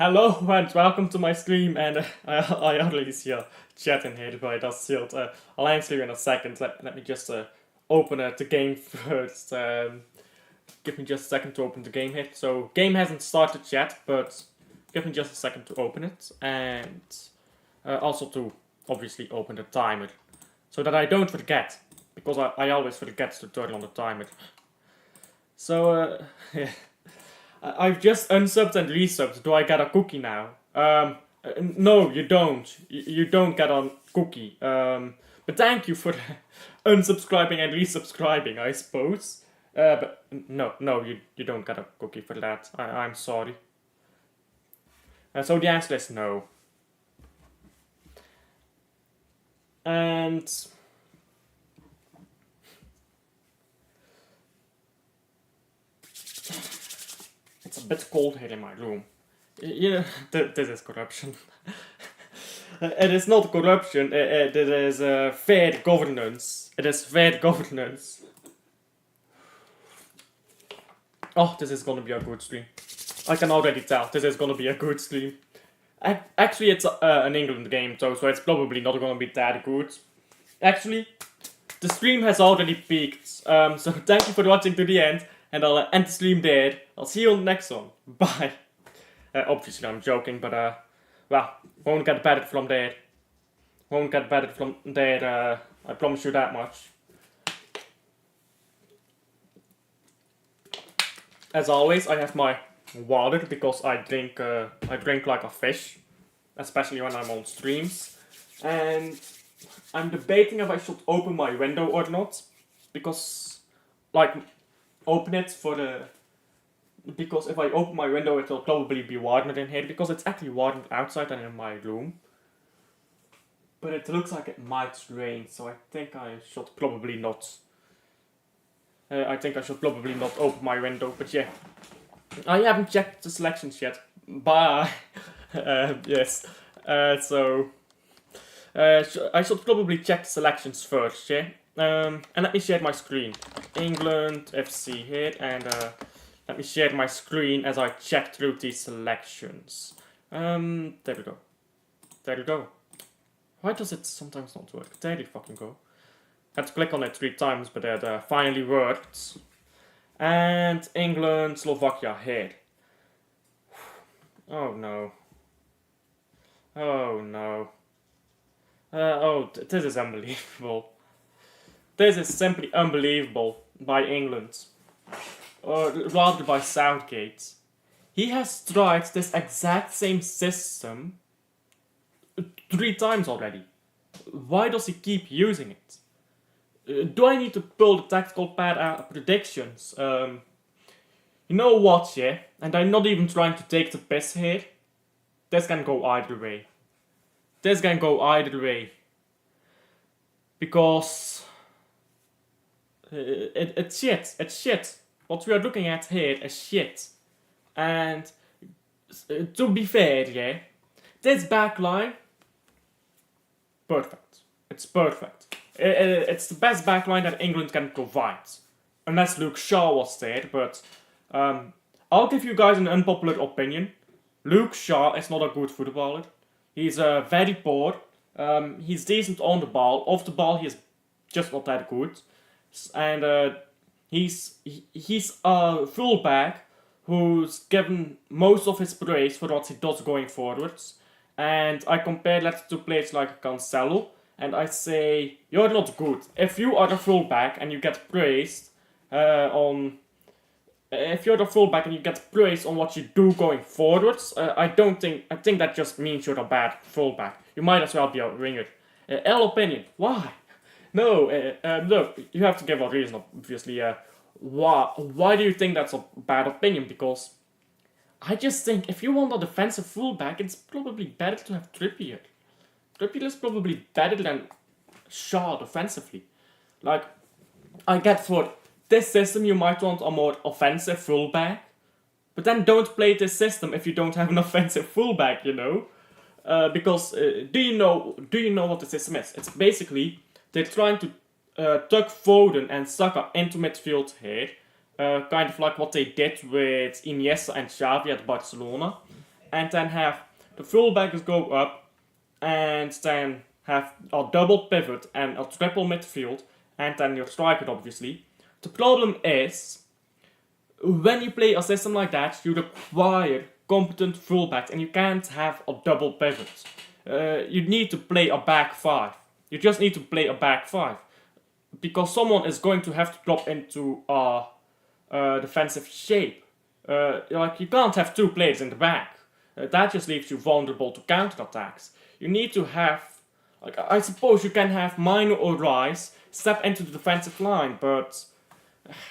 Hallo en welkom to my stream. And I already see a chat in here, but that's sealed. I'll answer you in a second. Let me just open the game first. Give me just a second to open the game here. So, game hasn't started yet, but give me just a second to open it. And also to obviously open the timer. So that I don't forget. Because I always forget to turn on the timer. So, yeah. I've just unsubbed and resubbed. Do I get a cookie now? No, you don't. You don't get a cookie. But thank you for unsubscribing and resubscribing, I suppose. But no, you don't get a cookie for that. I'm sorry. So the answer is no. And it's a bit cold here in my room. Yeah, this is corruption. It is not corruption, it is fair governance. It is fair governance. Oh, this is gonna be a good stream. I can already tell, this is gonna be a good stream. Actually, it's an England game, so it's probably not gonna be that good. Actually, the stream has already peaked. So thank you for watching to the end. And I'll end the stream there. I'll see you on the next one. Bye. Obviously I'm joking, but well, won't get better from there. Won't get better from there, I promise you that much. As always, I have my water because I drink like a fish. Especially when I'm on streams. And I'm debating if I should open my window or not. Because, like, open it for the... Because if I open my window, it will probably be warmer in here. Because it's actually warmer outside than in my room. But it looks like it might rain, so I think I should probably not. I think I should probably not open my window, but yeah. I haven't checked the selections yet. Bye! Yes. So... I should probably check the selections first, yeah? And let me share my screen. England, FC here, and let me share my screen as I check through these selections. There we go. There we go. Why does it sometimes not work? There you fucking go. Had to click on it 3 times, but it finally worked. And England, Slovakia here. Oh no. Oh no. This is unbelievable. This is simply unbelievable by England. Or rather by Southgate. He has tried this exact same system 3 times already. Why does he keep using it? Do I need to pull the tactical pad out predictions? You know what, yeah? And I'm not even trying to take the piss here. This can go either way. This can go either way. Because... it's shit. It's shit. What we are looking at here is shit. And to be fair, yeah, this backline, perfect. It's perfect. It's the best backline that England can provide. Unless Luke Shaw was there, but I'll give you guys an unpopular opinion. Luke Shaw is not a good footballer. He's very poor. He's decent on the ball. Off the ball, he's just not that good. And he's a fullback who's given most of his praise for what he does going forwards. And I compare that to players like Cancelo, and I say, you're not good. If you are a fullback and you get praised if you're a fullback and you get praised on what you do going forwards, I think that just means you're a bad fullback. You might as well be a winger. Opinion, why? No, look, you have to give a reason, obviously. Why do you think that's a bad opinion? Because I just think if you want a defensive fullback, it's probably better to have Trippier. Trippier is probably better than Shaw defensively. Like, I get for this system you might want a more offensive fullback, but then don't play this system if you don't have an offensive fullback, you know? Because do you know what the system is? It's basically they're trying to tuck Foden and Saka into midfield here, kind of like what they did with Iniesta and Xavi at Barcelona. and then have the fullbacks go up, and then have a double pivot and a triple midfield, and then your striker, obviously. The problem is, when you play a system like that, you require competent fullbacks, and you can't have a double pivot. You need to play a back five. You just need to play a back five, because someone is going to have to drop into a defensive shape. Like, you can't have two players in the back. That just leaves you vulnerable to counterattacks. You need to have, like, I suppose you can have Mino or Rice step into the defensive line, but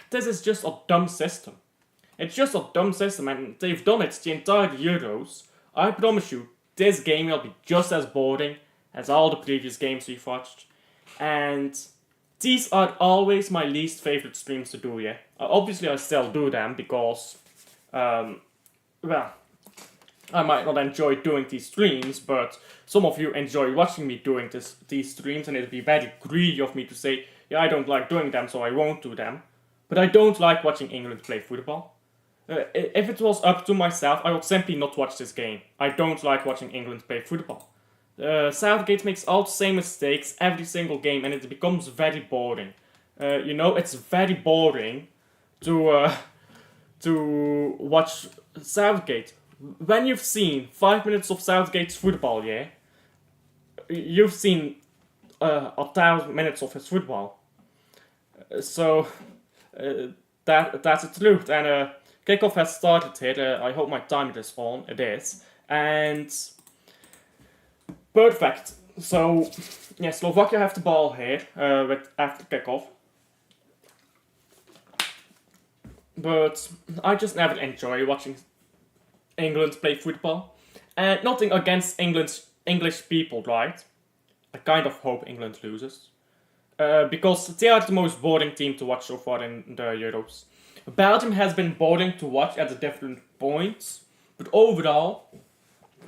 this is just a dumb system. It's just a dumb system, and they've done it the entire Euros. I promise you, this game will be just as boring as all the previous games we've watched. And these are always my least favorite streams to do, yeah. Obviously, I still do them because, well, I might not enjoy doing these streams, but some of you enjoy watching me doing these streams, and it'd be very greedy of me to say, yeah, I don't like doing them, so I won't do them. But I don't like watching England play football. If it was up to myself, I would simply not watch this game. I don't like watching England play football. Southgate makes all the same mistakes every single game, and it becomes very boring. It's very boring to watch Southgate. When you've seen 5 minutes of Southgate's football, yeah, you've seen 1,000 minutes of his football. So that's the truth. And kickoff has started here. I hope my timer is on. It is, and perfect. So yeah, Slovakia have the ball here after kickoff. But I just never enjoy watching England play football. And nothing against English people, right? I kind of hope England loses. Because they are the most boring team to watch so far in the Euros. Belgium has been boring to watch at the different points. But overall,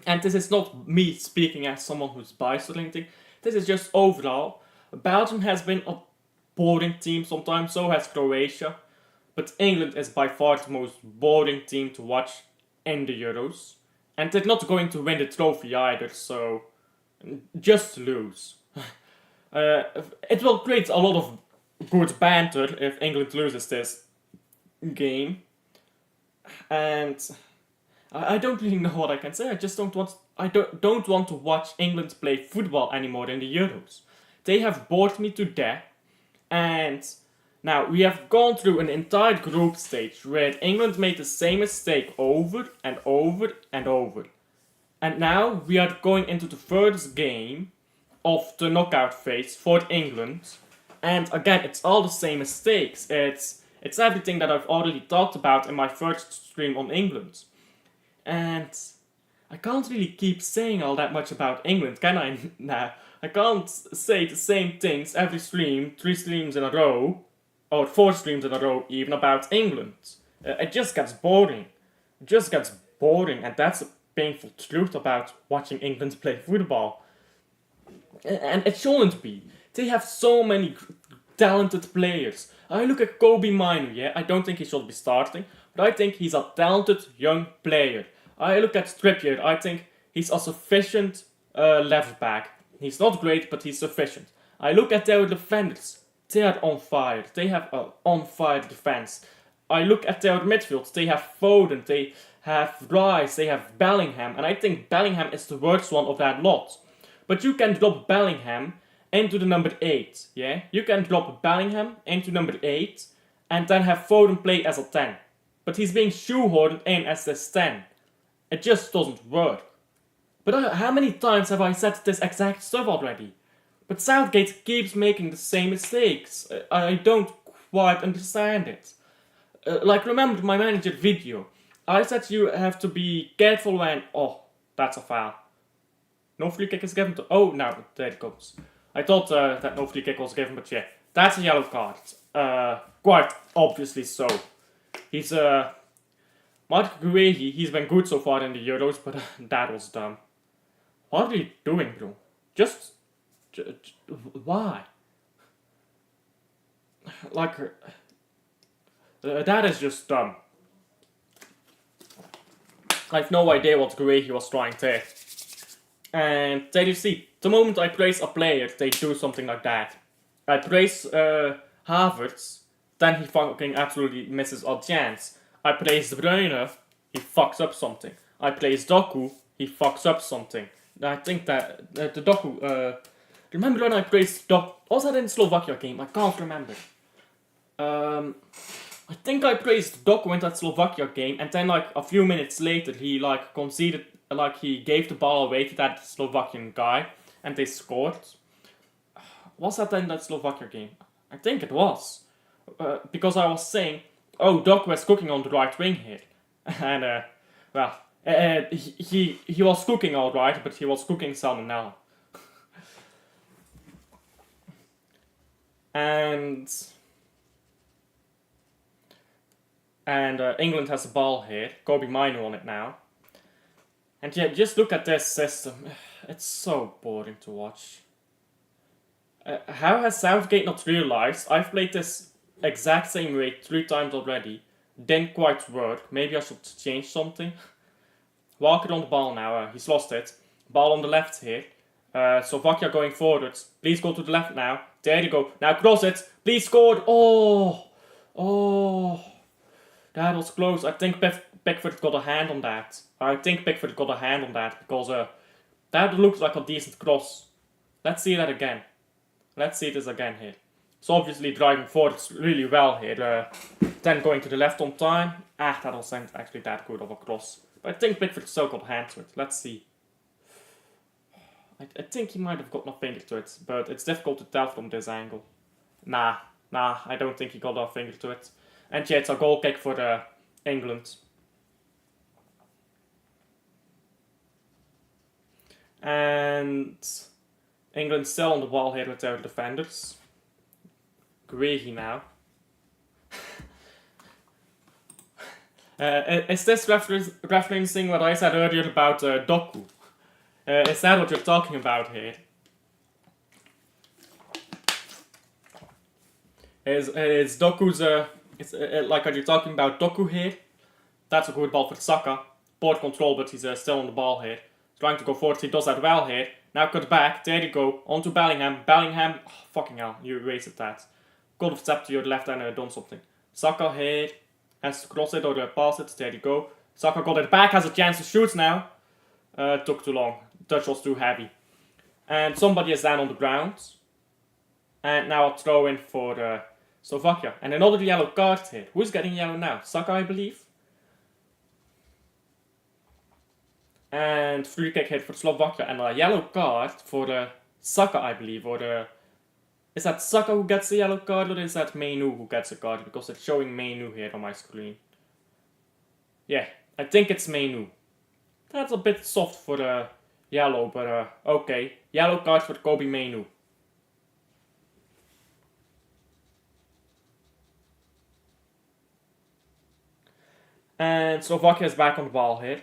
and this is not me speaking as someone who's biased or anything, this is just overall, Belgium has been a boring team sometimes, so has Croatia. But England is by far the most boring team to watch in the Euros. And they're not going to win the trophy either, so just lose. It will create a lot of good banter if England loses this game. And I don't really know what I can say. I just don't want to watch England play football anymore in the Euros. They have bored me to death, and now we have gone through an entire group stage where England made the same mistake over and over and over. And now we are going into the first game of the knockout phase for England. And again, it's all the same mistakes. It's everything that I've already talked about in my first stream on England. And I can't really keep saying all that much about England, can I now? I can't say the same things every stream, 3 streams in a row, or 4 streams in a row even, about England. It just gets boring. It just gets boring, and that's a painful truth about watching England play football. And it shouldn't be. They have so many talented players. I look at Kobe Mino, yeah, I don't think he should be starting, but I think he's a talented young player. I look at Trippier, I think he's a sufficient left back. He's not great, but he's sufficient. I look at their defenders. They are on fire. They have an on-fire defense. I look at their midfield. They have Foden, they have Rice, they have Bellingham, and I think Bellingham is the worst one of that lot. But you can drop Bellingham into the number 8, yeah? You can drop Bellingham into number 8 and then have Foden play as a 10. But he's being shoehorned in as this 10. It just doesn't work. But how many times have I said this exact stuff already? But Southgate keeps making the same mistakes. I don't quite understand it. Like, remember my manager video. I said you have to be careful when... Oh, that's a foul. No free kick is given to... Oh, now there it comes. I thought that no free kick was given, but yeah. That's a yellow card. Quite obviously so. He's... Mark Guehi, he's been good so far in the Euros, but that was dumb. What are you doing, bro? Just why? Like... that is just dumb. I have no idea what gray he was trying there. And there you see, the moment I praise a player, they do something like that. I praise Havertz, then he fucking absolutely misses a chance. I praise De Bruyne, he fucks up something. I praise Doku, he fucks up something. I think that the Doku, remember when I praised Doku, was that in the Slovakia game? I can't remember. I think I praised Doku in that Slovakia game, and then like a few minutes later he like conceded, like he gave the ball away to that Slovakian guy, and they scored. Was that in that Slovakia game? I think it was. Because I was saying, oh, Doku was cooking on the right wing here. And, he was cooking alright, but he was cooking salmonella. And England has the ball here. Kobe Mino on it now. And yeah, just look at this system. It's so boring to watch. How has Southgate not realized? I've played this exact same way 3 times already. Didn't quite work. Maybe I should change something. Walker on the ball now. He's lost it. Ball on the left here. Slovakia going forwards. Please go to the left now. There you go. Now cross it. Please score. Oh. That was close. I think Pickford got a hand on that. Because that looks like a decent cross. Let's see that again. Let's see this again here. So obviously driving forward really well here. Then going to the left on time. That wasn't actually that good of a cross. But I think Pickford still got a hand to it. Let's see. I think he might have gotten a finger to it. But it's difficult to tell from this angle. Nah, I don't think he got a finger to it. And yeah, it's a goal kick for England. And England still on the ball here with their defenders. Greahy now. Is this referencing what I said earlier about Doku? Is that what you're talking about here? Is Doku's like, are you talking about Doku here? That's a good ball for Saka. Poor control, but he's still on the ball here. Trying to go forward, he does that well here. Now cut back, there you go. On to Bellingham. Bellingham, fucking hell, you wasted that. Could have stepped to your left and done something. Saka here has to cross it or pass it, there you go. Saka got it back, has a chance to shoot now. Took too long. Touch was too heavy. And somebody is down on the ground. And now a throw in for Slovakia. And another yellow card here. Who's getting yellow now? Saka, I believe. And free kick hit for Slovakia. And a yellow card for Saka, I believe. Or is that Saka who gets the yellow card? Or is that Mainu who gets the card? Because it's showing Mainu here on my screen. Yeah, I think it's Mainu. That's a bit soft for yellow, but okay. Yellow card for Kobe Mainu. And Slovakia is back on the ball here.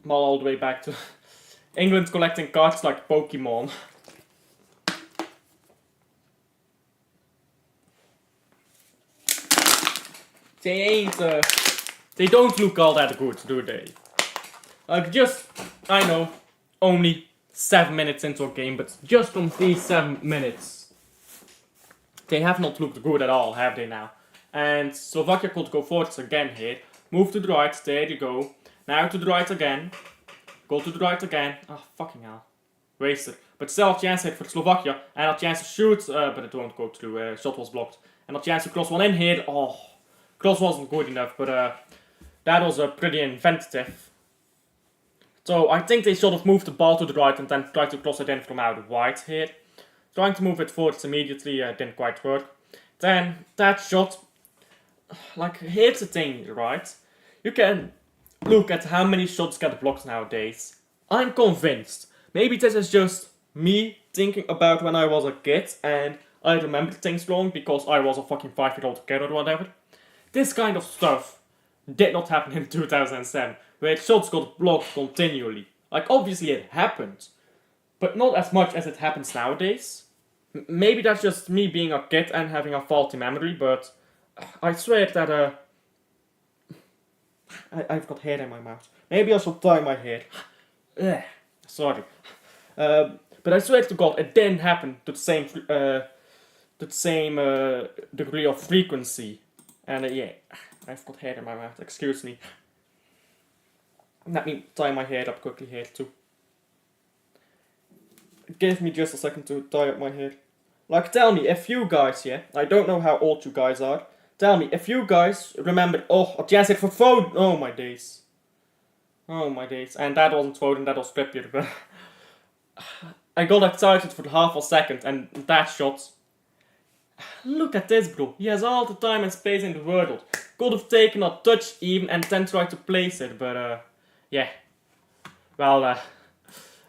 Ball all the way back to England collecting cards like Pokemon. They don't look all that good, do they? Like I know, only 7 minutes into a game, but just from these 7 minutes, they have not looked good at all, have they now? And Slovakia could go forwards again here. Move to the right, there you go. Now to the right again. Go to the right again. Oh, fucking hell. Wasted. But still a chance here for Slovakia. And a chance to shoot, but it won't go through. Shot was blocked. And a chance to cross one in here. Oh, cross wasn't good enough, but that was pretty inventive. So I think they should have moved the ball to the right and then tried to cross it in from out wide here. Trying to move it forwards immediately didn't quite work. Then that shot, like, here's the thing, right? You can look at how many shots get blocked nowadays. I'm convinced. Maybe this is just me thinking about when I was a kid and I remember things wrong because I was a fucking 5-year-old kid or whatever. This kind of stuff did not happen in 2007, where shots got blocked continually. Like, obviously it happened, but not as much as it happens nowadays. Maybe that's just me being a kid and having a faulty memory, but I swear that I've got hair in my mouth. Maybe I should dye my hair. Ugh, sorry. But I swear to God, it didn't happen to the same degree of frequency. And yeah, I've got hair in my mouth. Excuse me. Let me tie my hair up quickly here too. Give me just a second to tie up my hair. Like, tell me, if you guys, yeah, I don't know how old you guys are. Tell me, if you guys remember, oh, Jazz for Foden. Oh my days. Oh my days. And that wasn't Foden, that was Trippier. But I got excited for half a second, and that shot. Look at this, bro. He has all the time and space in the world. Could have taken a touch even and then tried to place it, but yeah. Well,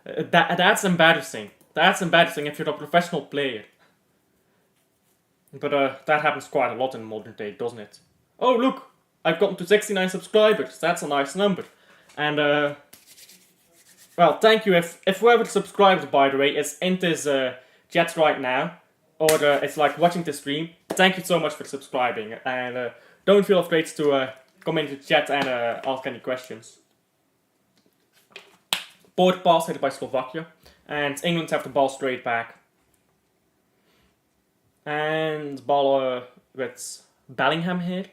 that's embarrassing. That's embarrassing if you're a professional player. But that happens quite a lot in modern day, doesn't it? Oh, look! I've gotten to 69 subscribers. That's a nice number. And, well, thank you if whoever subscribed, by the way, is in this chat right now, or it's like watching the stream, thank you so much for subscribing. And don't feel afraid to come into the chat and ask any questions. Board pass hit by Slovakia, and England have the ball straight back. And ball with Bellingham here.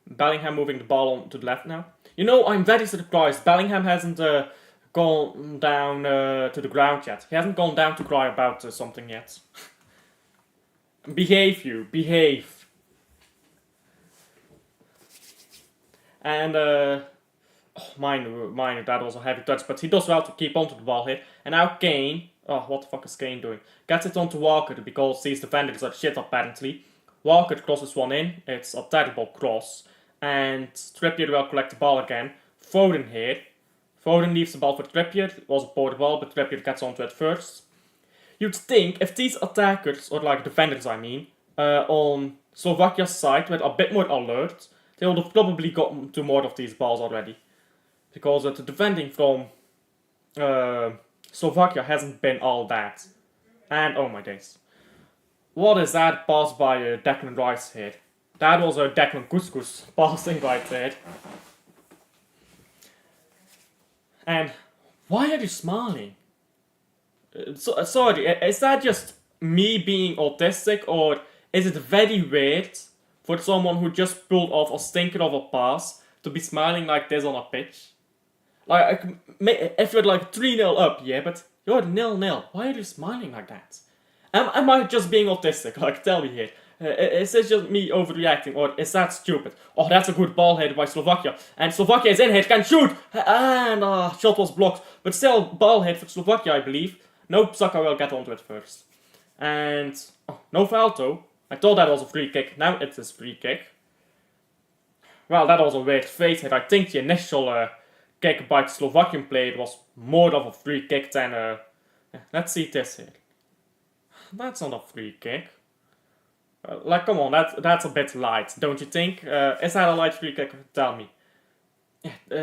Bellingham moving the ball on to the left now. You know, I'm very surprised. Bellingham hasn't gone down to the ground yet. He hasn't gone down to cry about something yet. Behave, you. Behave. And, minor, that was a heavy touch, but he does well to keep onto the ball here. And now Kane, oh, what the fuck is Kane doing? Gets it onto Walker because these defenders are shit apparently. Walker crosses one in, it's a terrible cross. And Trippier will collect the ball again. Foden here. Foden leaves the ball for Trippier, it was a poor ball, but Trippier gets onto it first. You'd think if these attackers, or like defenders I mean, on Slovakia's side were a bit more alert, they would have probably gotten to more of these balls already. Because the defending from Slovakia hasn't been all that. And oh my days. What is that pass by Declan Rice here? That was a Declan Couscous passing right there. And why are you smiling? Sorry, is that just me being autistic, or is it very weird for someone who just pulled off a stinker of a pass to be smiling like this on a pitch? Like, if you're like 3-0 up, yeah, but you're 0-0. Why are you smiling like that? Am I just being autistic? Like, tell me here. Is this just me overreacting, or is that stupid? Oh, that's a good ball headed by Slovakia. And Slovakia is in here, can shoot! And shot was blocked. But still, ball head for Slovakia, I believe. Nope, Saka will get onto it first. And, no foul though. I thought that was a free kick. Now it is free kick. Well, that was a weird face hit. I think the initial kick by the Slovakian player was more of a free kick than let's see this here. That's not a free kick. Like, come on, that's a bit light, don't you think? Is that a light free kick? Tell me.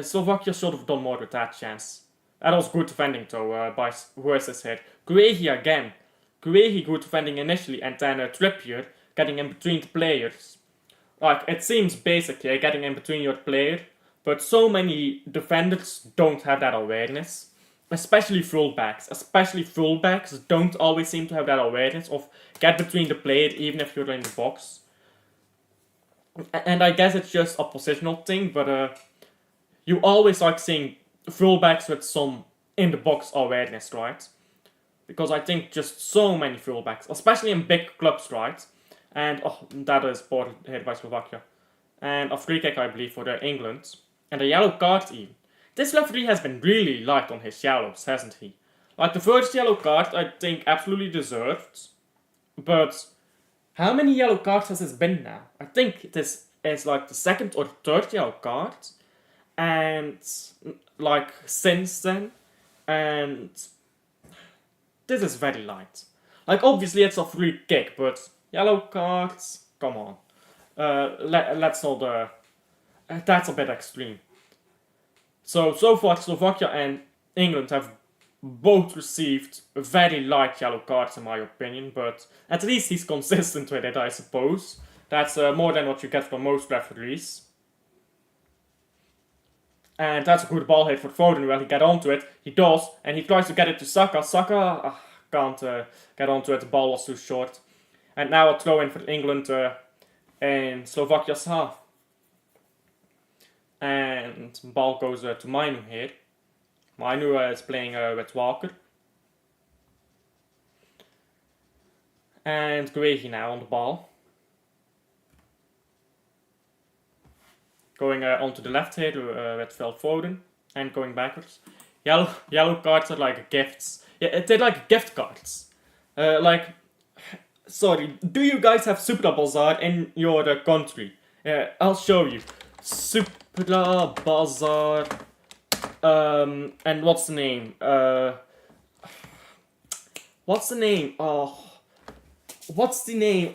Slovakia should have done more with that chance. That was good defending though, by who is this here? Guehi again. Guehi good defending initially, and then Trippier getting in between the players. Like, it seems basic here, getting in between your player, but so many defenders don't have that awareness. Especially fullbacks. Especially fullbacks don't always seem to have that awareness of get between the player even if you're in the box. And I guess it's just a positional thing, but you always like seeing fullbacks with some in the box awareness, right? Because I think just so many fullbacks, especially in big clubs, right? And that is poor hit by Slovakia. And a free kick, I believe, for England. And a yellow card even. This referee has been really light on his yellows, hasn't he? Like, the first yellow card, I think, absolutely deserved. But how many yellow cards has this been now? I think this is like the second or third yellow card. And, like, since then. And this is very light. Like, obviously it's a free kick, but yellow cards, come on. Let's not, that's a bit extreme. So far Slovakia and England have both received very light yellow cards in my opinion, but at least he's consistent with it, I suppose. That's more than what you get from most referees. And that's a good ball hit for Foden. Well, he get onto it. He does, and he tries to get it to Saka. Saka can't get onto it. The ball was too short. And now a throw in for England in Slovakia's half. And ball goes to Mainu here. Mainu is playing with Walker. And Guehi now on the ball. Going onto the left here with Phil Foden. And going backwards. Yellow cards are like gifts. Yeah, they're like gift cards. Sorry, do you guys have Supra Bazaar in your country? I'll show you. Supra Bazaar. And what's the name? What's the name? What's the name?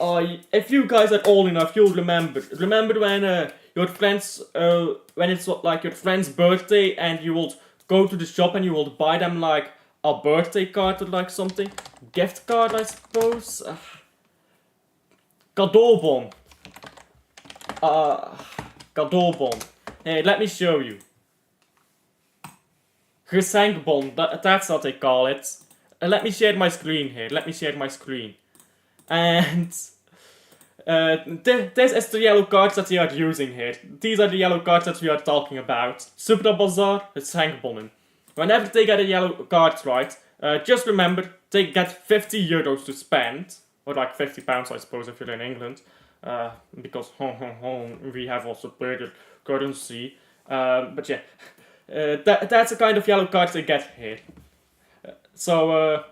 If you guys are old enough, you'll remember. Remember when your friends, when it's like your friend's birthday, and you will go to the shop and you will buy them like a birthday card or like something, gift card, I suppose. Cadeaubon. Cadeaubon. Hey, let me show you. Geschenkbon. That's what they call it. Let me share my screen here. Let me share my screen. And this is the yellow cards that we are using here. These are the yellow cards that we are talking about. Supra Bazaar, Geschenkbonnen. Whenever they get a yellow card right, just remember they get 50 euros to spend. Or like 50 pounds, I suppose, if you're in England. Because we have also better currency. But yeah, that's the kind of yellow cards they get here. So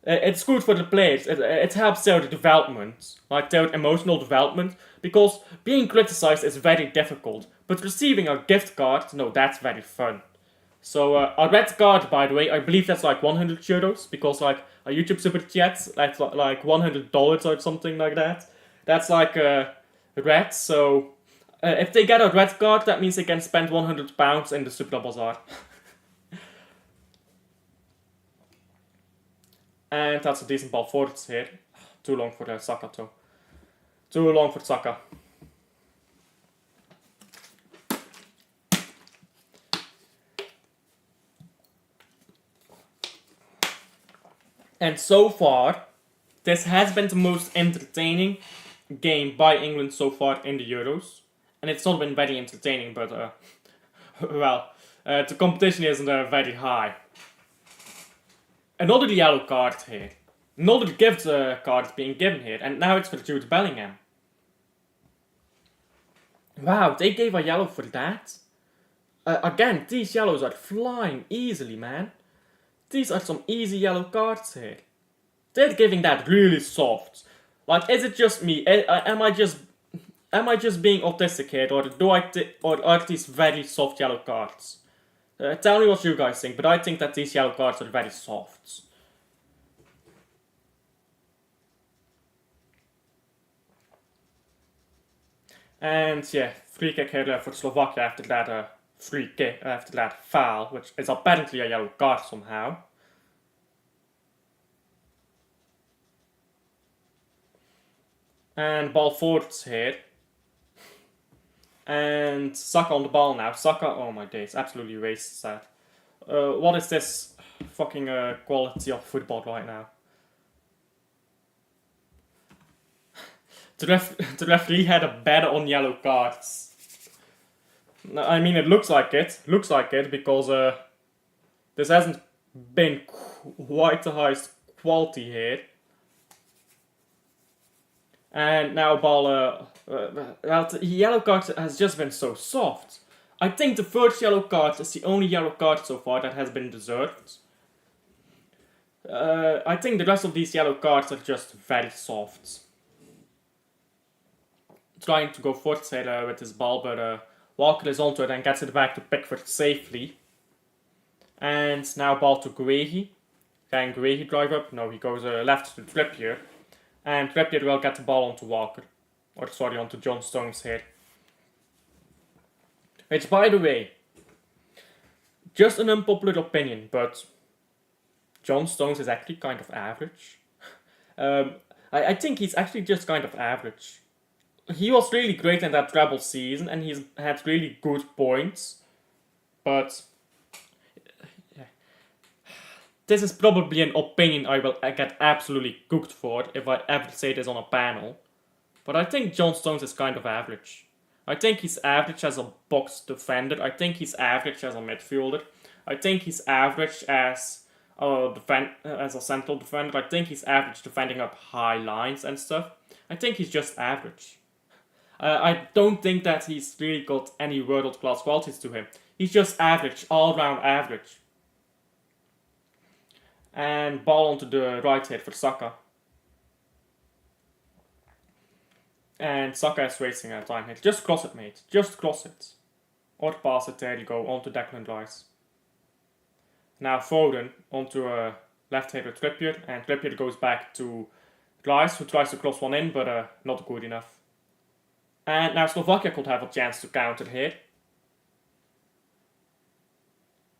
it's good for the players. It helps their development, like their emotional development, because being criticized is very difficult. But receiving a gift card, no, that's very fun. So a red card, by the way, I believe that's like 100 euros, because like a YouTube super chat, that's like $100 or something like that. That's like red. So if they get a red card, that means they can spend £100 in the Supra Bazaar. And that's a decent ball forwards here. Too long for Saka though. Too long for Saka. And so far, this has been the most entertaining game by England so far in the Euros. And it's not been very entertaining, but well, the competition isn't very high. Another yellow card here. Another gift card being given here, and now it's for Jude Bellingham. Wow, they gave a yellow for that? Again, these yellows are flying easily, man. These are some easy yellow cards here. They're giving that really soft. Like, is it just me? Am I just being autistic here, or are these very soft yellow cards? Tell me what you guys think, but I think that these yellow cards are very soft. And yeah, free kick here for Slovakia after that free kick, after that foul, which is apparently a yellow card somehow. And ball forwards here. And Saka on the ball now. Saka, oh my days, absolutely wastes that. What is this fucking quality of football right now? The referee had a bet on yellow cards. I mean, it looks like it. Looks like it because this hasn't been quite the highest quality here. And now ball, the yellow card has just been so soft. I think the first yellow card is the only yellow card so far that has been deserved. I think the rest of these yellow cards are just very soft. Trying to go forward here with his ball, but Walker is onto it and gets it back to Pickford safely. And now ball to Guehi. Can Guehi drive up? No, he goes left to Trippier. And Trippier will get the ball onto Walker. Or sorry, onto John Stones here. Which, by the way, just an unpopular opinion, but John Stones is actually kind of average. I think he's actually just kind of average. he was really great in that treble season, and he's had really good points. But this is probably an opinion I will get absolutely cooked for if I ever say this on a panel. But I think John Stones is kind of average. I think he's average as a box defender. I think he's average as a midfielder. I think he's average as as a central defender. I think he's average defending up high lines and stuff. I think he's just average. I don't think that he's really got any world class qualities to him. He's just average, all round average. And ball onto the right here for Saka. And Saka is wasting our time here. Just cross it, mate. Just cross it. Or pass it, there you go, onto Declan Rice. Now Foden onto a left hander Trippier, and Trippier goes back to Rice, who tries to cross one in, but not good enough. And now Slovakia could have a chance to counter here.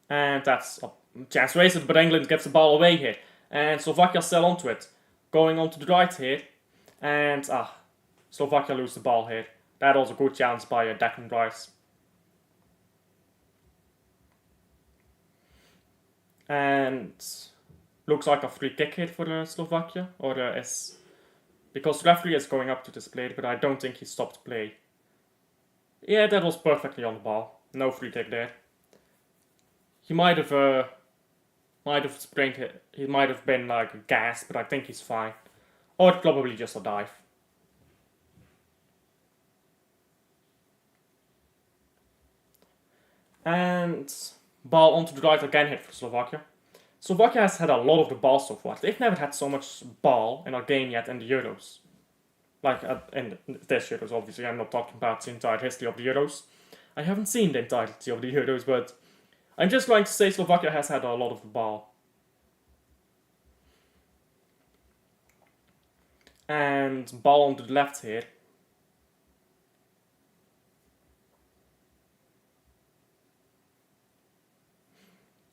And that's a chance wasted, but England gets the ball away here. And Slovakia sell onto it. Going onto the right here. And Slovakia lose the ball here. That was a good chance by Declan Rice. And looks like a free kick here for Slovakia, or is because the referee is going up to display it, but I don't think he stopped play. Yeah, that was perfectly on the ball. No free kick there. He might have sprained it. He might have been like gassed, but I think he's fine. Or probably just a dive. And ball onto the right again here for Slovakia. Slovakia has had a lot of the ball so far. They've never had so much ball in a game yet in the Euros. Like in this Euros, obviously. I'm not talking about the entire history of the Euros. I haven't seen the entirety of the Euros, but I'm just going to say Slovakia has had a lot of the ball. And ball onto the left here.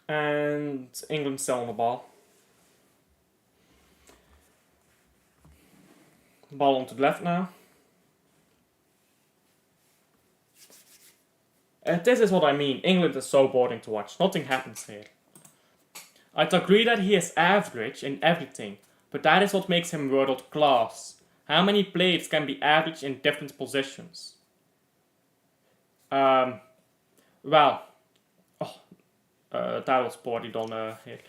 And England still on the ball. Ball onto the left now. This is what I mean. England is so boring to watch. Nothing happens here. I'd agree that he is average in everything, but that is what makes him world class. How many players can be average in different positions? That was poorly done here.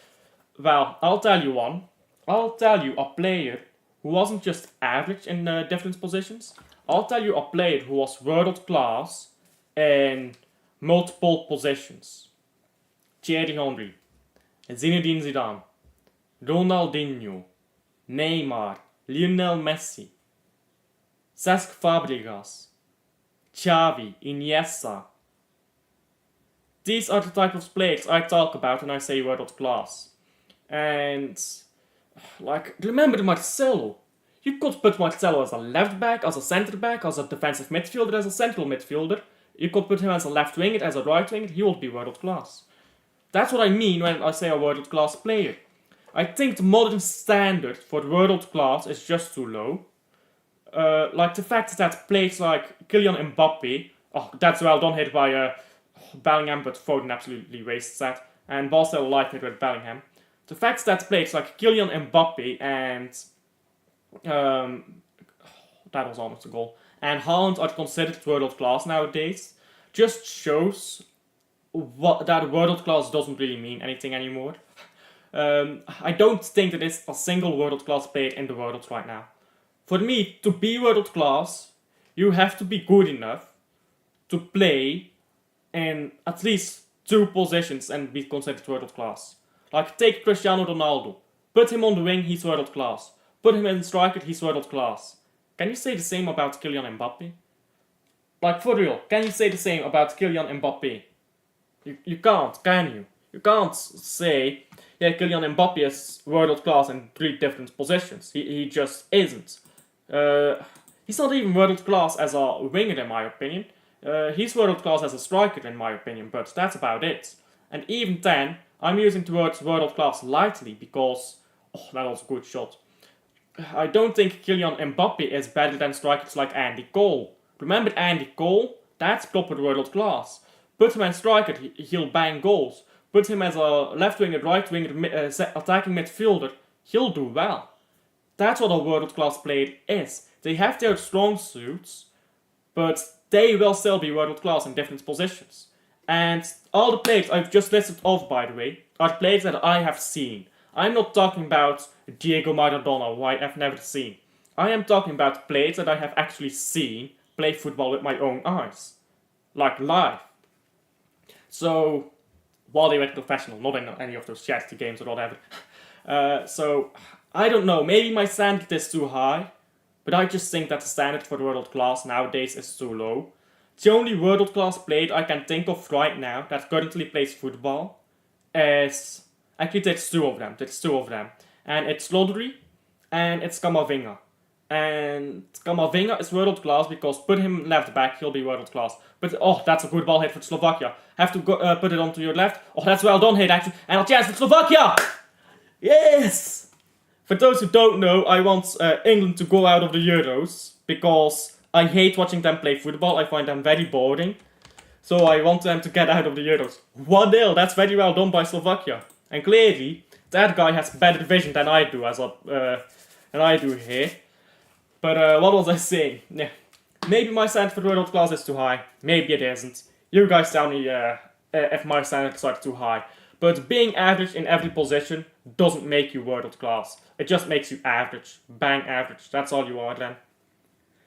Well, I'll tell you one. I'll tell you a player who wasn't just average in different positions. I'll tell you a player who was world class in multiple positions. Thierry Henry, Zinedine Zidane, Ronaldinho, Neymar, Lionel Messi, Cesc Fabregas, Xavi, Iniesta. These are the type of players I talk about when I say world class. And, remember Marcelo. You could put Marcelo as a left back, as a centre back, as a defensive midfielder, as a central midfielder. You could put him as a left winger, as a right winger. He will be world class. That's what I mean when I say a world class player. I think the modern standard for world class is just too low. The fact that players like Kylian Mbappe, that's well done here by Bellingham, but Foden absolutely wastes that. And ball still alive here with Bellingham. The fact that players like Kylian Mbappe and that was almost a goal, and Haaland are considered world class nowadays just shows that world class doesn't really mean anything anymore. I don't think there is a single world class player in the world right now. For me, to be world class, you have to be good enough to play in at least two positions and be considered world class. Take Cristiano Ronaldo. Put him on the wing, he's world class. Put him in striker, he's world class. Can you say the same about Kylian Mbappe? For real, can you say the same about Kylian Mbappe? You can't, can you? You can't say, yeah, Kylian Mbappe is world class in three different positions. He just isn't. He's not even world class as a winger in my opinion. He's world class as a striker in my opinion, but that's about it. And even then, I'm using the word world class lightly because, that was a good shot. I don't think Kylian Mbappe is better than strikers like Andy Cole. Remember Andy Cole? That's proper world class. Put him as striker, he'll bang goals. Put him as a left winger, right winger, attacking midfielder, he'll do well. That's what a world class player is. They have their strong suits, but they will still be world class in different positions. And all the players I've just listed off, by the way, are players that I have seen. I'm not talking about Diego Maradona, who I have never seen. I am talking about players that I have actually seen play football with my own eyes. Like live. So, while they were professional, not in any of those charity games or whatever. So, I don't know, maybe my standard is too high, but I just think that the standard for world class nowadays is too low. The only world class player I can think of right now that currently plays football is... Actually, there's two of them. And it's Lodri and it's Camavinga. And Camavinga is world class because put him left back, he'll be world class. But, oh, that's a good ball hit for Slovakia. Have to go, put it onto your left. Oh, that's well done hit, actually. And a chance for Slovakia! Yes! For those who don't know, I want England to go out of the Euros because I hate watching them play football. I find them very boring. So I want them to get out of the Euros. 1-0, that's very well done by Slovakia. And clearly, that guy has better vision than I do here. But what was I saying? Yeah. Maybe my standard for world class is too high. Maybe it isn't. You guys tell me if my standards are too high. But being average in every position doesn't make you world class. It just makes you average. Bang average. That's all you are then.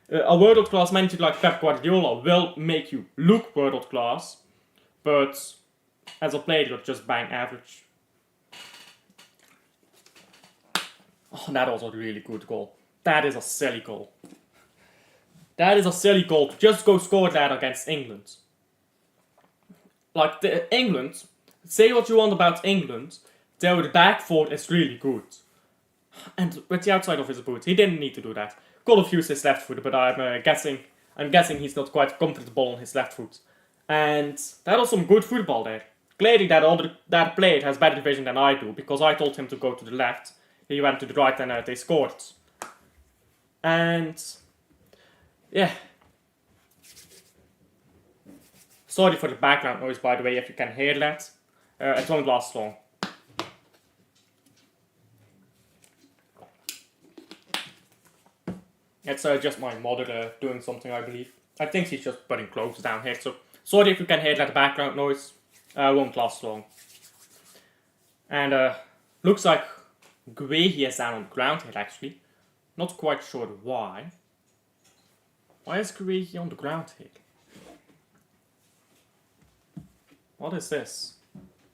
A world class manager like Pep Guardiola will make you look world class. But as a player, you're just bang average. Oh, that was a really good goal. That is a silly goal. That is a silly goal to just go score that against England. Like, England, say what you want about England, their back four is really good. And with the outside of his boot, he didn't need to do that. Could have used his left foot, but I'm guessing he's not quite comfortable on his left foot. And that was some good football there. Clearly that player has better vision than I do, because I told him to go to the left. He went to the right and they scored. And yeah. Sorry for the background noise, by the way, if you can hear that. It won't last long. It's just my mother doing something, I believe. I think she's just putting clothes down here, so sorry if you can hear that background noise. Won't last long. And looks like Guehi is down on the ground here, actually. Not quite sure why. Why is Guehi on the ground here? What is this?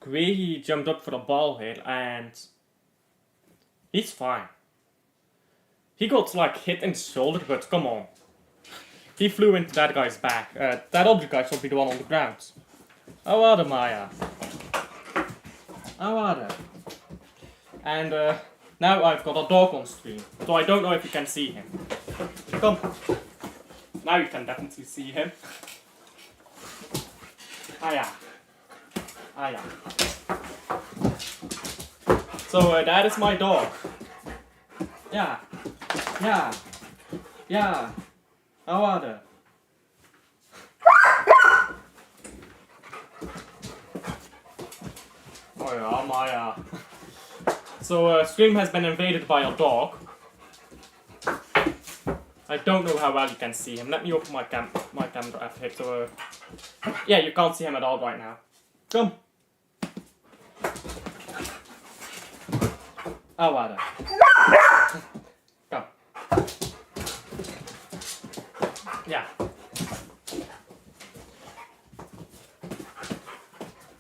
Guehi jumped up for the ball here and he's fine. He got like hit in the shoulder, but come on. He flew into that guy's back. That other guy should be the one on the ground. How are they, Maya? How are they? And now I've got a dog on stream, so I don't know if you can see him. Come. Now you can definitely see him. Hiya. Hiya. So that is my dog. Yeah. Yeah. Yeah. How are they? Oh yeah, Maya. So stream has been invaded by a dog. I don't know how well you can see him. Let me open my camera app here. So yeah, you can't see him at all right now. Come. How are they? Come. Yeah.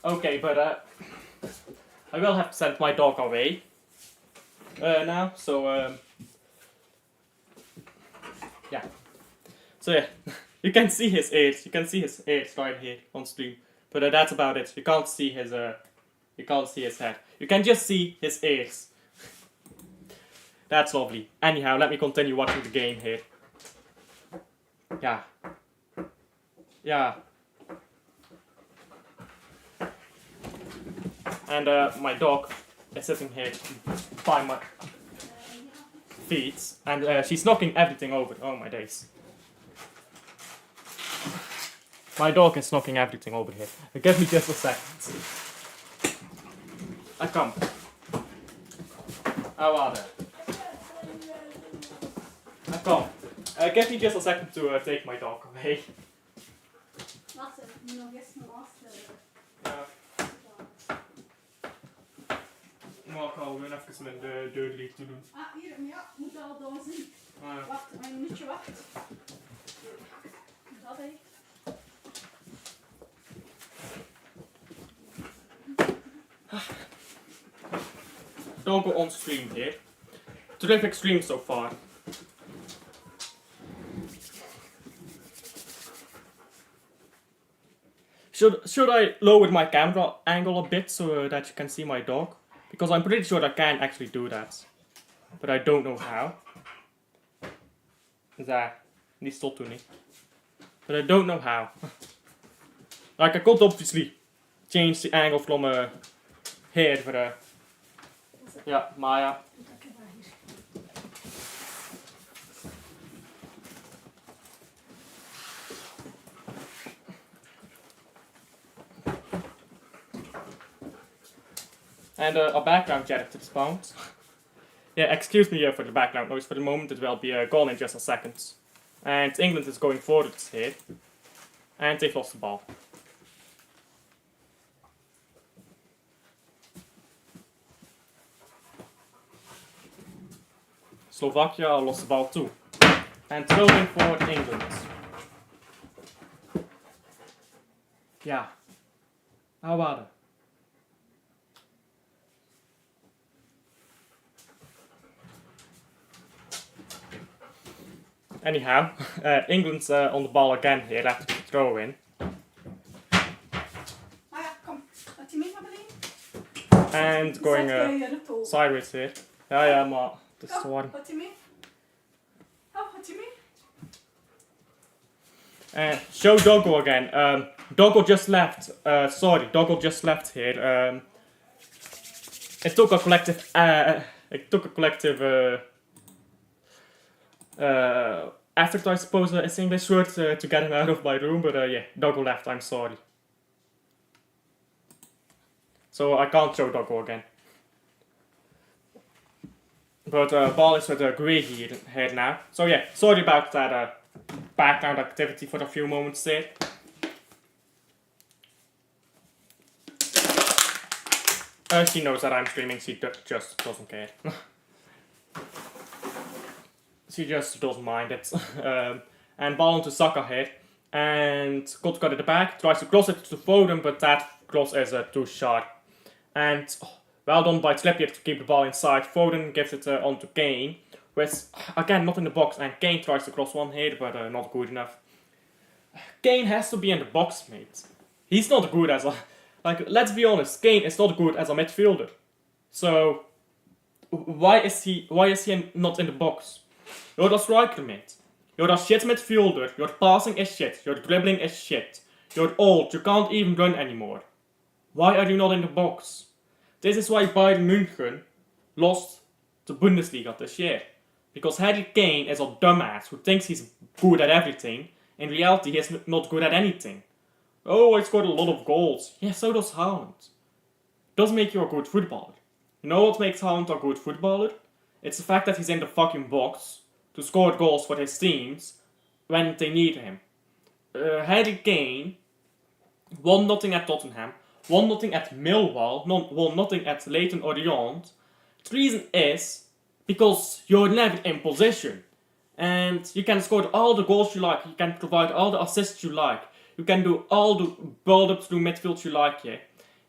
Okay, but I will have to send my dog away now, so yeah. So yeah, you can see his ears. You can see his ears right here on stream, but that's about it. You can't see his head. You can just see his ears. That's lovely. Anyhow, let me continue watching the game here. Yeah. Yeah. And my dog is sitting here by feet, and she's knocking everything over. Oh my days. My dog is knocking everything over here. Give me just a second. I come. How are they? I come. Give me just a second to take my dog away. Maar ik hou gewoon even met de deur dicht te doen. Ah, hier, ja, moet al dozen. Wacht, een minuutje wacht. Dat hé. Doggo on stream here. Terrific stream so far. Should I lower my camera angle a bit so that you can see my dog? Because I'm pretty sure I can actually do that. But I don't know how. Daar, die stopt toen niet. But I don't know how. Like I could obviously change the angle from here for ja, maar ja. And a background jet spawned. Yeah, excuse me for the background noise. For the moment, it will be gone in just a second. And England is going forward here. And they've lost the ball. Slovakia lost the ball too. And throwing for England. Ja. How about it? Anyhow, England's on the ball again here after the throw in. And going sideways here. Ja, maar het is te warm. Show Doggo again. Doggo just left. Sorry, Doggo just left here. It took a collective. Effort, I suppose, is the English word to get him out of my room, but yeah, Doggo left, I'm sorry. So I can't show Doggo again. But ball is with Gray here now. So yeah, sorry about that background activity for a few moments there. She knows that I'm streaming, she just doesn't care. She just doesn't mind it. And ball into Saka here. And got it at the back. Tries to cross it to Foden, but that cross is too sharp. And well done by Trippier to keep the ball inside. Foden gives it on to Kane. With, again, not in the box. And Kane tries to cross one here, but not good enough. Kane has to be in the box, mate. He's not good as a... Like, let's be honest. Kane is not good as a midfielder. So, why is he not in the box? You're a striker, mate. You're a shit midfielder. Your passing is shit. Your dribbling is shit. You're old. You can't even run anymore. Why are you not in the box? This is why Bayern München lost the Bundesliga this year. Because Harry Kane is a dumbass who thinks he's good at everything. In reality, he's not good at anything. Oh, I scored a lot of goals. Yeah, so does Haaland. Does make you a good footballer. You know what makes Haaland a good footballer? It's the fact that he's in the fucking box to score goals for his teams when they need him. Harry Kane won nothing at Tottenham, won nothing at Millwall, won nothing at Leyton Orient. The reason is because you're never in position. And you can score all the goals you like, you can provide all the assists you like, you can do all the build-ups through midfield you like, yeah.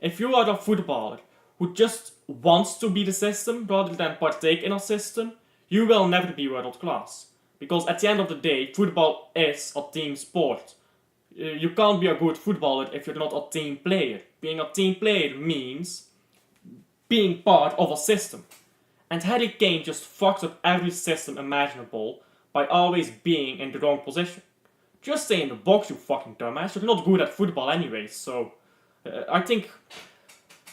If you are a footballer who just wants to be the system rather than partake in a system, you will never be world class. Because at the end of the day, football is a team sport. You can't be a good footballer if you're not a team player. Being a team player means being part of a system. And Harry Kane just fucks up every system imaginable by always being in the wrong position. Just stay in the box, you fucking dumbass. You're not good at football anyway, so... I think...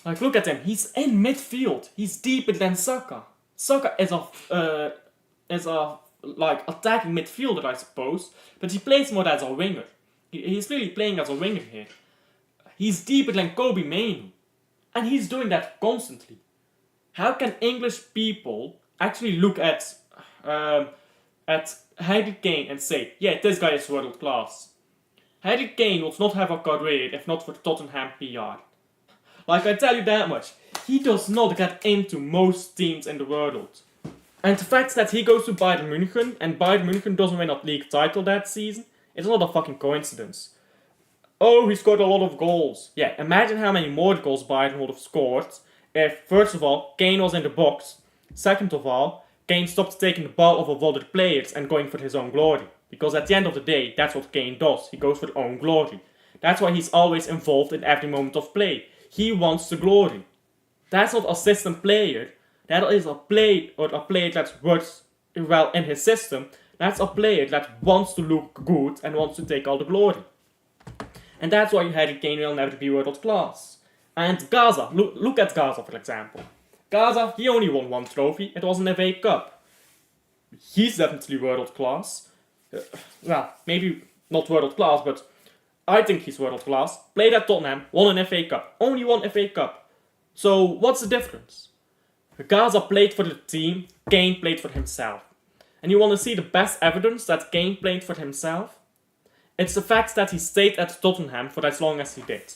Like, look at him. He's in midfield. He's deeper than Saka. Saka is a is a like attacking midfielder, I suppose, but he plays more as a winger. He's really playing as a winger here. He's deeper than Kobe Mainu, and he's doing that constantly. How can English people actually look at Harry Kane and say, yeah, this guy is world class? Harry Kane would not have a career if not for Tottenham PR. Like, I tell you that much, he does not get into most teams in the world. And the fact that he goes to Bayern Munich and Bayern Munich doesn't win a league title that season, it's not a fucking coincidence. Oh, he scored a lot of goals. Yeah, imagine how many more goals Bayern would have scored if, first of all, Kane was in the box. Second of all, Kane stopped taking the ball off of other players and going for his own glory. Because at the end of the day, that's what Kane does. He goes for his own glory. That's why he's always involved in every moment of play. He wants the glory. That's not a system player. That is a player that works well in his system. That's a player that wants to look good and wants to take all the glory. And that's why Harry Kane will never be world class. And Gaza, look at Gaza for example. Gaza, he only won one trophy, it was an FA Cup. He's definitely world class. Well, maybe not world class, but I think he's world class. Played at Tottenham, won an FA Cup. Only one FA Cup. So what's the difference? Gaza played for the team, Kane played for himself. And you want to see the best evidence that Kane played for himself? It's the fact that he stayed at Tottenham for as long as he did.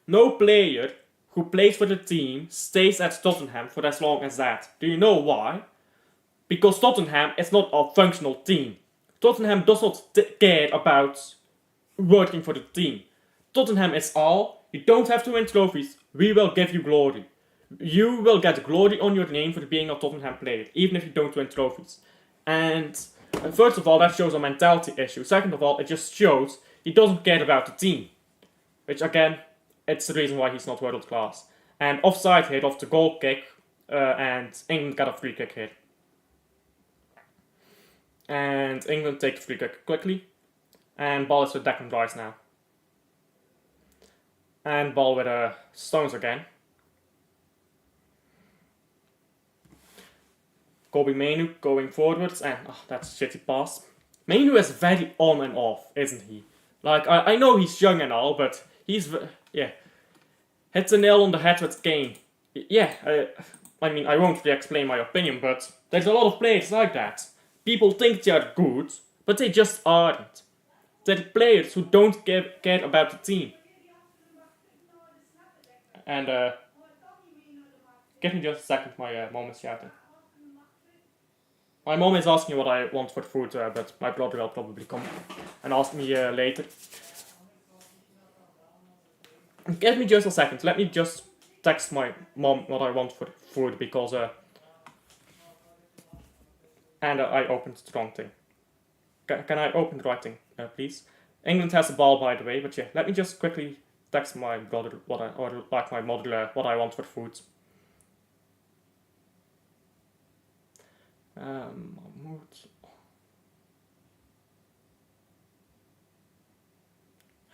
No player who plays for the team stays at Tottenham for as long as that. Do you know why? Because Tottenham is not a functional team. Tottenham does not care about working for the team. Tottenham is all, you don't have to win trophies, we will give you glory. You will get glory on your name for being a Tottenham player, even if you don't win trophies. And first of all, that shows a mentality issue. Second of all, it just shows he doesn't care about the team. Which again, it's the reason why he's not world class. And offside hit off the goal kick, and England got a free kick here. And England take the free kick quickly. And ball is with Declan Rice now. And ball with Stones again. Kobe Mainu going forwards, and that's a shitty pass. Mainu is very on and off, isn't he? Like, I know he's young and all, but he's, yeah. Hits a nail on the head with Kane. Yeah, I mean, I won't really explain my opinion, but there's a lot of players like that. People think they are good, but they just aren't. They're players who don't care about the team. And, give me just a second, my mom is shouting. My mom is asking what I want for food, but my brother will probably come and ask me later. Give me just a second. Let me just text my mom what I want for food because and I opened the wrong thing. Can I open the right thing, please? England has the ball, by the way, but yeah, let me just quickly text my brother or my mother what I want for food.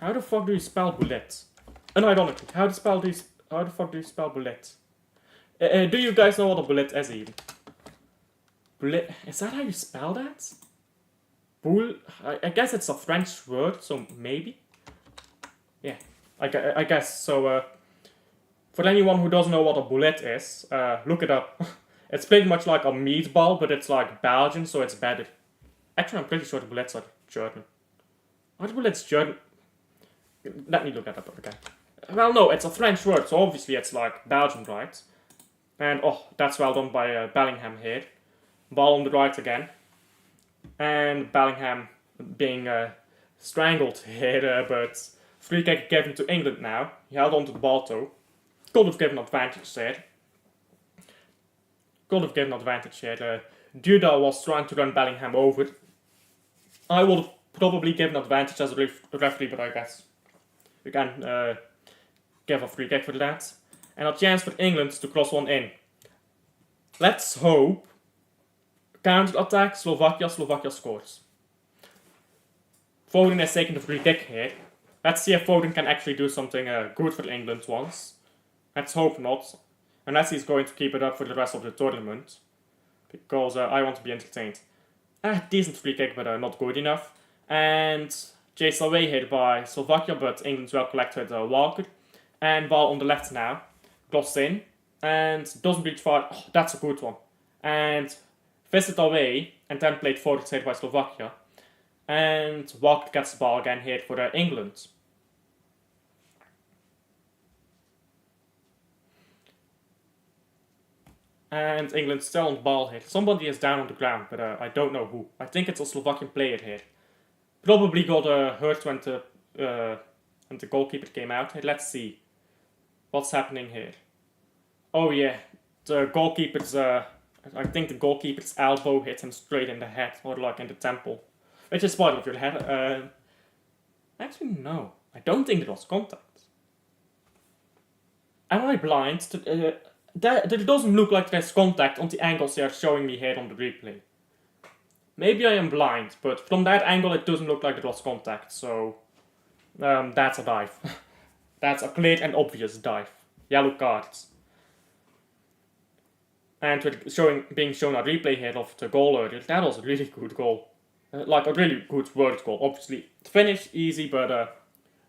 How the fuck do you spell bullet? Unironically, how the fuck do you spell bullet? Do you guys know what a bullet is even? Bullet, is that how you spell that? I guess it's a French word, so maybe? Yeah, I guess, so for anyone who doesn't know what a bullet is, look it up. It's pretty much like a meatball, but it's like Belgian, so it's better. Actually, I'm pretty sure the bullets are German. Are the bullets German? Let me look that up again. Well, no, it's a French word, so obviously it's like Belgian, right? And, oh, that's well done by Bellingham here. Ball on the right again. And Bellingham being strangled here, but free kick given to England now. He held on to the ball, though. Could have given advantage there. Duda was trying to run Bellingham over. I would have probably given advantage as a referee, but I guess we can give a free kick for that. And a chance for England to cross one in. Let's hope. Counter attack, Slovakia scores. Foden is taking the free kick here. Let's see if Foden can actually do something good for England once. Let's hope not. Unless he's going to keep it up for the rest of the tournament. because I want to be entertained. Decent free kick, but not good enough. And chased away here by Slovakia, but England's well collected Walker. And ball on the left now. Crossed in. And doesn't reach far. Oh, that's a good one. And fisted away. And then played forward here by Slovakia. And Walker gets the ball again here for England. And England's still on the ball here. Somebody is down on the ground, but I don't know who. I think it's a Slovakian player here. Probably got hurt when the goalkeeper came out. Hey, let's see what's happening here. Oh yeah, the goalkeeper's. I think the goalkeeper's elbow hit him straight in the head, or like in the temple, which is part of your head. Actually, no, I don't think it was contact. Am I blind? That doesn't look like there's contact on the angles they are showing me here on the replay. Maybe I am blind, but from that angle it doesn't look like it was contact, so that's a dive. That's a clear and obvious dive. Yellow cards. And with being shown a replay here of the goal earlier, that was a really good goal. Like a really good worded goal. Obviously, finish easy, but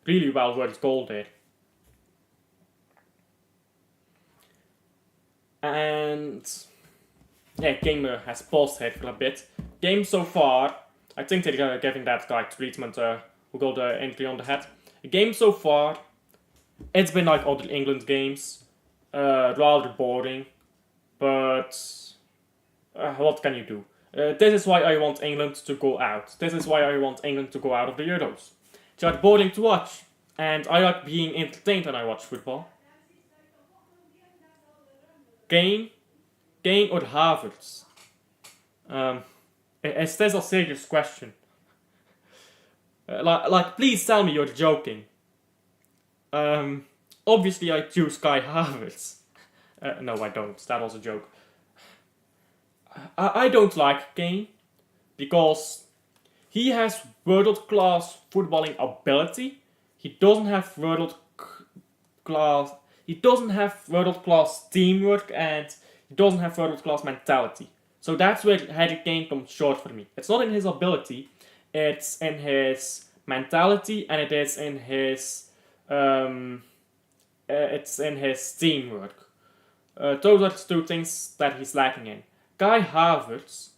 really well worded goal there. And yeah, game has paused here for a bit. Game so far, I think they're giving that guy treatment who got the injury on the head. The game so far, it's been like other England games, rather boring, but what can you do? This is why I want England to go out. This is why I want England to go out of the Euros. It's not boring to watch, and I like being entertained when I watch football. Kane or Havertz? Is this a serious question? Like, please tell me you're joking. Obviously I choose Kai Havertz. No, I don't. That was a joke. I don't like Kane because he has world-class footballing ability. He doesn't have world-class. He doesn't have world-class teamwork, and he doesn't have world-class mentality. So that's where Harry Kane comes short for me. It's not in his ability, it's in his mentality, and it is in his teamwork. Those are the two things that he's lacking in. Kai Havertz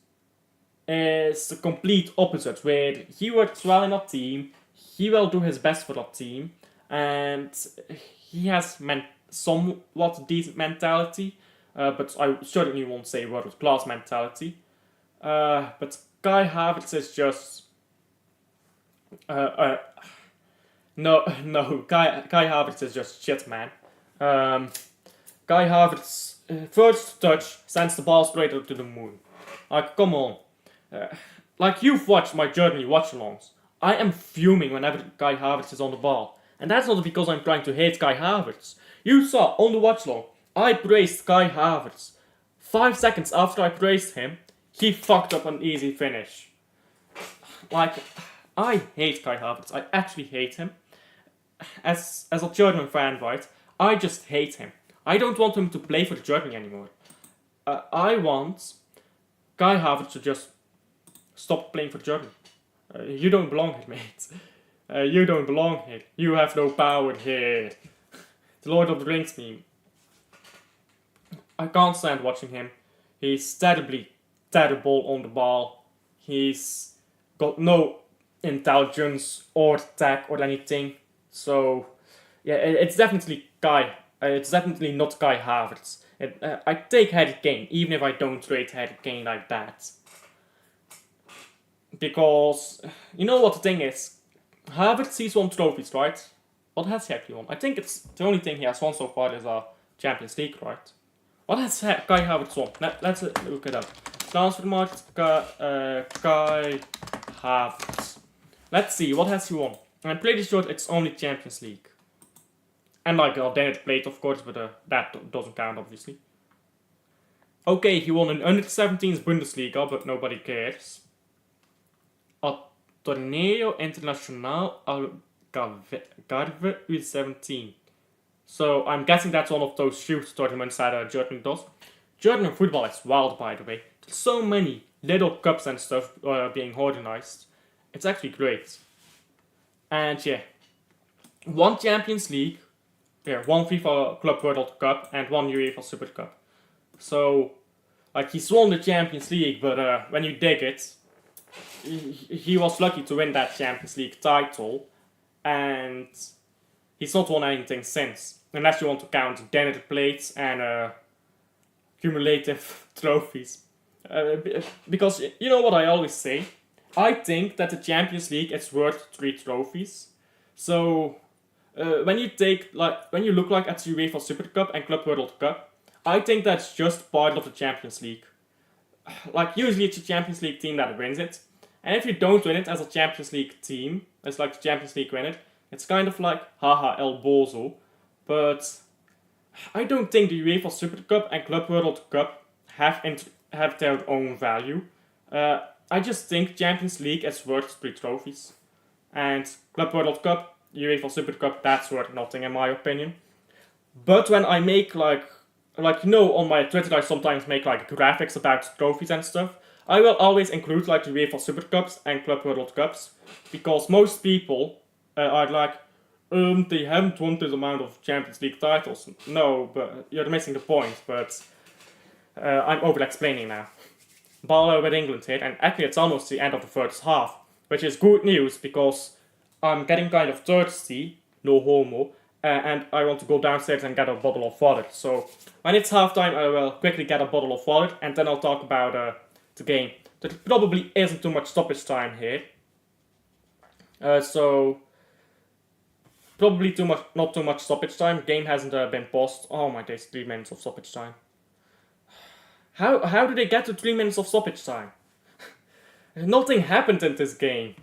is the complete opposite, where he works well in a team, he will do his best for that team, and he has somewhat decent mentality, but I certainly won't say world-class mentality. But Kai Havertz is just... Kai Havertz is just shit, man. Kai Havertz, first touch, sends the ball straight up to the moon. Like, come on. Like, you've watched my Germany watch-alongs. I am fuming whenever Kai Havertz is on the ball. And that's not because I'm trying to hate Kai Havertz. You saw on the watch-along, I praised Kai Havertz. 5 seconds after I praised him, he fucked up an easy finish. Like, I hate Kai Havertz. I actually hate him. As a German fan, right? I just hate him. I don't want him to play for Germany anymore. I want Kai Havertz to just stop playing for Germany. You don't belong here, mate. You don't belong here. You have no power here. The Lord of the Rings meme. I can't stand watching him. He's terribly terrible on the ball. He's got no intelligence or tech or anything. So, yeah, it's definitely Kai. It's definitely not Kai Havertz. I take Harry Kane, even if I don't rate Harry Kane like that. Because, you know what the thing is? Havertz, he's won trophies, right? What has he actually won? I think it's the only thing he has won so far is a Champions League, right? What has Kai Havertz won? Let's look it up. Transfer market, Kai Havertz. Let's see, what has he won? I'm pretty sure it's only Champions League. And like then it played, of course, but that doesn't count, obviously. Okay, he won an under-17s Bundesliga, but nobody cares. A Torneo Internacional Algarve U17. So I'm guessing that's one of those youth tournaments that Germany does. German football is wild, by the way. so many little cups and stuff being organized. It's actually great. And yeah, one Champions League, yeah, one FIFA Club World Cup, and one UEFA Super Cup. So, like, he's won the Champions League, but when you dig it, he was lucky to win that Champions League title, and he's not won anything since. Unless you want to count dinner plates and cumulative trophies. Because you know what I always say? I think that the Champions League is worth 3 trophies. So when you look like at the UEFA Super Cup and Club World Cup, I think that's just part of the Champions League. Like usually it's the Champions League team that wins it, and if you don't win it as a Champions League team, it's like the Champions League win it. It's kind of like haha El Bozo, but I don't think the UEFA Super Cup and Club World Cup have their own value. I just think Champions League is worth 3 trophies, and Club World Cup, UEFA Super Cup, that's worth nothing in my opinion. But when I make like on my Twitter I sometimes make like graphics about trophies and stuff. I will always include like the UEFA Super Cups and Club World Cups, because most people are like, they haven't won this amount of Champions League titles. No, but you're missing the point. But I'm over-explaining now. Ball with England here, and actually it's almost the end of the first half, which is good news because I'm getting kind of thirsty, no homo, and I want to go downstairs and get a bottle of water. So when it's halftime, I will quickly get a bottle of water, and then I'll talk about the game. There probably isn't too much stoppage time here. So probably not too much stoppage time. Game hasn't been paused. Oh my days, 3 minutes of stoppage time. How did they get to 3 minutes of stoppage time? Nothing happened in this game.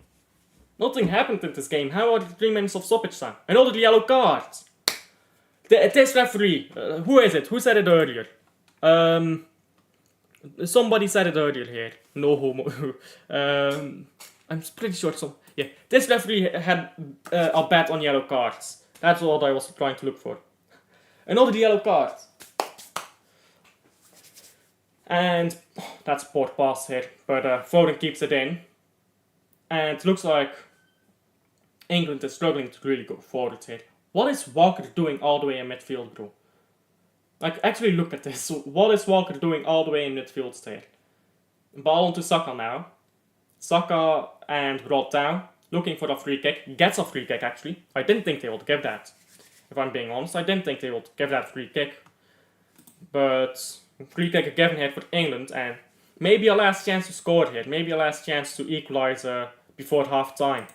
Nothing happened in this game. How are the 3 minutes of stoppage time? Another yellow card. This referee. Who is it? Who said it earlier? Somebody said it earlier here. No homo. I'm pretty sure some. Yeah, this referee had a bet on yellow cards. That's what I was trying to look for. Another yellow card. And that's a poor pass here, but Foden keeps it in. And it looks like England is struggling to really go forward here. What is Walker doing all the way in midfield, bro? Like, actually look at this. What is Walker doing all the way in midfield here? Ball onto Saka now. Saka and brought down, looking for a free kick. Gets a free kick, actually. I didn't think they would give that. If I'm being honest, I didn't think they would give that free kick. But free kick given here for England, and maybe a last chance to score here. Maybe a last chance to equalize before half time.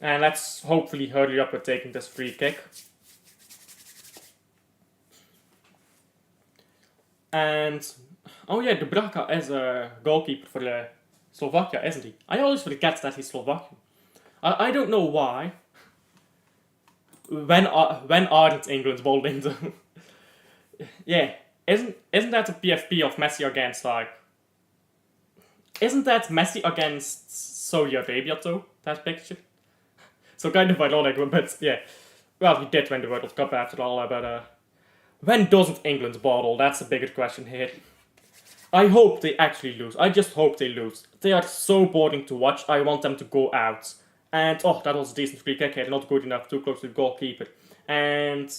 And let's hopefully hurry up with taking this free kick. And oh yeah, Dubravka is a goalkeeper for Slovakia, isn't he? I always forget that he's Slovakian. I don't know why. When aren't England bowling them? Yeah, isn't that a PFP of Messi against like? Isn't that Messi against Saudi Arabia though? That picture. So kind of ironic, but yeah. Well, he did win the World Cup after all, but when doesn't England bottle? That's a bigger question here. I hope they actually lose. I just hope they lose. They are so boring to watch. I want them to go out. And oh, that was a decent free kick here. Not good enough. Too close to the goalkeeper. And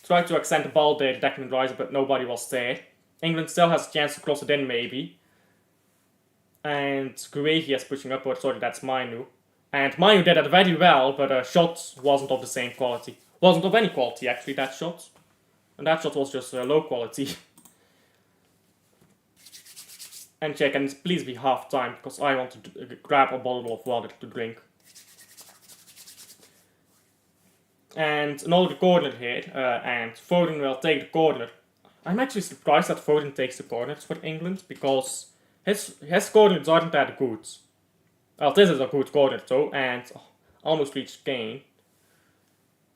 tried to extend the ball there, Declan Rice, but nobody was there. England still has a chance to cross it in, maybe. And Guehi is pushing upward. Sorry, that's Mainu. And Mainu did that very well, but shot wasn't of the same quality. Wasn't of any quality, actually, that shot. And that shot was just low quality. And check, and please be half time, because I want to grab a bottle of water to drink. And another corner here, and Foden will take the corner. I'm actually surprised that Foden takes the corners for England, because his corners aren't that good. Well, this is a good corner though, and almost reached Kane.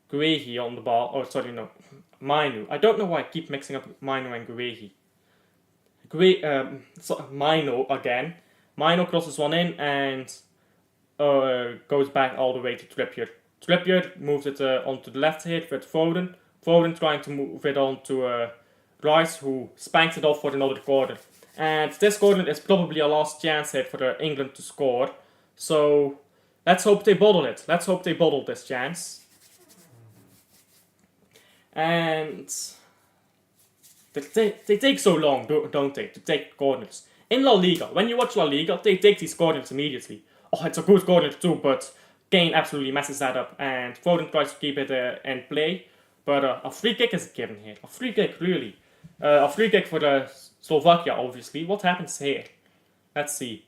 Guehi on the ball. Oh, sorry, no. Mainu. I don't know why I keep mixing up Mainu and Guehi. Mainu again. Mainu crosses one in and goes back all the way to Trippier. Trippier moves it onto the left here with Foden. Foden trying to move it on to Rice, who spanks it off for another corner. And this corner is probably a last chance hit for England to score. So let's hope they bottle it. Let's hope they bottle this chance. And they take so long, don't they, to take corners. In La Liga, when you watch La Liga, they take these corners immediately. Oh, it's a good corner too, but Kane absolutely messes that up, and Foden tries to keep it in play. But a free kick is given here. A free kick, really. A free kick for Slovakia, obviously. What happens here? Let's see.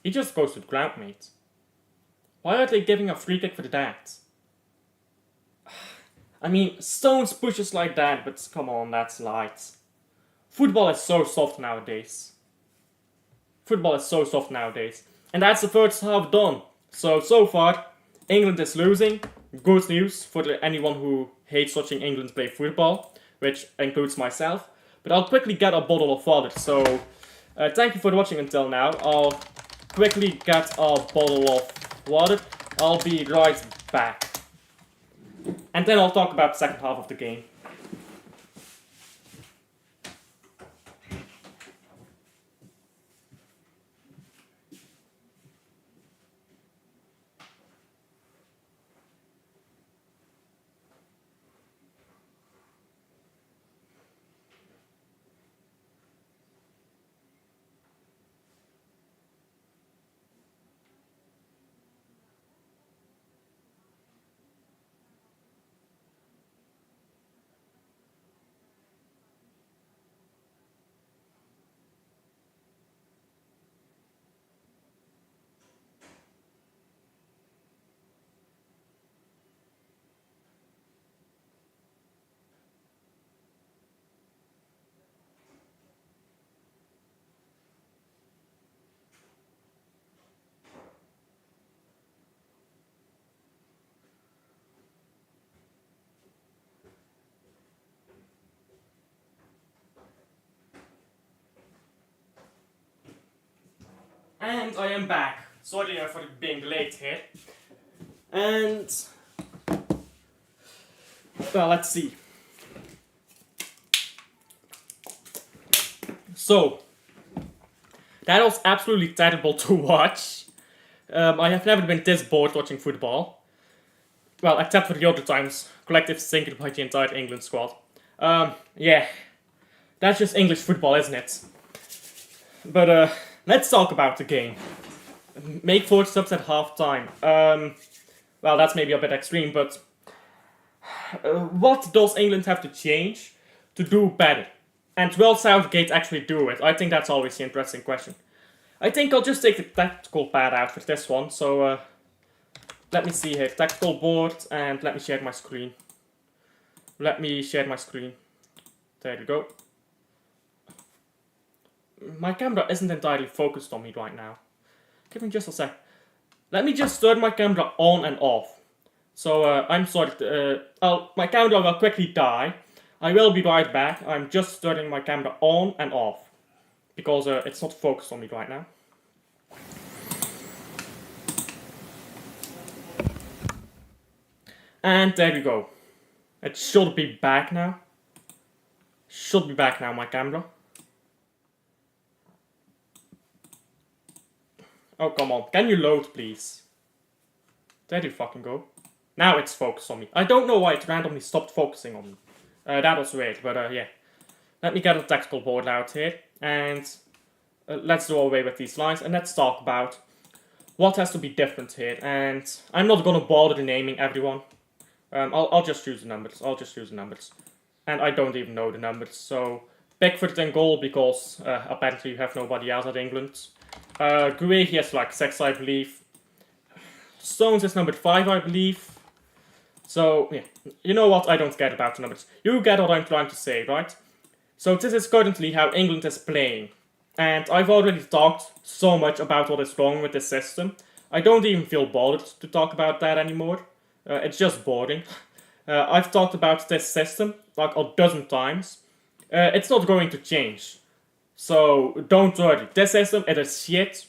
He just goes to the ground, mate. Why are they giving a free kick for that? I mean, Stones pushes like that, but come on, that's light. Football is so soft nowadays. Football is so soft nowadays. And that's the first half done. So far, England is losing. Good news for anyone who hates watching England play football, which includes myself. But I'll quickly get a bottle of water. So, thank you for watching until now. I'll quickly get a bottle of water. I'll be right back. And then I'll talk about the second half of the game. And I am back. Sorry for being late here. And well, let's see. So that was absolutely terrible to watch. I have never been this bored watching football. Well, except for the other times. Collective sinking by the entire England squad. Yeah. That's just English football, isn't it? But let's talk about the game. Make 4 subs at half time. Well, that's maybe a bit extreme, but what does England have to change to do better? And will Southgate actually do it? I think that's always the interesting question. I think I'll just take the tactical pad out for this one. So let me see here. Tactical board, and let me share my screen. Let me share my screen. There you go. My camera isn't entirely focused on me right now. Give me just a sec. Let me just turn my camera on and off. So, I'm sorry. My camera will quickly die. I will be right back. I'm just turning my camera on and off. Because it's not focused on me right now. And there we go. It should be back now. Should be back now, my camera. Oh, come on. Can you load, please? There you fucking go. Now it's focused on me. I don't know why it randomly stopped focusing on me. That was weird, but yeah. Let me get a tactical board out here. And let's do away with these lines. And let's talk about what has to be different here. And I'm not gonna bother naming everyone. I'll just use the numbers. I'll just use the numbers. And I don't even know the numbers. So, Pickford in goal because apparently you have nobody else at England. Guehi has like 6, I believe. Stones is number 5, I believe. So, yeah. You know what? I don't care about the numbers. You get what I'm trying to say, right? So, this is currently how England is playing. And I've already talked so much about what is wrong with this system. I don't even feel bothered to talk about that anymore. It's just boring. I've talked about this system like a dozen times. It's not going to change. So don't worry. This system, it is shit.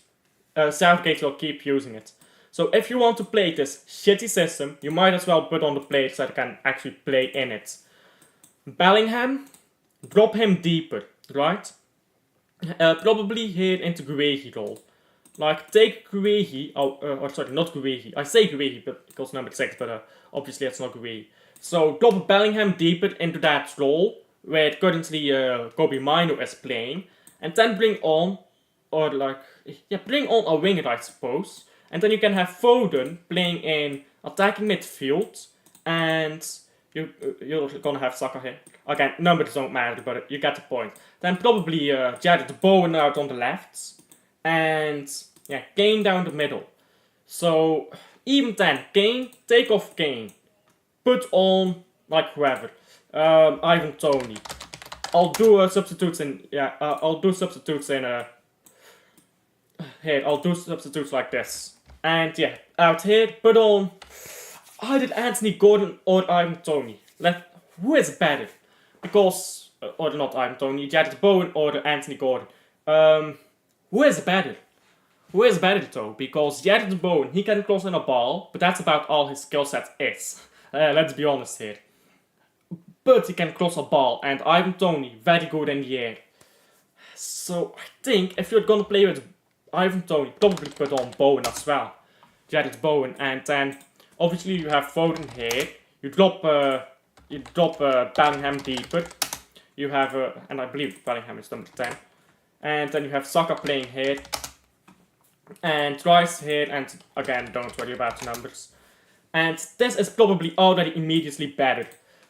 Southgate will keep using it. So if you want to play this shitty system, you might as well put on the players that can actually play in it. Bellingham, drop him deeper, right? Probably here into Guehi role. Like, take Guehi, or sorry, not Guehi. I say Guehi because number 6, but obviously it's not Guehi. So, drop Bellingham deeper into that role, where currently Kobe Mino is playing, and then bring on a winger, I suppose. And then you can have Foden playing in attacking midfield, and you're gonna have Saka here. Again, numbers don't matter, but you get the point. Then probably Jared Bowen out on the left, and yeah, Kane down the middle. So even then, Kane, take off Kane, put on like whoever, Ivan Toney. I'll do substitutes in I'll do substitutes in here. I'll do substitutes like this, and yeah, out here put on either Anthony Gordon or Ivan Toney. Who is better? Because or not Ivan Toney, Jared Bowen or Anthony Gordon. Who is better? Who is better though? Because Jared Bowen, he can cross in a ball, but that's about all his skill set is. Let's be honest here. But he can cross a ball, and Ivan Toney, very good in the air. So I think if you're gonna play with Ivan Toney, probably put on Bowen as well. Jared Bowen, and then obviously you have Foden here. You drop Bellingham deeper. You have and I believe Bellingham is number 10. And then you have Saka playing here. And Rice here, and again, don't worry about the numbers. And this is probably already immediately better.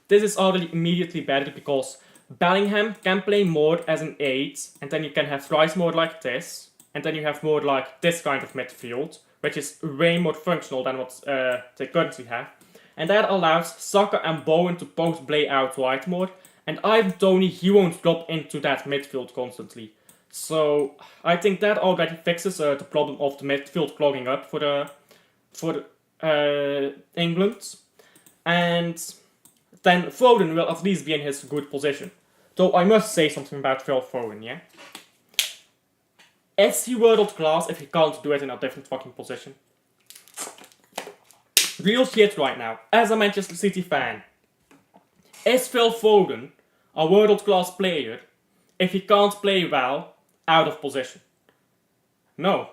This is already immediately better because Bellingham can play more as an 8, and then you can have Rice more like this, and then you have more like this kind of midfield, which is way more functional than what they currently have. And that allows Saka and Bowen to both play out wide more, and Ivan Toney, he won't drop into that midfield constantly. So I think that already fixes the problem of the midfield clogging up for England, and then Foden will at least be in his good position. Though I must say something about Phil Foden, yeah? Is he world class if he can't do it in a different fucking position? Real shit right now. As a Manchester City fan, is Phil Foden a world class player if he can't play well out of position? No.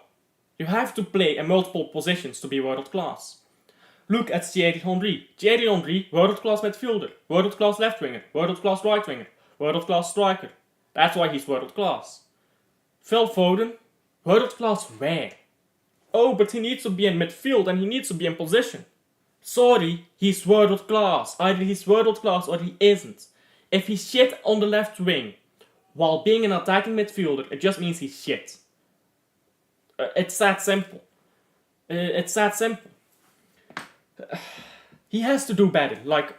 You have to play in multiple positions to be world class. Look at Thierry Henry. Thierry Henry, world class midfielder, world class left winger, world class right winger, world class striker. That's why he's world class. Phil Foden, world class where? Oh, but he needs to be in midfield and he needs to be in position. Sorry, he's world class. Either he's world class or he isn't. If he's shit on the left wing, while being an attacking midfielder, it just means he's shit. It's that simple. It's that simple. He has to do better. Like,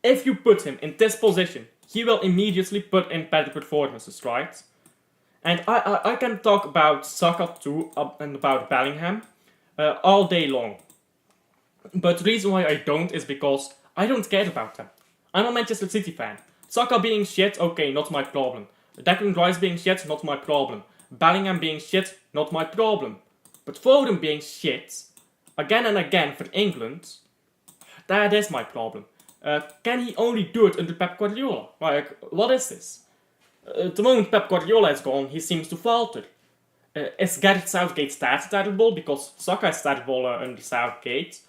if you put him in this position, he will immediately put in better performances, right? And I can talk about Saka too, and about Bellingham, all day long. But the reason why I don't is because I don't care about them. I'm a Manchester City fan. Saka being shit, okay, not my problem. Declan Rice being shit, not my problem. Bellingham being shit, not my problem. But Foden being shit, again and again for England, that is my problem. Can he only do it under Pep Guardiola? Like, what is this? The moment Pep Guardiola is gone, he seems to falter. Is Gareth Southgate that terrible? Because Saka is terrible under Southgate.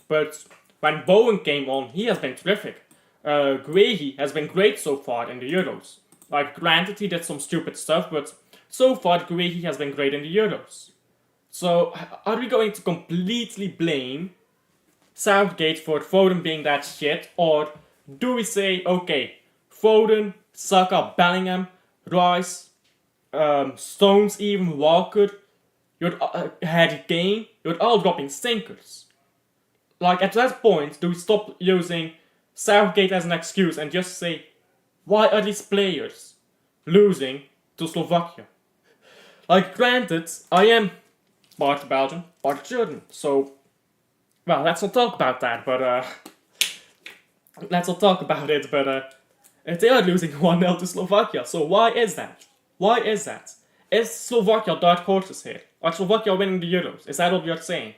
But when Bowen came on, he has been terrific. Guehi has been great so far in the Euros. Like, granted, he did some stupid stuff, but so far Guehi has been great in the Euros. So, are we going to completely blame Southgate for Foden being that shit? Or do we say, okay, Foden, Saka, Bellingham, Rice, Stones even, Walker, Harry Kane, you're all dropping stinkers. Like, at that point, do we stop using Southgate as an excuse and just say, why are these players losing to Slovakia? Like, granted, I am part Belgian, part German, so, well, let's not talk about that, but, let's not talk about it, but, they are losing 1-0 to Slovakia, so why is that? Why is that? Is Slovakia dark horses here? Are Slovakia winning the Euros? Is that what you're saying?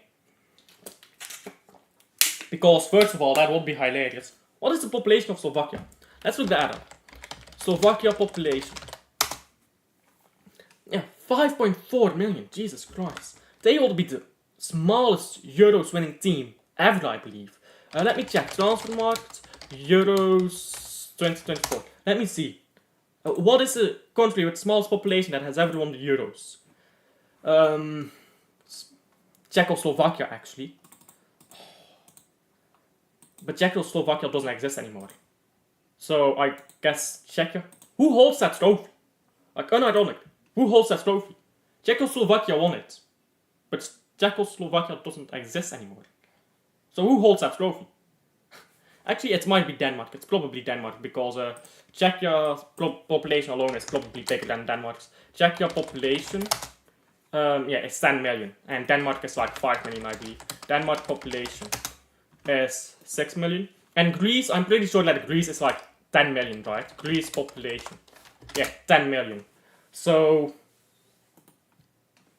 Because, first of all, that would be hilarious. What is the population of Slovakia? Let's look that up. Slovakia population. Yeah, 5.4 million. Jesus Christ. They ought to be the smallest Euros winning team ever, I believe. Let me check. Transfer market. Euros 2024. Let me see. What is the country with the smallest population that has ever won the Euros? Czechoslovakia, actually. But Czechoslovakia doesn't exist anymore. So I guess Czechia. Who holds that trophy? Like, unironic. Who holds that trophy? Czechoslovakia won it. But Czechoslovakia doesn't exist anymore. So who holds that trophy? Actually, it might be Denmark. It's probably Denmark because Czechia's population alone is probably bigger than Denmark's. Czechia population, yeah, it's 10 million. And Denmark is like 5 million, I believe. Denmark population is 6 million. And Greece, I'm pretty sure that Greece is like 10 million, right? Greece population. Yeah, 10 million. So,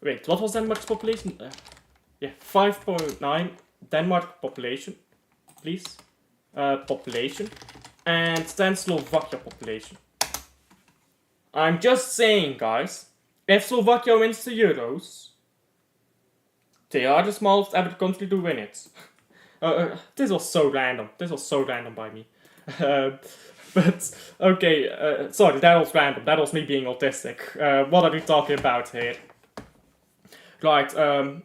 wait, what was Denmark's population? Yeah, 5.9 Denmark population, please. Population. And then Slovakia population. I'm just saying, guys, if Slovakia wins the Euros, they are the smallest ever country to win it. This was so random. This was so random by me. But, okay, sorry, that was random. That was me being autistic. What are we talking about here? Right,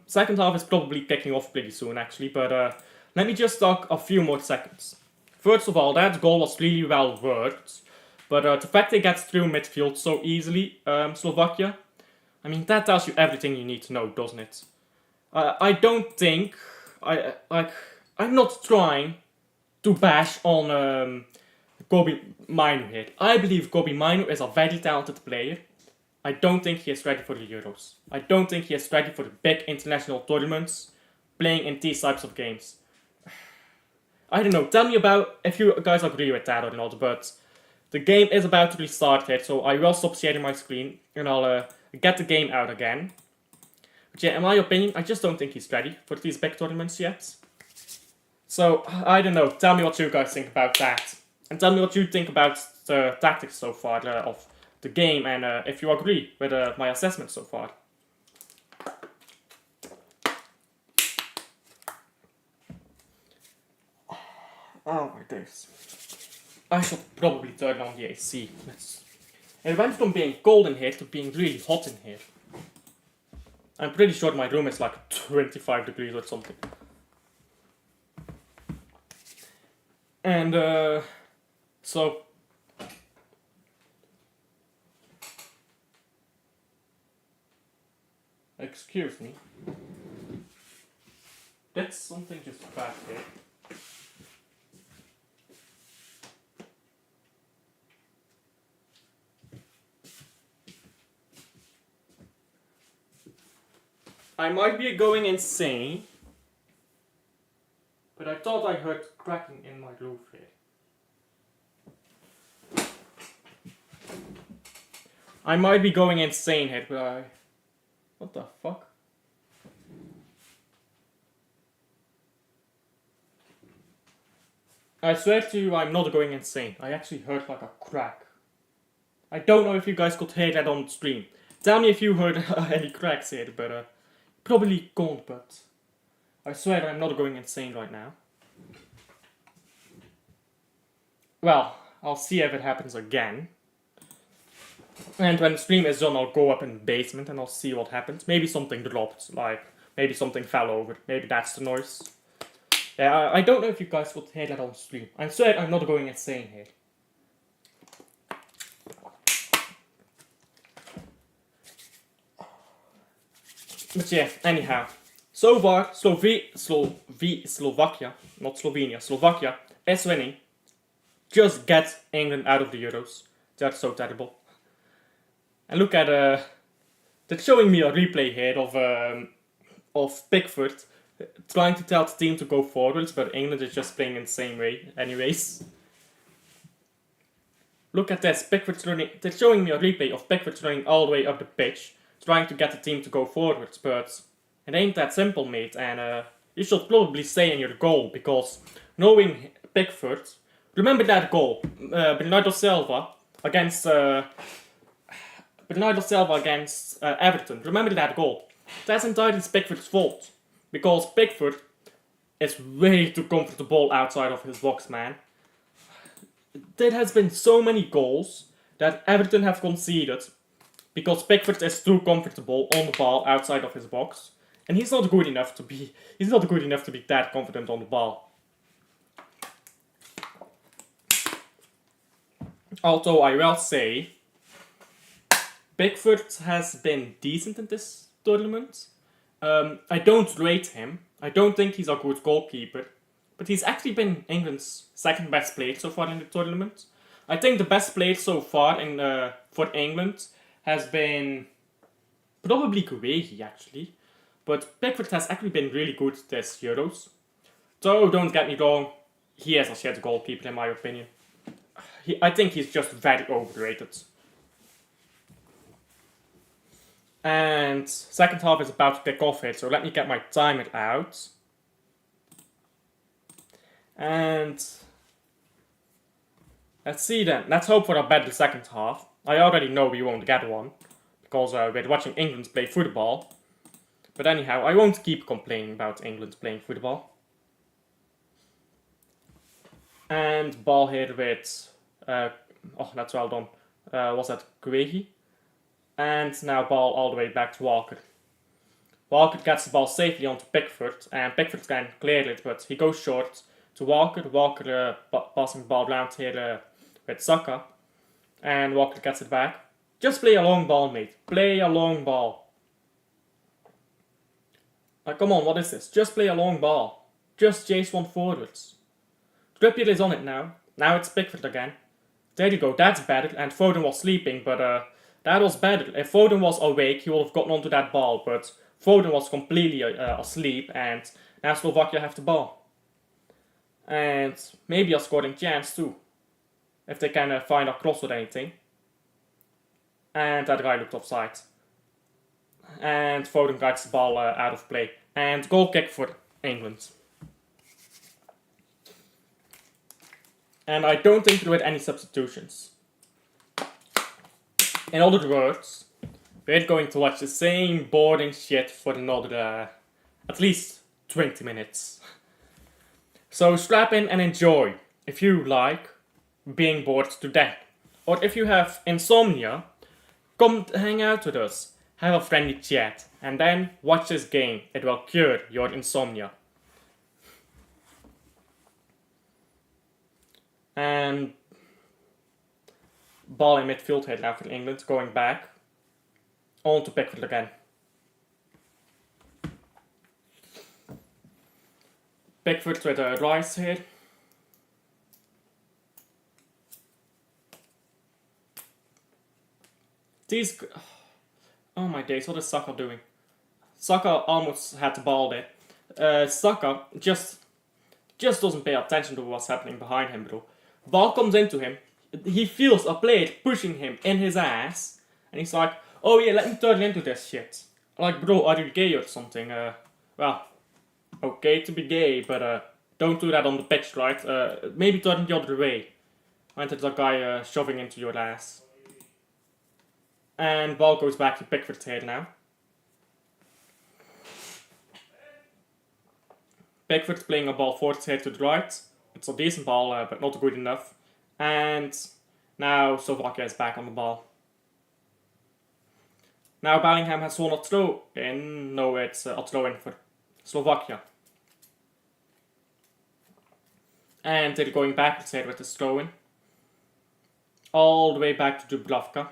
second half is probably kicking off pretty soon, actually, but let me just talk a few more seconds. First of all, that goal was really well worked, but the fact they get through midfield so easily, Slovakia, I mean, that tells you everything you need to know, doesn't it? I don't think, I'm not trying to bash on Kobe Minu here. I believe Kobe Minu is a very talented player. I don't think he is ready for the Euros. I don't think he is ready for the big international tournaments, playing in these types of games. I don't know, tell me about if you guys agree with that or not, but the game is about to restart here, so I will stop sharing my screen and I'll get the game out again. But yeah, in my opinion, I just don't think he's ready for these big tournaments yet. So, I don't know, tell me what you guys think about that. And tell me what you think about the tactics so far of the game and if you agree with my assessment so far. Oh my days. I should probably turn on the AC. It went from being cold in here to being really hot in here. I'm pretty sure my room is like 25 degrees or something. And so excuse me. That's something just back here. I might be going insane, but I thought I heard cracking in my roof here. I might be going insane here, but what the fuck? I swear to you, I'm not going insane. I actually heard like a crack. I don't know if you guys could hear that on the stream. Tell me if you heard any cracks here, but probably can't, but I swear I'm not going insane right now. Well, I'll see if it happens again. And when the stream is done, I'll go up in the basement and I'll see what happens. Maybe something dropped, like maybe something fell over. Maybe that's the noise. Yeah, I don't know if you guys would hear that on stream. I swear I'm not going insane here. But yeah, anyhow. So far, Slovakia, not Slovenia, Slovakia is winning. Just get England out of the Euros. That's so terrible. And look at, they're showing me a replay here of Pickford trying to tell the team to go forwards, but England is just playing in the same way anyways. Look at this, Pickford's running, they're showing me a replay of Pickford running all the way up the pitch, trying to get the team to go forwards, but it ain't that simple, mate, and you should probably stay in your goal, because knowing Pickford, remember that goal, Bernardo Silva against Bernardo Silva against Everton. Remember that goal? That's entirely Pickford's fault. Because Pickford is way too comfortable outside of his box, man. There has been so many goals that Everton have conceded because Pickford is too comfortable on the ball outside of his box. And he's not good enough to be that confident on the ball. Although I will say, Pickford has been decent in this tournament. I don't rate him. I don't think he's a good goalkeeper. But he's actually been England's second best player so far in the tournament. I think the best player so far for England has been probably Guehi, actually. But Pickford has actually been really good this Euros. So don't get me wrong, he is a shit goalkeeper in my opinion. I think he's just very overrated. And second half is about to kick off here, so let me get my timer out. And let's see then. Let's hope for a better second half. I already know we won't get one, because we're watching England play football. But anyhow, I won't keep complaining about England playing football. And ball here with... oh, that's well done. Was that Guehi? And now ball all the way back to Walker. Walker gets the ball safely onto Pickford, and Pickford can clear it, but he goes short to Walker. Walker passing the ball around here with Saka. And Walker gets it back. Just play a long ball, mate. Play a long ball. Like, come on, what is this? Just play a long ball. Just chase one forwards. Trippier is on it now. Now it's Pickford again. There you go, that's better. And Foden was sleeping, but that was better. If Foden was awake, he would have gotten onto that ball. But Foden was completely asleep, and now Slovakia have the ball. And maybe a scoring chance too. If they can find a cross or anything. And that guy looked offside. And Foden gets the ball out of play. And goal kick for England. And I don't think there were any substitutions. In other words, we're going to watch the same boring shit for another at least 20 minutes. So strap in and enjoy if you like being bored to death. Or if you have insomnia, come hang out with us, have a friendly chat, and then watch this game. It will cure your insomnia. And ball in midfield here now for England, going back. On to Pickford again. Pickford with a Rice here. These... Oh my days, what is Saka doing? Saka almost had the ball there. Saka just doesn't pay attention to what's happening behind him, bro. Ball comes into him. He feels a player pushing him in his ass. And he's like, oh yeah, let me turn into this shit. Like, bro, are you gay or something? Well, okay to be gay, but don't do that on the pitch, right? Maybe turn the other way. When there's a guy shoving into your ass. And ball goes back to Pickford's head now. Pickford's playing a ball forward here to the right. It's a decent ball, but not good enough. And now Slovakia is back on the ball. Now Bellingham has won a throw in. No, it's a throw in for Slovakia. And they're going backwards here with this throw in. All the way back to Dubravka.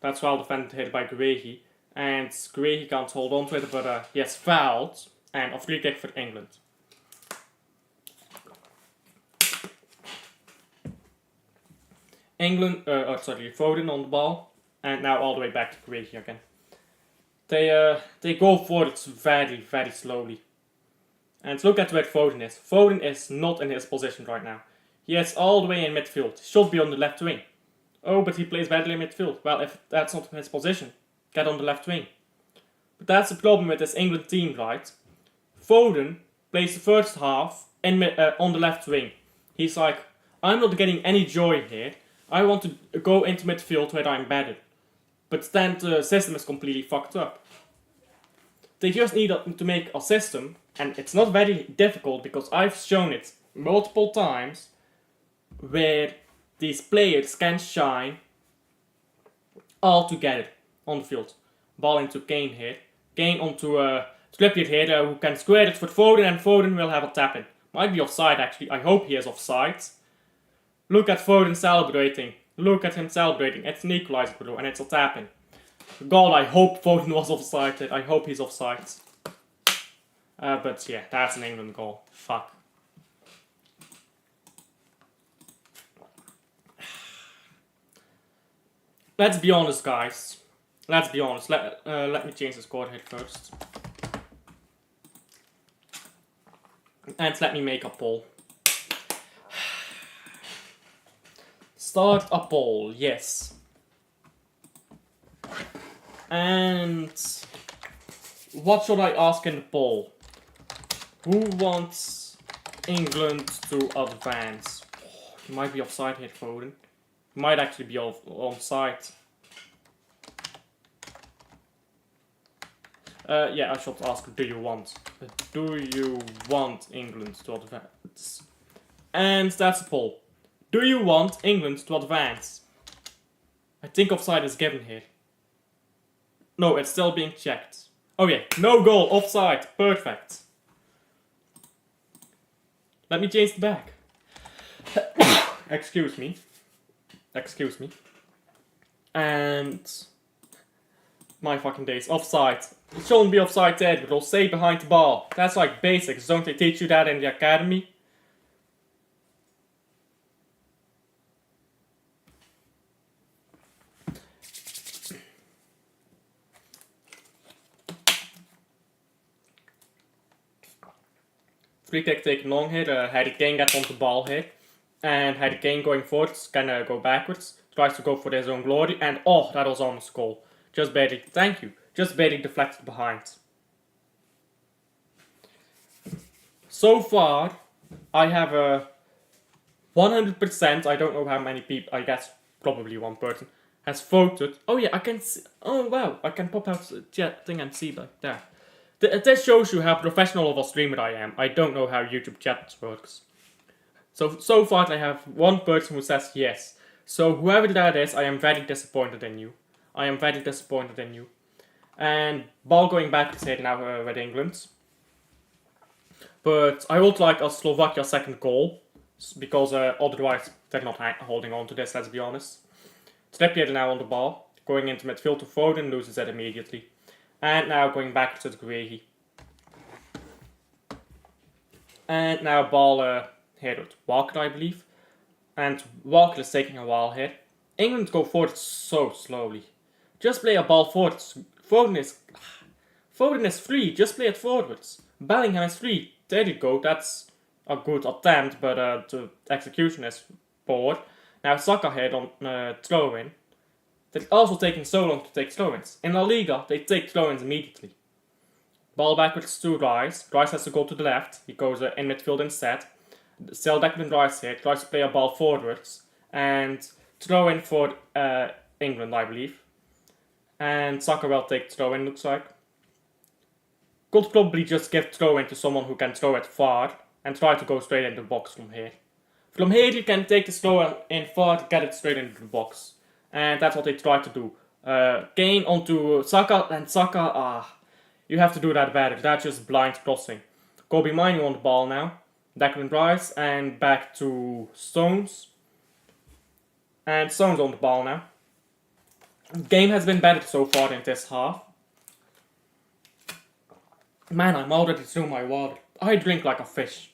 That's well defended here by Guehi. And Guehi can't hold on to it, but he has fouled. And a free kick for England. Foden on the ball. And now all the way back to Guehi again. They go forward very, very slowly. And look at where Foden is. Foden is not in his position right now. He is all the way in midfield. He should be on the left wing. Oh, but he plays badly in midfield. Well, if that's not his position, get on the left wing. But that's the problem with this England team, right? Foden plays the first half on the left wing. He's like, I'm not getting any joy here. I want to go into midfield where I'm better. But then the system is completely fucked up. They just need to make a system, and it's not very difficult because I've shown it multiple times, where these players can shine all together on the field. Ball into Kane here. Kane onto Trippier here, who can square it for Foden, and Foden will have a tap in. Might be offside actually. I hope he is offside. Look at Foden celebrating. Look at him celebrating. It's an equalizer, bro, and it's a tap in. God, I hope Foden was offside. I hope he's offside. But yeah, that's an England goal. Fuck. Let's be honest, guys. Let's be honest. Let me change the score here first. And let me make a poll. Start a poll, yes. And what should I ask in the poll? Who wants England to advance? Oh, he might be offside here, Foden. He might actually be onside. Yeah, I should ask, do you want England to advance? And that's the poll. Do you want England to advance? I think offside is given here. No, it's still being checked. Oh yeah, no goal, offside, perfect. Let me change the back. Excuse me. And my fucking days, offside. It shouldn't be offside there, but it'll stay behind the ball. That's like basics, don't they teach you that in the academy? Free kick taken long here, Harry Kane gets on the ball here. And Harry Kane going forwards, can go backwards. Tries to go for his own glory, and oh, that was almost a goal. Just barely, thank you. Just barely deflected behind. So far, I have a 100%, I don't know how many people, I guess probably one person, has voted. Oh yeah, I can see, oh wow, I can pop out the chat thing and see like that. This shows you how professional of a streamer I am. I don't know how YouTube chat works. So far I have one person who says yes. So whoever that is, I am very disappointed in you. I am very disappointed in you. And ball going back to it now with England. But I would like a Slovakia second goal. Because otherwise they're not holding on to this, let's be honest. Trippier now on the ball. Going into midfield to Foden, loses it immediately. And now going back to the Guehi. And now ball here with Walker, I believe. And Walker is taking a while here. England go forward so slowly. Just play a ball forwards. Foden is free, just play it forwards. Bellingham is free. There you go, that's a good attempt, but the execution is poor. Now Saka here on throw-in. They're also taking so long to take throw-ins. In La Liga, they take throw-ins immediately. Ball backwards to Rice. Rice has to go to the left. He goes in midfield instead. Still Declan Rice here. Tries to play a ball forwards. And throw in for England, I believe. And Saka will take throw-in, looks like. Could probably just give throw-in to someone who can throw it far. And try to go straight into the box from here. From here you can take the throw-in far to get it straight into the box. And that's what they try to do. Kane onto Saka, and Saka, you have to do that better. That's just blind crossing. Kobe Minu on the ball now. Declan Rice, and back to Stones. And Stones on the ball now. Game has been better so far in this half. Man, I'm already through my water. I drink like a fish.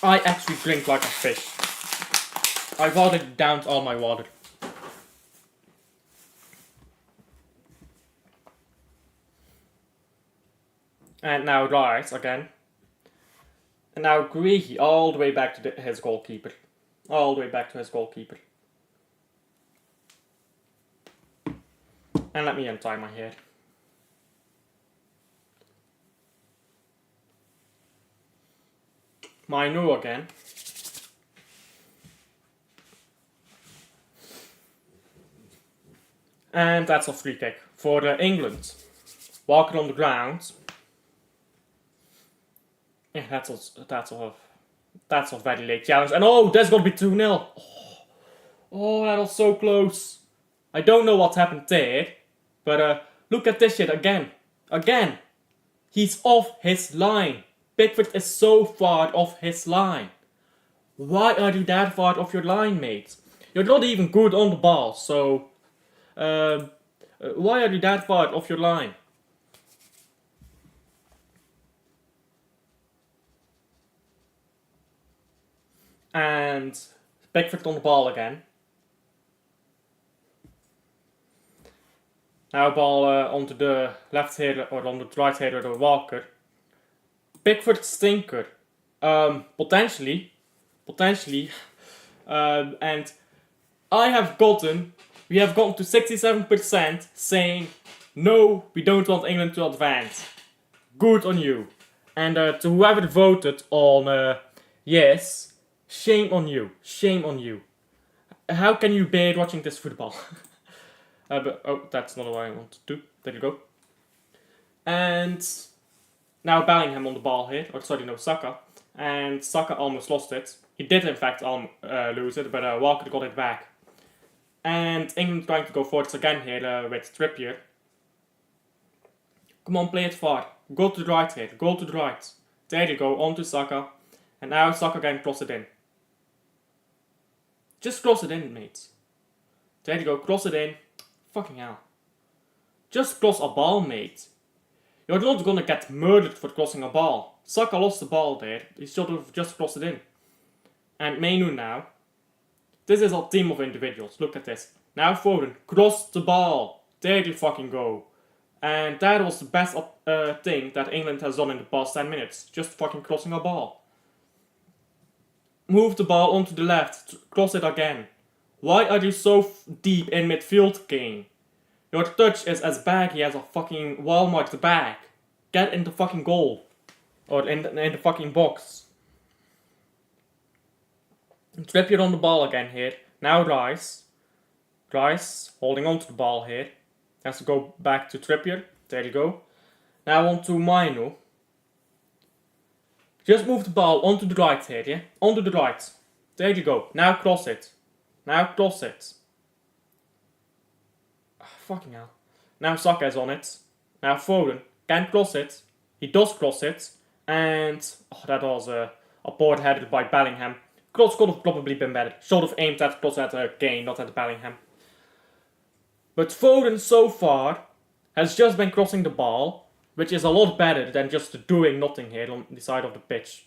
I actually drink like a fish. I've already downed all my water. And now Rice again. And now Guehi all the way back to his goalkeeper. All the way back to his goalkeeper. And let me untie my hair. Minu again. And that's a free kick for England. Walker on the ground. Yeah, that's a very late challenge. And oh, that's gonna be 2-0. Oh, that was so close. I don't know what happened there, but look at this shit again. Again. He's off his line. Pickford is so far off his line. Why are you that far off your line, mate? You're not even good on the ball, so why are you that far off your line? And Pickford on the ball again. Now ball onto the left hander or on the right hander of Walker. Pickford stinker. Potentially. And we have gotten to 67% saying, no, we don't want England to advance. Good on you. And to whoever voted on yes, shame on you. Shame on you. How can you bear watching this football? That's not what I want to do. There you go. And now Bellingham on the ball here. Or sorry, no, Saka. And Saka almost lost it. He did in fact lose it, but Walker got it back. And England trying to go forwards again here with Trippier. Come on, play it far. Go to the right here. Go to the right. There you go, on to Saka. And now Saka again cross it in. Just cross it in, mate. There you go, cross it in. Fucking hell. Just cross a ball, mate. You're not gonna get murdered for crossing a ball. Saka lost the ball there. He should have just crossed it in. And Mainu now. This is a team of individuals. Look at this. Now Foden, cross the ball. There you fucking go. And that was the best thing that England has done in the past 10 minutes. Just fucking crossing a ball. Move the ball onto the left. Cross it again. Why are you so deep in midfield, Kane? Your touch is as baggy as a fucking Walmart bag. Get in the fucking goal. Or in the fucking box. Trippier on the ball again here. Now Rice. Rice holding on to the ball here. Has to go back to Trippier. There you go. Now on to Mainu. Just move the ball onto the right here, yeah? Onto the right. There you go. Now cross it. Now cross it. Fucking hell. Now Saka is on it. Now Foden can cross it. He does cross it. And that was a board headed by Bellingham. Cross could have probably been better. Should have aimed that cross at Kane, not at Bellingham. But Foden so far has just been crossing the ball, which is a lot better than just doing nothing here on the side of the pitch.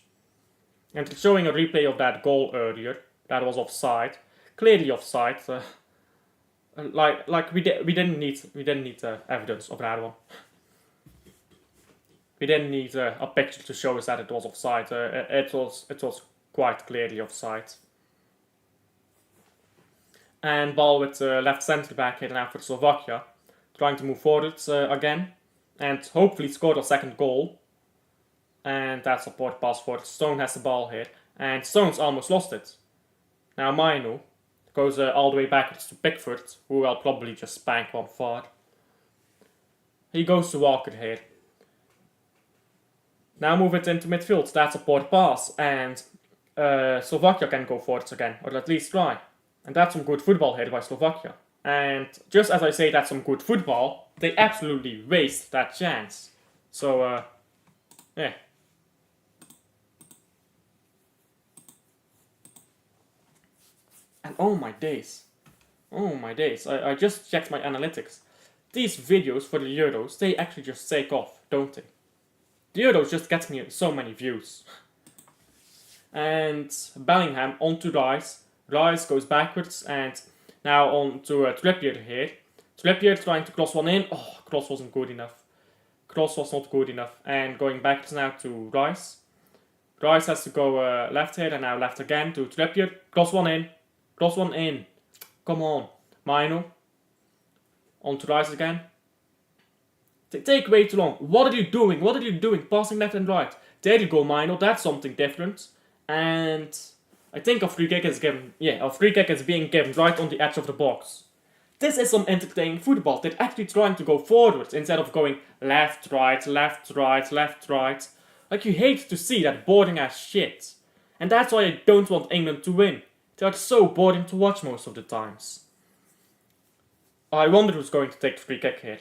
And showing a replay of that goal earlier, that was offside, clearly offside. We didn't need evidence of that one. We didn't need a picture to show us that it was offside. It was quite clearly offside. And ball with left centre back here now for Slovakia, trying to move forward again, and hopefully score a second goal. And that's a poor pass forward. Stone has the ball here, and Stone's almost lost it. Now Mainu goes all the way backwards to Pickford, who will probably just spank one far. He goes to Walker here. Now move it into midfield. That's a poor pass, and Slovakia can go forwards again, or at least try. And that's some good football here by Slovakia. And just as I say that's some good football, they absolutely waste that chance. So, yeah. And oh my days. I just checked my analytics. These videos for the Euros, they actually just take off, don't they? The Euros just gets me so many views. And Bellingham onto Rice. Rice goes backwards and now on to Trippier here. Trippier trying to cross one in. Oh, cross wasn't good enough. Cross was not good enough. And going backwards now to Rice. Rice has to go left here and now left again to Trippier. Cross one in. Cross one in. Come on. Mainu. On to Rice again. Take way too long. What are you doing? Passing left and right. There you go, Mainu. That's something different. And I think a free kick is given. Yeah, a free kick is being given right on the edge of the box. This is some entertaining football. They're actually trying to go forwards instead of going left, right, left, right, left, right. Like, you hate to see that boring ass shit. And that's why I don't want England to win. They are so boring to watch most of the times. I wonder who's going to take the free kick here.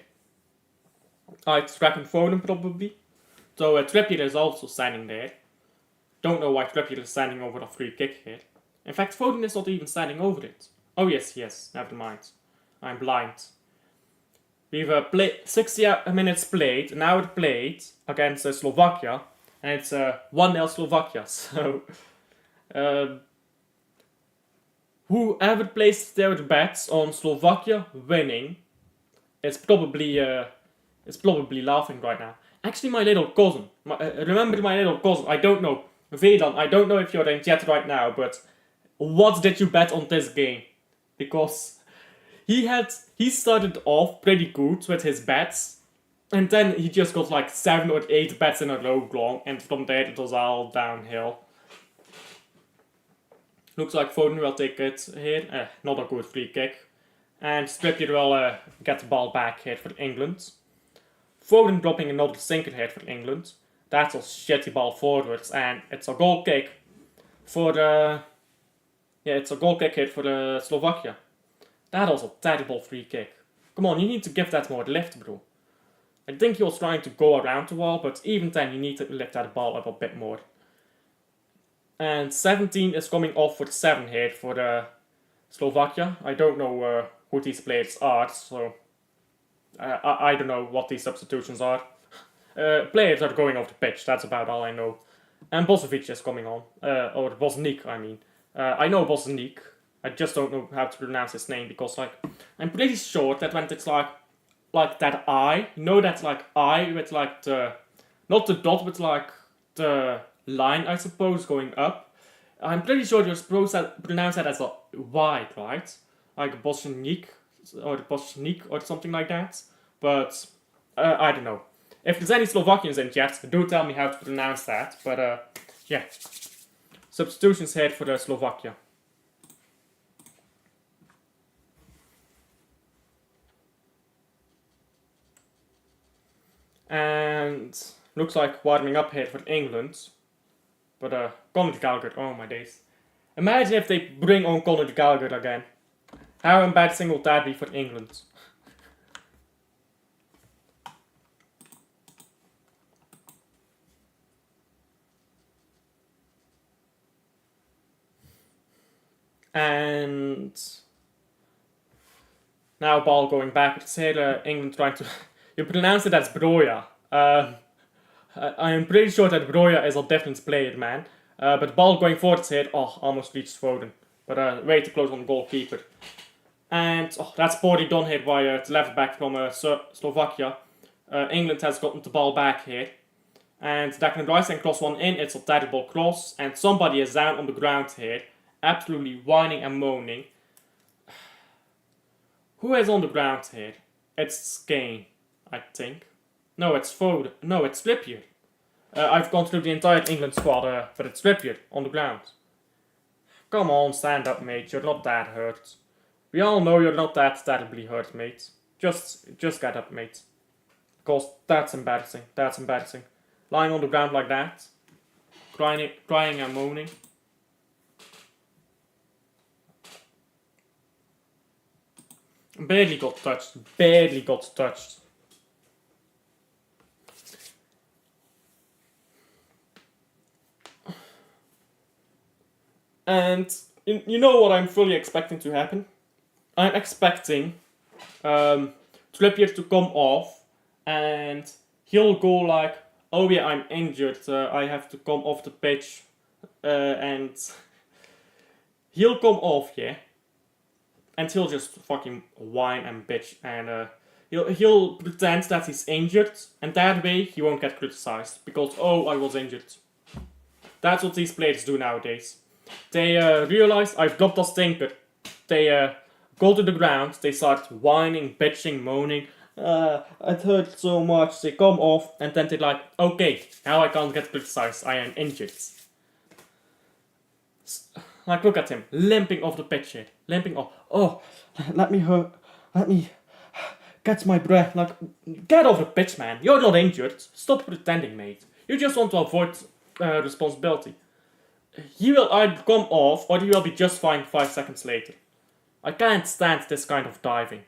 I'd reckon Foden probably. So Trippier is also standing there. Don't know why Trippier is standing over a free kick here. In fact, Foden is not even standing over it. Oh yes, never mind. I'm blind. We've played 60 minutes played, an hour played against Slovakia, and it's 1-0 Slovakia. So, whoever placed their bets on Slovakia winning is probably laughing right now. Actually, my little cousin. Remember my little cousin? I don't know. Vedan, I don't know if you're in chat right now, but what did you bet on this game? Because he started off pretty good with his bets, and then he just got like 7 or 8 bets in a row wrong, and from there it was all downhill. Looks like Foden will take it here. Not a good free kick. And Trippier will get the ball back here for England. Foden dropping another sinker here for England. That's a shitty ball forwards, and it's a goal kick for it's a goal kick here for Slovakia. That was a terrible free kick. Come on, you need to give that more lift, bro. I think he was trying to go around the wall, but even then you need to lift that ball up a bit more. And 17 is coming off for 7 here for Slovakia. I don't know who these players are, so I don't know what these substitutions are. Players are going off the pitch, that's about all I know. And Bozovic is coming on, or Bosnik, I mean. I know Bosnik, I just don't know how to pronounce his name, because like, I'm pretty sure that when it's like that I, you know that's like I with like the, not the dot, but like the line, I suppose, going up. I'm pretty sure you're supposed to pronounce that as a Y, right? Like Bosnik, or something like that. But, I don't know. If there's any Slovakians in chat, do tell me how to pronounce that. But, yeah. Substitutions here for Slovakia. And looks like warming up here for England. But Conor Gallagher, oh my days. Imagine if they bring on Conor Gallagher again. How embarrassing will that be for England? And now ball going backwards here, England trying to... You pronounce it as Broja. I am pretty sure that Broja is a different player, man. But ball going forwards here, almost reached Foden. But way too close on the goalkeeper. And that's poorly done here by the left back from Slovakia. England has gotten the ball back here. And Declan Rice can cross one in, it's a terrible cross. And somebody is down on the ground here. Absolutely whining and moaning. Who is on the ground here? It's Kane, I think. No, it's Foden. No, it's Trippier. I've gone through the entire England squad, but it's Trippier on the ground. Come on, stand up, mate. You're not that hurt. We all know you're not that terribly hurt, mate. Just get up, mate. Because that's embarrassing. That's embarrassing. Lying on the ground like that. Crying and moaning. Barely got touched. Barely got touched. And you know what I'm fully expecting to happen? I'm expecting Trippier to come off and he'll go like, oh yeah, I'm injured, I have to come off the pitch, and he'll come off, yeah, and he'll just fucking whine and bitch, and he'll pretend that he's injured, and that way he won't get criticized, because, oh, I was injured. That's what these players do nowadays. They realize I've dropped a stinker. They go to the ground, they start whining, bitching, moaning. It hurt so much. They come off, and then they're like, okay, now I can't get criticized. I am injured. Like, look at him, limping off the pitch here. Limping off. Oh, let me catch my breath. Like, get off the pitch, man. You're not injured. Stop pretending, mate. You just want to avoid responsibility. He will either come off or he will be just fine 5 seconds later. I can't stand this kind of diving.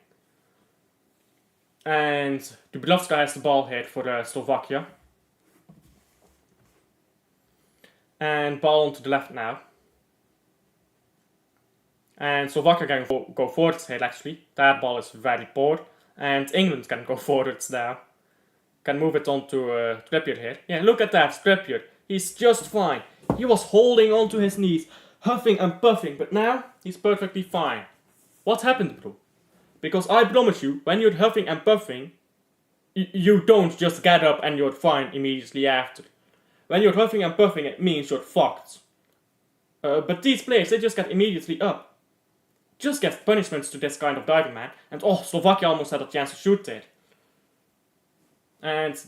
And Dubrovska has the ball here for Slovakia. And ball onto the left now. And Slovakia can go forwards here actually. That ball is very poor. And England can go forwards now. Can move it on to Trippier here. Yeah, look at that, Trippier. He's just fine. He was holding on to his knees, huffing and puffing, but now he's perfectly fine. What happened, bro? Because I promise you, when you're huffing and puffing, you don't just get up and you're fine immediately after. When you're huffing and puffing, it means you're fucked. But these players, they just get immediately up. Just get punishments to this kind of diving, man. And oh, Slovakia almost had a chance to shoot there. And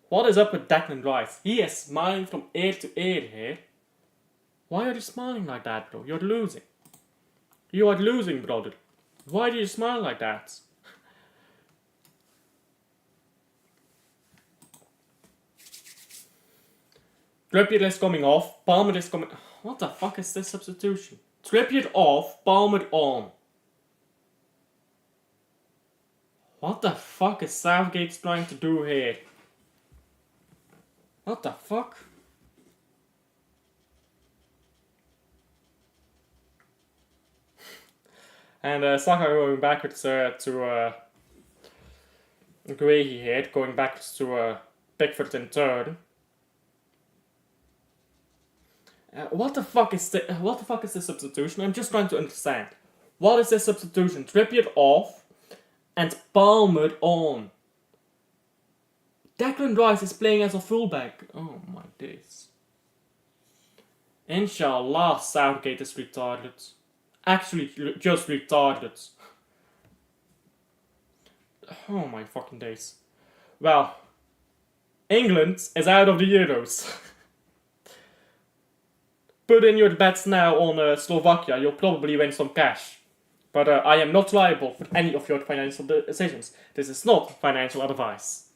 what is up with Declan Rice? He is smiling from ear to ear here. Why are you smiling like that, bro? You're losing. You are losing, brother. Why do you smile like that? Trippier is coming off. Palmer is coming... What the fuck is this substitution? Trippier off, Palmer on. What the fuck is Southgate trying to do here? What the fuck? And Saka going backwards to Guehi here, going backwards to Pickford in turn. What the fuck is the substitution? I'm just trying to understand. What is this substitution? Trippier off and Palmer on. Declan Rice is playing as a fullback. Oh my days. Inshallah, Southgate is retarded. Actually, just retarded. Oh my fucking days. Well, England is out of the Euros. Put in your bets now on Slovakia, you'll probably win some cash. But I am not liable for any of your financial decisions. This is not financial advice.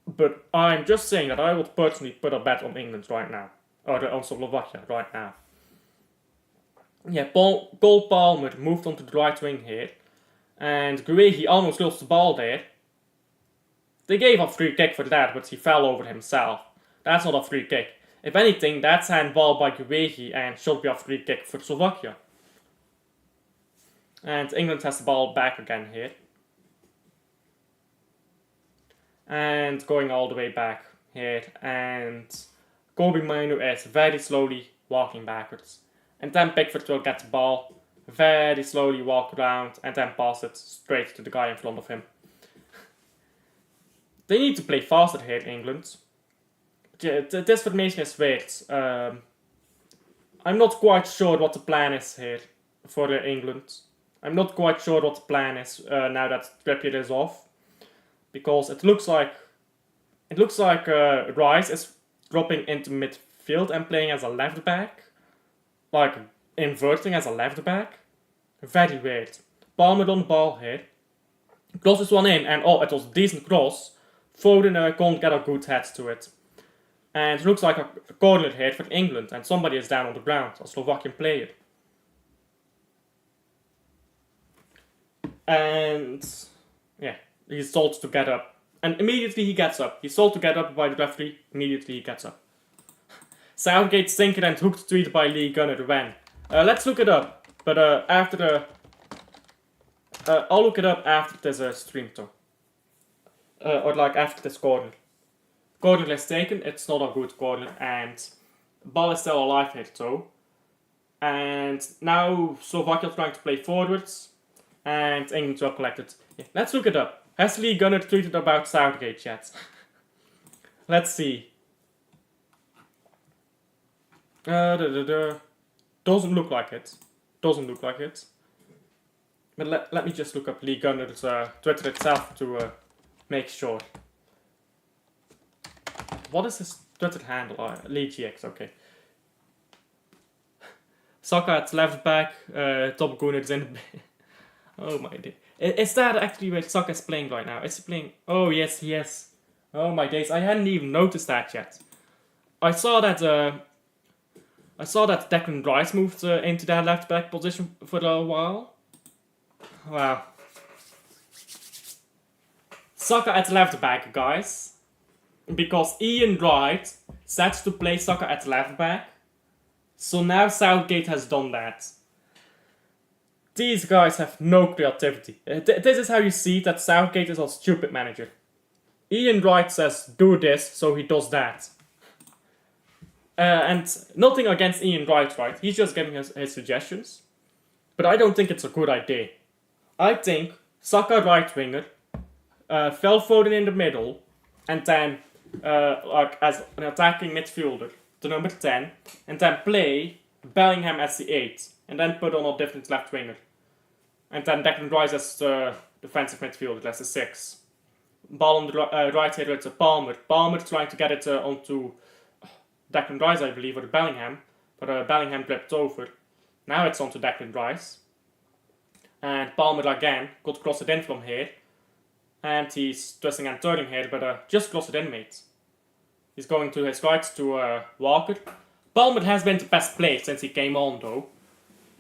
But I'm just saying that I would personally put a bet on England right now. Or on Slovakia right now. Yeah, Cole Palmer moved onto the right wing here. And Guehi almost lost the ball there. They gave a free kick for that, but he fell over himself. That's not a free kick. If anything, that's handball by Guehi and should be a free kick for Slovakia. And England has the ball back again here. And going all the way back here. And Kobe Mainu is very slowly walking backwards. And then Pickford will get the ball, very slowly walk around, and then pass it straight to the guy in front of him. They need to play faster here in England. This formation is weird. I'm not quite sure what the plan is here for England. I'm not quite sure what the plan is now that Trippier is off. Because it looks like Rice is dropping into midfield and playing as a left back. Like, inverting as a left back. Very weird. Palmer on the ball here. Crosses one in, and oh, it was a decent cross. Foden can't get a good head to it. And it looks like a corner here for England, and somebody is down on the ground, a Slovakian player. And yeah, he's told to get up. And immediately he gets up. He's told to get up by the referee, immediately he gets up. Southgate sinker and hooked tweet by Lee Gunner when. Let's look it up. But after the... I'll look it up after this stream though. Or like after this corner. Corner is taken, it's not a good corner, and the ball is still alive here though. And now Slovakia trying to play forwards, and England will collect it. Yeah, let's look it up. Has Lee Gunner tweeted about Southgate yet? Let's see. Doesn't look like it. Doesn't look like it. But let me just look up Lee Gunner's Twitter itself to make sure. What is his Twitter handle? Lee GX, okay. Saka at left back, Top Gunner's in. Oh my day. Is that actually where Saka is playing right now? Is he playing? Oh yes, he is. Oh my days, I hadn't even noticed that yet. I saw that Declan Rice moved into that left back position for a while. Wow. Saka at left back, guys. Because Ian Wright said to play Saka at left back. So now Southgate has done that. These guys have no creativity. This is how you see that Southgate is a stupid manager. Ian Wright says do this, so he does that. And nothing against Ian Wright, right? He's just giving his suggestions. But I don't think it's a good idea. I think Saka right winger, Phil Foden in the middle, and then like as an attacking midfielder, the number 10, and then play Bellingham as the 8, and then put on a different left winger. And then Declan Rice as the defensive midfielder, that's the 6. Ball on the right here, it's a Palmer. Palmer trying to get it onto Declan Rice, I believe, or Bellingham, but Bellingham flipped over. Now it's onto Declan Rice. And Palmer again, could cross it in from here. And he's twisting and turning here, but just cross it in, mate. He's going to his right to Walker. Palmer has been the best player since he came on, though.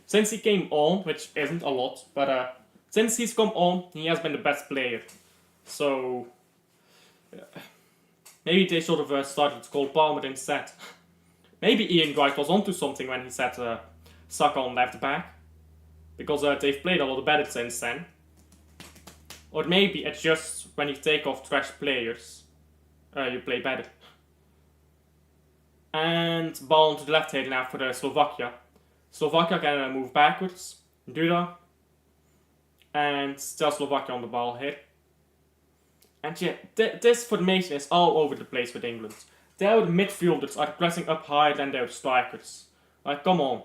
Since he came on, which isn't a lot, but since he's come on, he has been the best player. So, maybe they should have started to call Palmer instead. Maybe Ian Wright was onto something when he said Saka on left back. Because they've played a lot better since then. Or maybe it's just when you take off trash players, you play better. And ball onto the left here now for Slovakia. Slovakia can move backwards, Duda. And still Slovakia on the ball here. And yeah, this formation is all over the place with England. Their midfielders are pressing up higher than their strikers. Like, come on.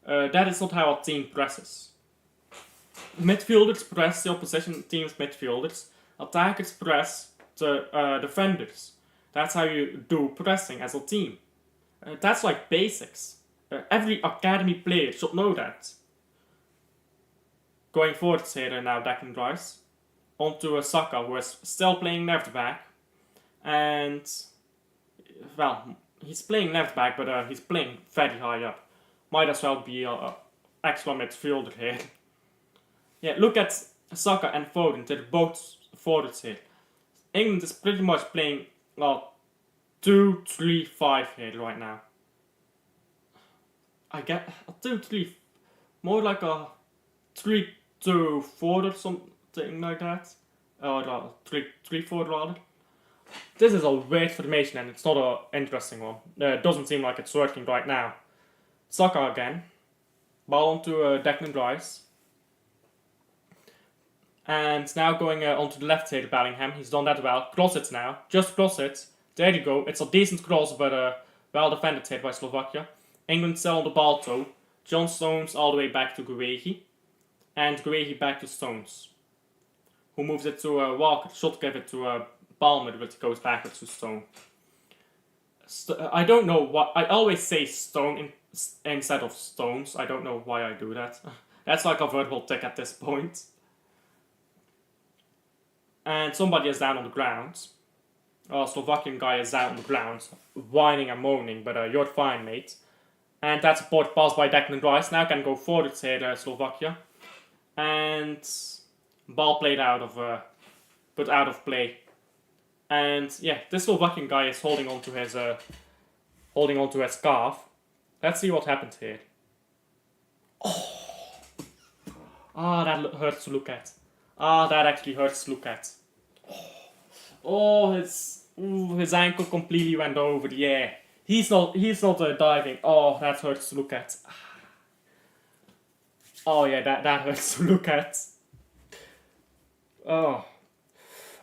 That is not how a team presses. Midfielders press the opposition team's midfielders. Attackers press the defenders. That's how you do pressing as a team. That's like basics. Every academy player should know that. Going forward here now, Declan Rice. Onto Saka, who is still playing left back. And, well, he's playing left back, but he's playing very high up. Might as well be an extra midfielder here. Yeah, look at Saka and Foden, they're both forwards here. England is pretty much playing, well, 2-3-5 here right now. I get a 2-3, more like a 3-2-4 or something like that. Or 3-4 rather. This is a weird formation and it's not an interesting one. It doesn't seem like it's working right now. Saka again. Ball onto Declan Rice. And now going onto the left here, Bellingham. He's done that well. Cross it now. Just cross it. There you go. It's a decent cross, but well defended here by Slovakia. England still on the ball though. John Stones all the way back to Guehi. And Guehi back to Stones. Who moves it to Walker. Should give it to Palmer, but it goes backwards to Stone. I don't know what... I always say Stone instead of Stones. I don't know why I do that. That's like a verbal tick at this point. And somebody is down on the ground. A Slovakian guy is down on the ground, whining and moaning, but you're fine, mate. And that's a port pass by Declan Rice. Now can go forward here, Slovakia. And ball played out of, put out of play. And yeah, this Slovakian guy is holding on to his scarf. Let's see what happened here. That hurts to look at. That actually hurts to look at. His ankle completely went over. Yeah, he's not diving. That hurts to look at. Yeah, that hurts to look at.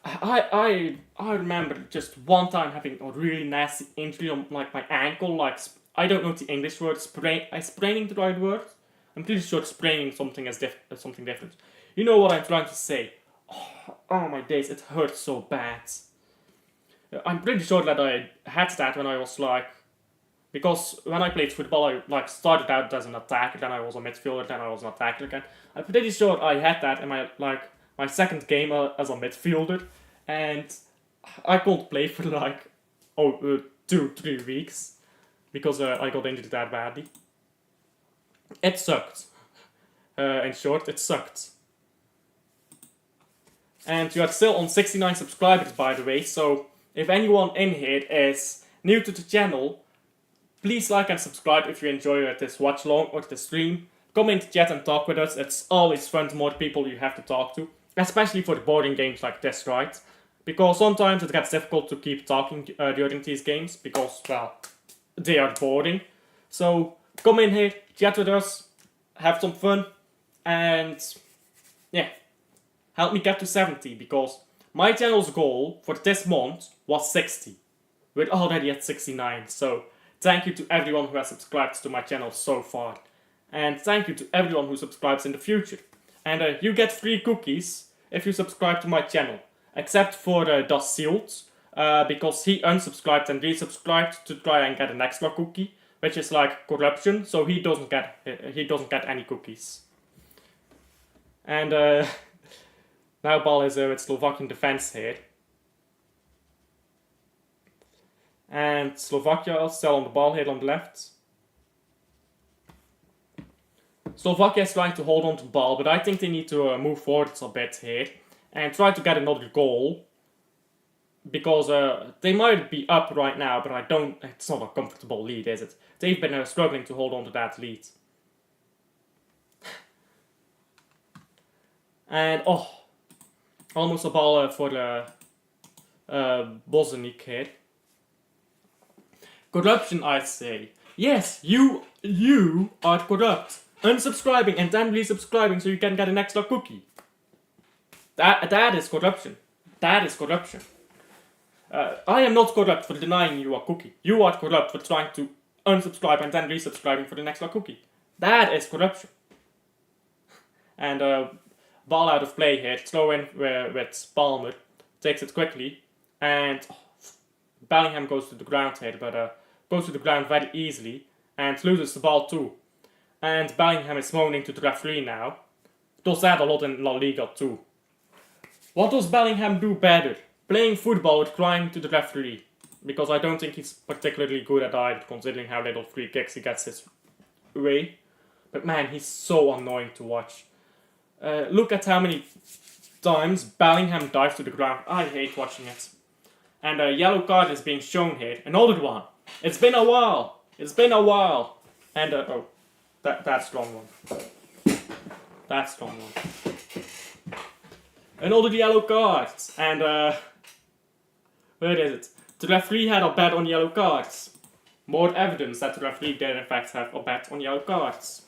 I remember just one time having a really nasty injury on like my ankle. Like, I don't know the English word. Spraining the right word? I'm pretty sure spraining something is something different. You know what I'm trying to say. Oh my days, it hurts so bad. I'm pretty sure that I had that when I was like Because when I played football, I like started out as an attacker, then I was a midfielder, then I was an attacker again. I'm pretty sure I had that in my second game as a midfielder, and I couldn't play for 2-3 weeks because I got injured that badly. It sucked. In short, it sucked. And you are still on 69 subscribers, by the way, so if anyone in here is new to the channel, please like and subscribe if you enjoy this watch along or this stream. Come in the chat and talk with us. It's always fun the more people you have to talk to, especially for the boring games like this, right? Because sometimes it gets difficult to keep talking during these games because, well, they are boring. So come in here, chat with us, have some fun, and yeah, help me get to 70 because my channel's goal for this month was 60. We're already at 69, so thank you to everyone who has subscribed to my channel so far. And thank you to everyone who subscribes in the future. And you get free cookies if you subscribe to my channel. Except for Das Sealed, because he unsubscribed and resubscribed to try and get an extra cookie, which is like corruption, so he doesn't get any cookies. And now ball is with Slovakian defense here. And Slovakia is still on the ball here on the left. Slovakia is trying to hold on to the ball, but I think they need to move forwards a bit here and try to get another goal. Because they might be up right now, but it's not a comfortable lead, is it? They've been struggling to hold on to that lead. And, almost a ball for Bosniak here. Corruption, I say. Yes, you are corrupt. Unsubscribing and then resubscribing so you can get an extra cookie. That is corruption. That is corruption. I am not corrupt for denying you a cookie. You are corrupt for trying to unsubscribe and then resubscribing for the extra cookie. That is corruption. And ball out of play here. Throw in with Palmer. Takes it quickly. And Bellingham goes to the ground here, but goes to the ground very easily and loses the ball too. And Bellingham is moaning to the referee now. Does that a lot in La Liga too. What does Bellingham do better? Playing football or crying to the referee? Because I don't think he's particularly good at either, considering how little free kicks he gets his way. But man, he's so annoying to watch. Look at how many times Bellingham dives to the ground. I hate watching it. And a yellow card is being shown here. Another one. It's been a while. It's been a while. And that's wrong one. That's wrong one. Another yellow card. And where is it? The referee had a bet on yellow cards. More evidence that the referee did in fact have a bet on yellow cards.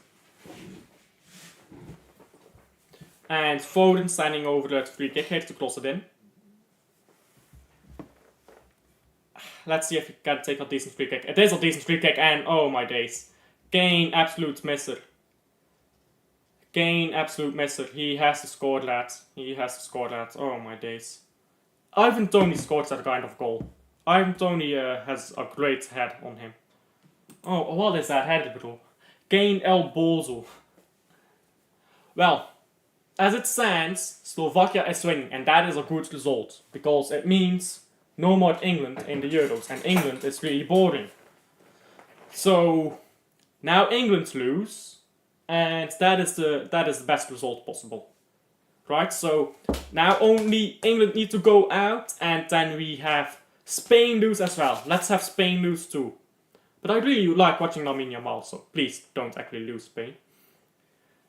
And Foden standing over the free kick here to close it in. Let's see if he can take a decent free kick. It is a decent free kick and oh my days. Kane, absolute misser. Kane, absolute misser. He has to score that. He has to score that. Oh my days. Ivan Toney scores that kind of goal. Ivan Toney has a great head on him. Oh, what is that head, bro? Kane El Bozo. Well, as it stands, Slovakia is winning, and that is a good result, because it means no more England in the Euros, and England is really boring. So, now England lose, and that is the best result possible. Right, so now only England need to go out, and then we have Spain lose as well. Let's have Spain lose too. But I really like watching Lamine Yamal, so please don't actually lose Spain.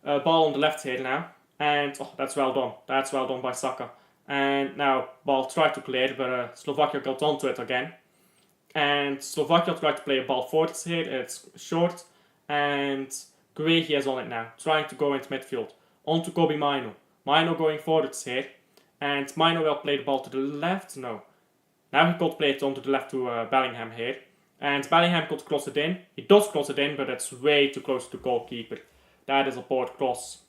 Ball on the left here now. And, that's well done. That's well done by Saka. And now, ball tried to clear, but Slovakia got onto it again. And Slovakia tried to play a ball forwards here. It's short. And Guehi is on it now, trying to go into midfield. On to Kobe Mino. Mino going forwards here. And Mino will play the ball to the left. No. Now he could play it onto the left to Bellingham here. And Bellingham could cross it in. He does cross it in, but it's way too close to the goalkeeper. That is a poor cross.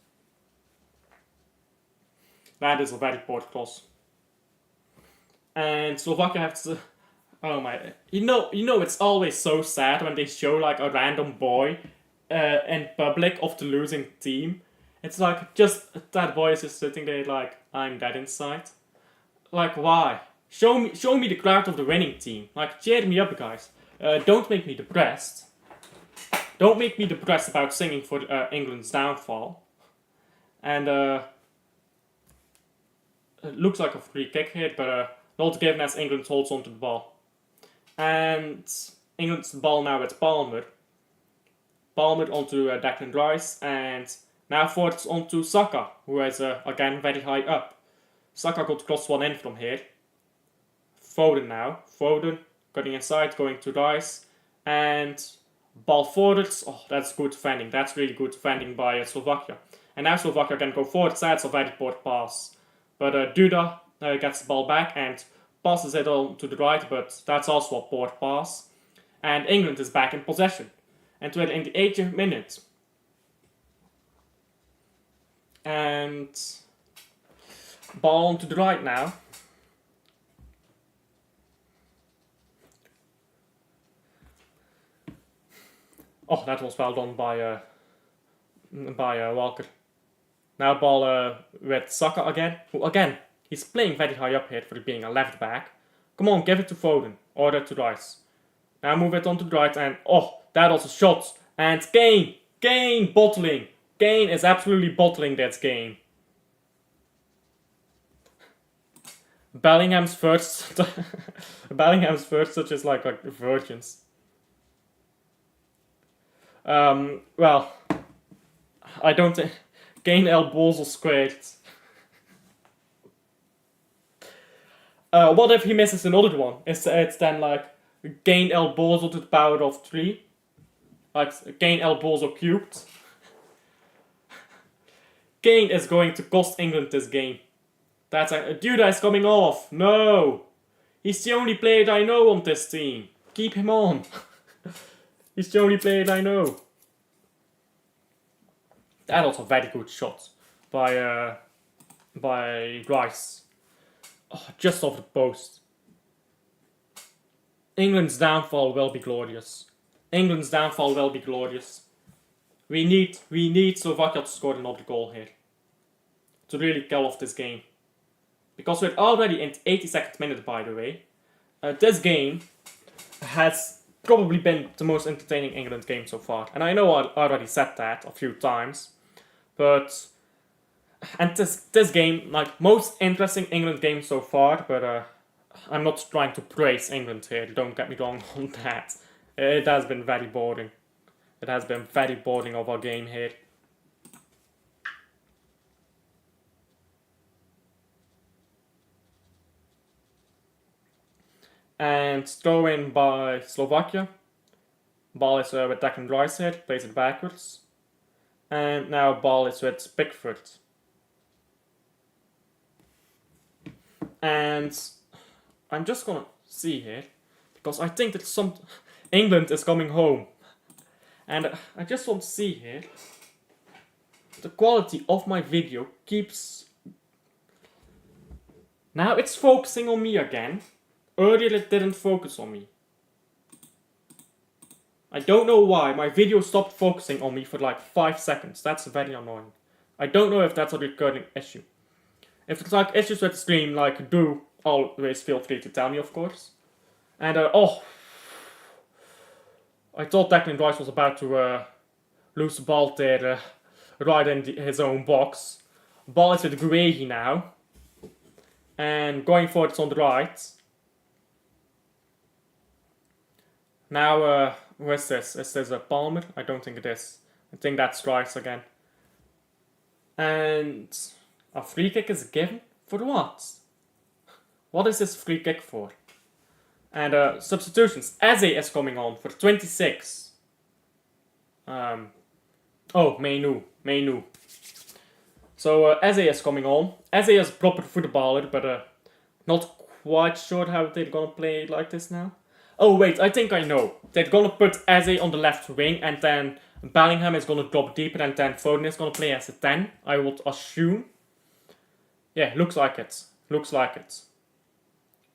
That is a very poor cross. And Slovakia Oh my! It's always so sad when they show like a random boy, in public of the losing team. It's like just that boy is just sitting there like I'm dead inside. Like why? Show me the crowd of the winning team. Like cheer me up, guys. Don't make me depressed. Don't make me depressed about singing for England's downfall. And it looks like a free kick here, but not given as England holds onto the ball. And England's ball now with Palmer. Palmer onto Declan Rice, and now forwards onto Saka, who is again very high up. Saka got cross one in from here. Foden now. Foden cutting inside, going to Rice, and ball forwards. Oh, that's good defending. That's really good defending by Slovakia. And now Slovakia can go forward. That's a very poor pass. But Duda gets the ball back and passes it on to the right, but that's also a poor pass. And England is back in possession. And we're in the 80th minute. And ball on to the right now. Oh, that was well done by Walker. Now ball with Saka again. Who again, he's playing very high up here for being a left back. Come on, give it to Foden. Or to Rice. Now move it on to the right and oh, that was a shot. And Kane bottling. Kane is absolutely bottling that game. Bellingham's first touch is like virgins. Well, I don't think Kane elbows are squared. What if he misses another one? It's then like Kane elbows to the power of 3. Like Kane elbows are cubed. Kane is going to cost England this game. That's a Duda is coming off. No, he's the only player I know on this team. Keep him on. He's the only player I know. That was a very good shot by Rice. Oh, just off the post. England's downfall will be glorious. England's downfall will be glorious. We need Slovakia to score another goal here to really kill off this game. Because we're already in the 82nd minute, by the way. This game has probably been the most entertaining England game so far. And I know I already said that a few times. But... And this game, like, most interesting England game so far. But I'm not trying to praise England here. Don't get me wrong on that. It has been very boring. It has been very boring of our game here. And throw in by Slovakia. Ball is with Declan Rice here, plays it backwards. And now ball is with Pickford. And I'm just gonna see here, because I think that England is coming home. And I just want to see here, the quality of my video keeps... Now it's focusing on me again. Earlier it didn't focus on me. I don't know why, my video stopped focusing on me for like 5 seconds. That's very annoying. I don't know if that's a recurring issue. If it's like issues with the stream, like do always feel free to tell me, of course. And oh, I thought Declan Rice was about to lose the ball there, right in his own box. Ball is with Guehi now. And going forward on the right. Now, who is this? Is this a Palmer? I don't think it is. I think that's Rice again. And a free kick is given? For what? What is this free kick for? And substitutions. Eze is coming on for 26. Oh, Menu. So Eze is coming on. Eze is a proper footballer, but not quite sure how they're gonna play like this now. Oh wait, I think I know. They're gonna put Eze on the left wing, and then Bellingham is gonna drop deeper, and then Foden is gonna play as a 10, I would assume. Yeah, looks like it.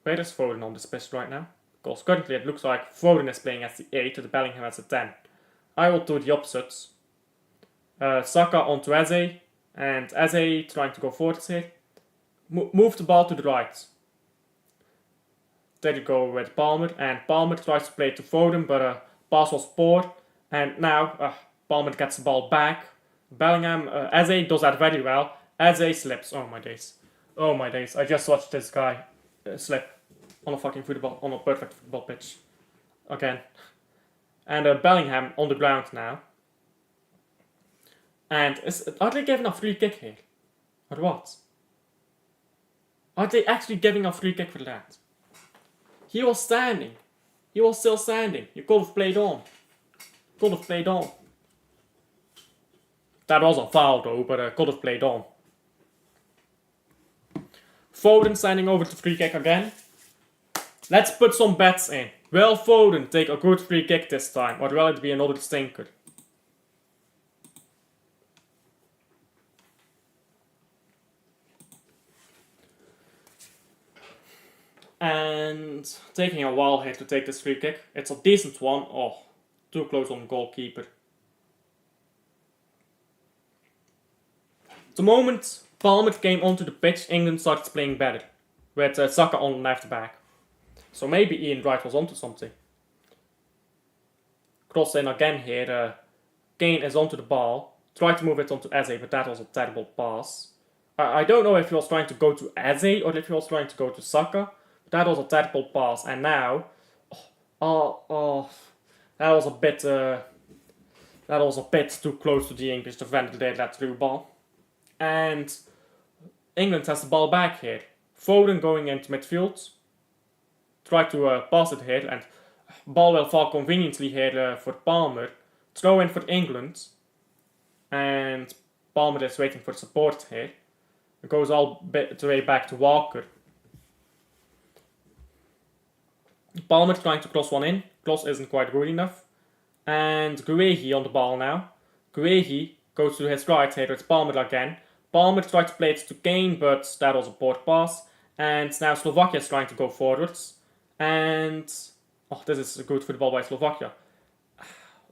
Where is Foden on this pitch right now? Because currently it looks like Foden is playing as the 8 and Bellingham as the 10. I will do the opposites. Saka onto Eze, and Eze trying to go forwards here. Move the ball to the right. There you go with Palmer, and Palmer tries to play to Foden, but pass was poor. And now Palmer gets the ball back. Bellingham, Eze does that very well. Eze slips. Oh my days. Oh my days. I just watched this guy slip on a fucking football, on a perfect football pitch. Again. And Bellingham on the ground now. And are they giving a free kick here? Or what? Are they actually giving a free kick for that? He was standing. He was still standing. You could have played on. Could have played on. That was a foul though, but could have played on. Foden standing over the free kick again. Let's put some bets in. Will Foden take a good free kick this time, or will it be another stinker? And taking a while here to take this free kick. It's a decent one. Oh, too close on the goalkeeper. The moment Palmer came onto the pitch, England started playing better. With Saka on left back. So maybe Ian Wright was onto something. Cross in again here. Kane is onto the ball. Tried to move it onto Eze, but that was a terrible pass. I don't know if he was trying to go to Eze or if he was trying to go to Saka. That was a terrible pass, and now, that was a bit too close to the English defender there, that through ball. And England has the ball back here. Foden going into midfield. Try to pass it here, and ball will fall conveniently here for Palmer. Throw in for England, and Palmer is waiting for support here. It goes all the way back to Walker. Palmer trying to cross one in. Cross isn't quite good enough. And Guehi on the ball now. Guehi goes to his right here. It's Palmer again. Palmer tried to play it to Kane, but that was a poor pass. And now Slovakia is trying to go forwards. And this is a good football by Slovakia.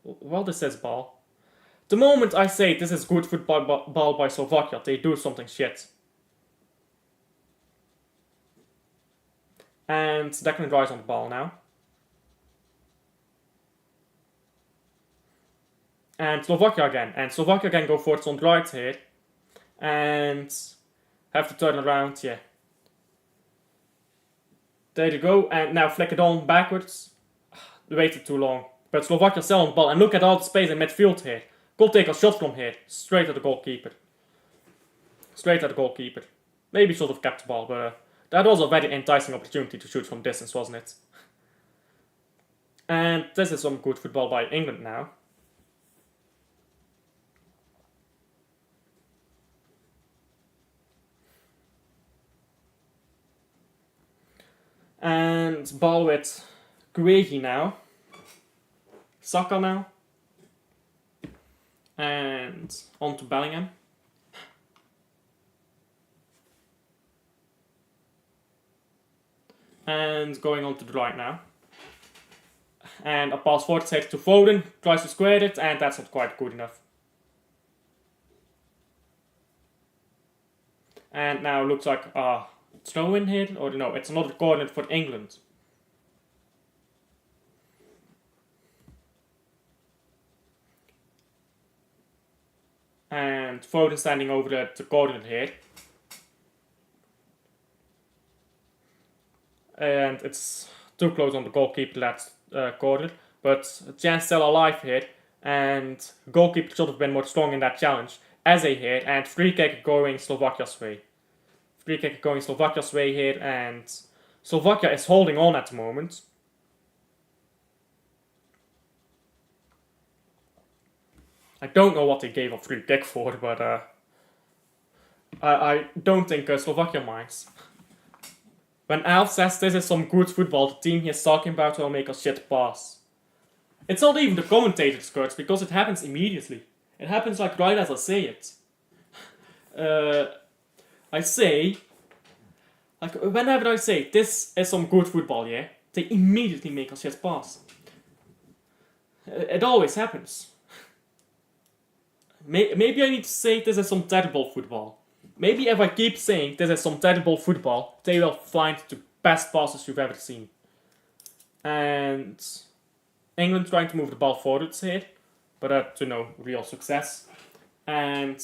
Well, this is ball. The moment I say this is good football by Slovakia, they do something shit. And Declan Rice on the ball now. And Slovakia again. And Slovakia again go forwards on the right here. And have to turn around, yeah. There you go. And now flick it on backwards. Waited too long. But Slovakia still on the ball. And look at all the space in midfield here. Could take a shot from here. Straight at the goalkeeper. Straight at the goalkeeper. Maybe should have kept the ball, but that was a very enticing opportunity to shoot from distance, wasn't it? And this is some good football by England now. And ball with Guehi now. Saka now. And on to Bellingham. And going on to the right now. And a pass forward takes to Foden. Tries to square it, and that's not quite good enough. And now looks like a throw in here. Or no, it's another corner for England. And Foden standing over the corner here. And it's too close on the goalkeeper that corner. But a chance still alive here. And goalkeeper should have been more strong in that challenge. Eze here. And free kick going Slovakia's way. Free kick going Slovakia's way here. And Slovakia is holding on at the moment. I don't know what they gave a free kick for, but I don't think Slovakia minds. When Alf says this is some good football, the team he is talking about will make a shit pass. It's not even the commentator's curse, because it happens immediately. It happens like right as I say it. I say, like whenever I say this is some good football, yeah, they immediately make a shit pass. It always happens. Maybe I need to say this is some terrible football. Maybe if I keep saying this is some terrible football, they will find the best passes you've ever seen. And England trying to move the ball forwards here, but to no real success. And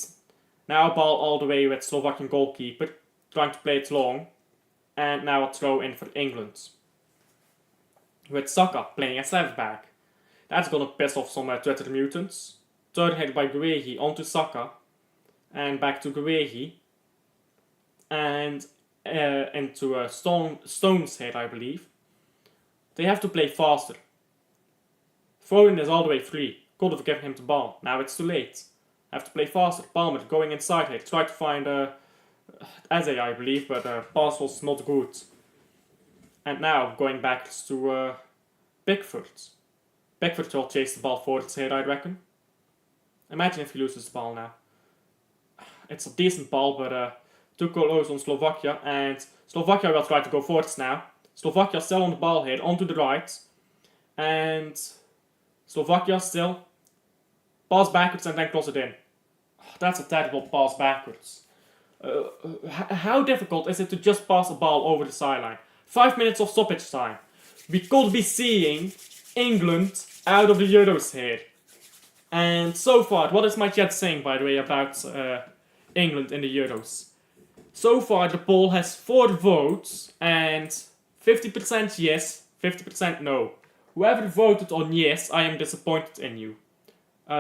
now a ball all the way with Slovakian goalkeeper, trying to play it long. And now a throw in for England. With Saka playing as left back. That's gonna piss off some Twitter mutants. Third hit by Guehi onto Saka. And back to Guehi. And into Stones hit, I believe. They have to play faster. Foden is all the way free. Could have given him the ball. Now it's too late. Have to play faster. Palmer going inside here. Try to find Eze, I believe, but pass was not good. And now going back to Pickford. Pickford will chase the ball forwards here, I reckon. Imagine if he loses the ball now. It's a decent ball, but too close on Slovakia. And Slovakia will try to go forwards now. Slovakia still on the ball here, onto the right. And Slovakia still. Pass backwards and then cross it in. That's a terrible pass backwards. How difficult is it to just pass a ball over the sideline? 5 minutes of stoppage time. We could be seeing England out of the Euros here. And so far, what is my chat saying, by the way, about England in the Euros? So far, the poll has 4 votes, and 50% yes, 50% no. Whoever voted on yes, I am disappointed in you.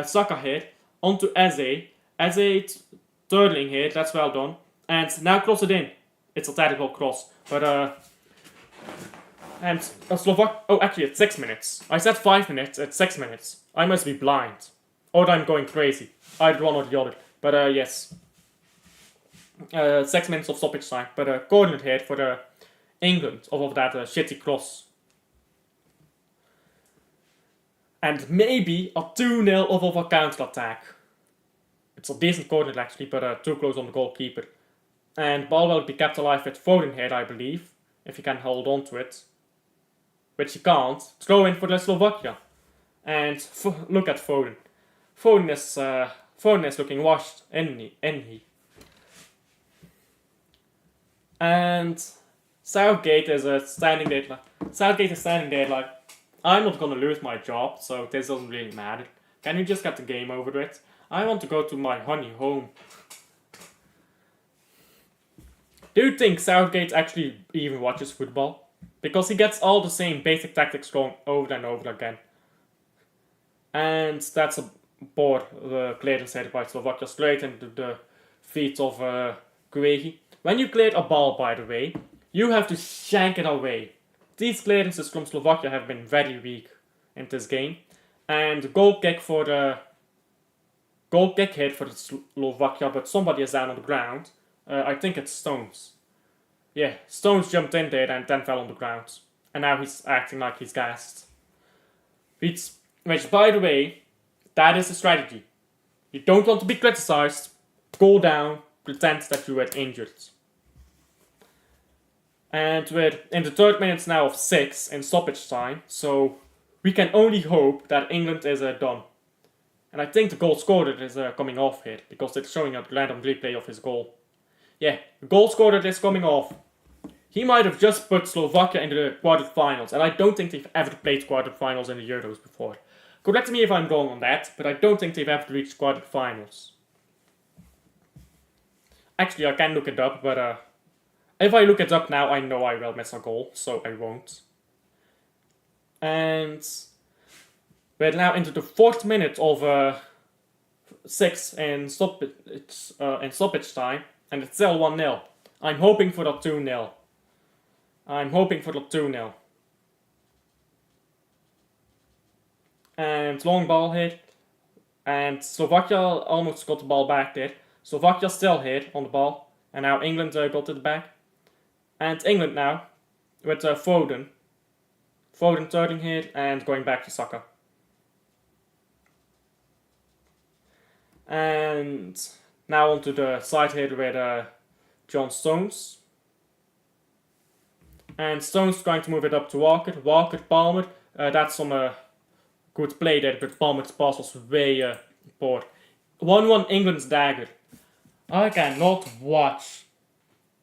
Saka here, onto Eze. Eze turtling here, that's well done. And now cross it in. It's a terrible cross, but and Slovak. Oh, actually, it's 6 minutes. I said 5 minutes. It's 6 minutes. I must be blind, or I'm going crazy. Either one or the other. But yes, 6 minutes of stoppage time. But corner here for England off of that shitty cross. And maybe a 2-0 off of a counter attack. It's a decent corner actually, but too close on the goalkeeper. And ball will be kept alive with Foden here, I believe, if he can hold on to it. Which he can't. Throw in for the Slovakia. And look at Foden. Foden is looking washed, isn't he? And Southgate is standing there like, I'm not gonna lose my job, so this doesn't really matter. Can you just get the game over with? I want to go to my honey home. Do you think Southgate actually even watches football? Because he gets all the same basic tactics wrong over and over again. And that's a ball clearance headed by Slovakia straight into the feet of Guehi. When you clear a ball, by the way, you have to shank it away. These clearances from Slovakia have been very weak in this game. And the goal kick hit for the Slovakia, but somebody is down on the ground. I think it's Stones. Yeah, Stones jumped in there and then fell on the ground. And now he's acting like he's gassed. Which, by the way, that is the strategy. You don't want to be criticized. Go down, pretend that you were injured. And we're in the 3rd minutes now of 6 in stoppage time, so we can only hope that England is done. And I think the goal scorer is coming off here, because it's showing a random replay of his goal. Yeah, the goal scorer is coming off. He might have just put Slovakia into the quarterfinals, and I don't think they've ever played quarterfinals in the Euros before. Correct me if I'm wrong on that, but I don't think they've ever reached quarterfinals. Actually, I can look it up, but if I look it up now, I know I will miss a goal, so I won't. And we're now into the 4th minute of 6 in stoppage time, and it's still 1-0. I'm hoping for the 2-0. And long ball here. And Slovakia almost got the ball back there. Slovakia still here on the ball. And now England got it back. And England now with Foden. Foden turning here and going back to Saka. And now onto the side here with John Stones. And Stone's trying to move it up to Walker. Walker, Palmer. That's some good play there, but Palmer's pass was way poor. 1-1 England's dagger. I cannot watch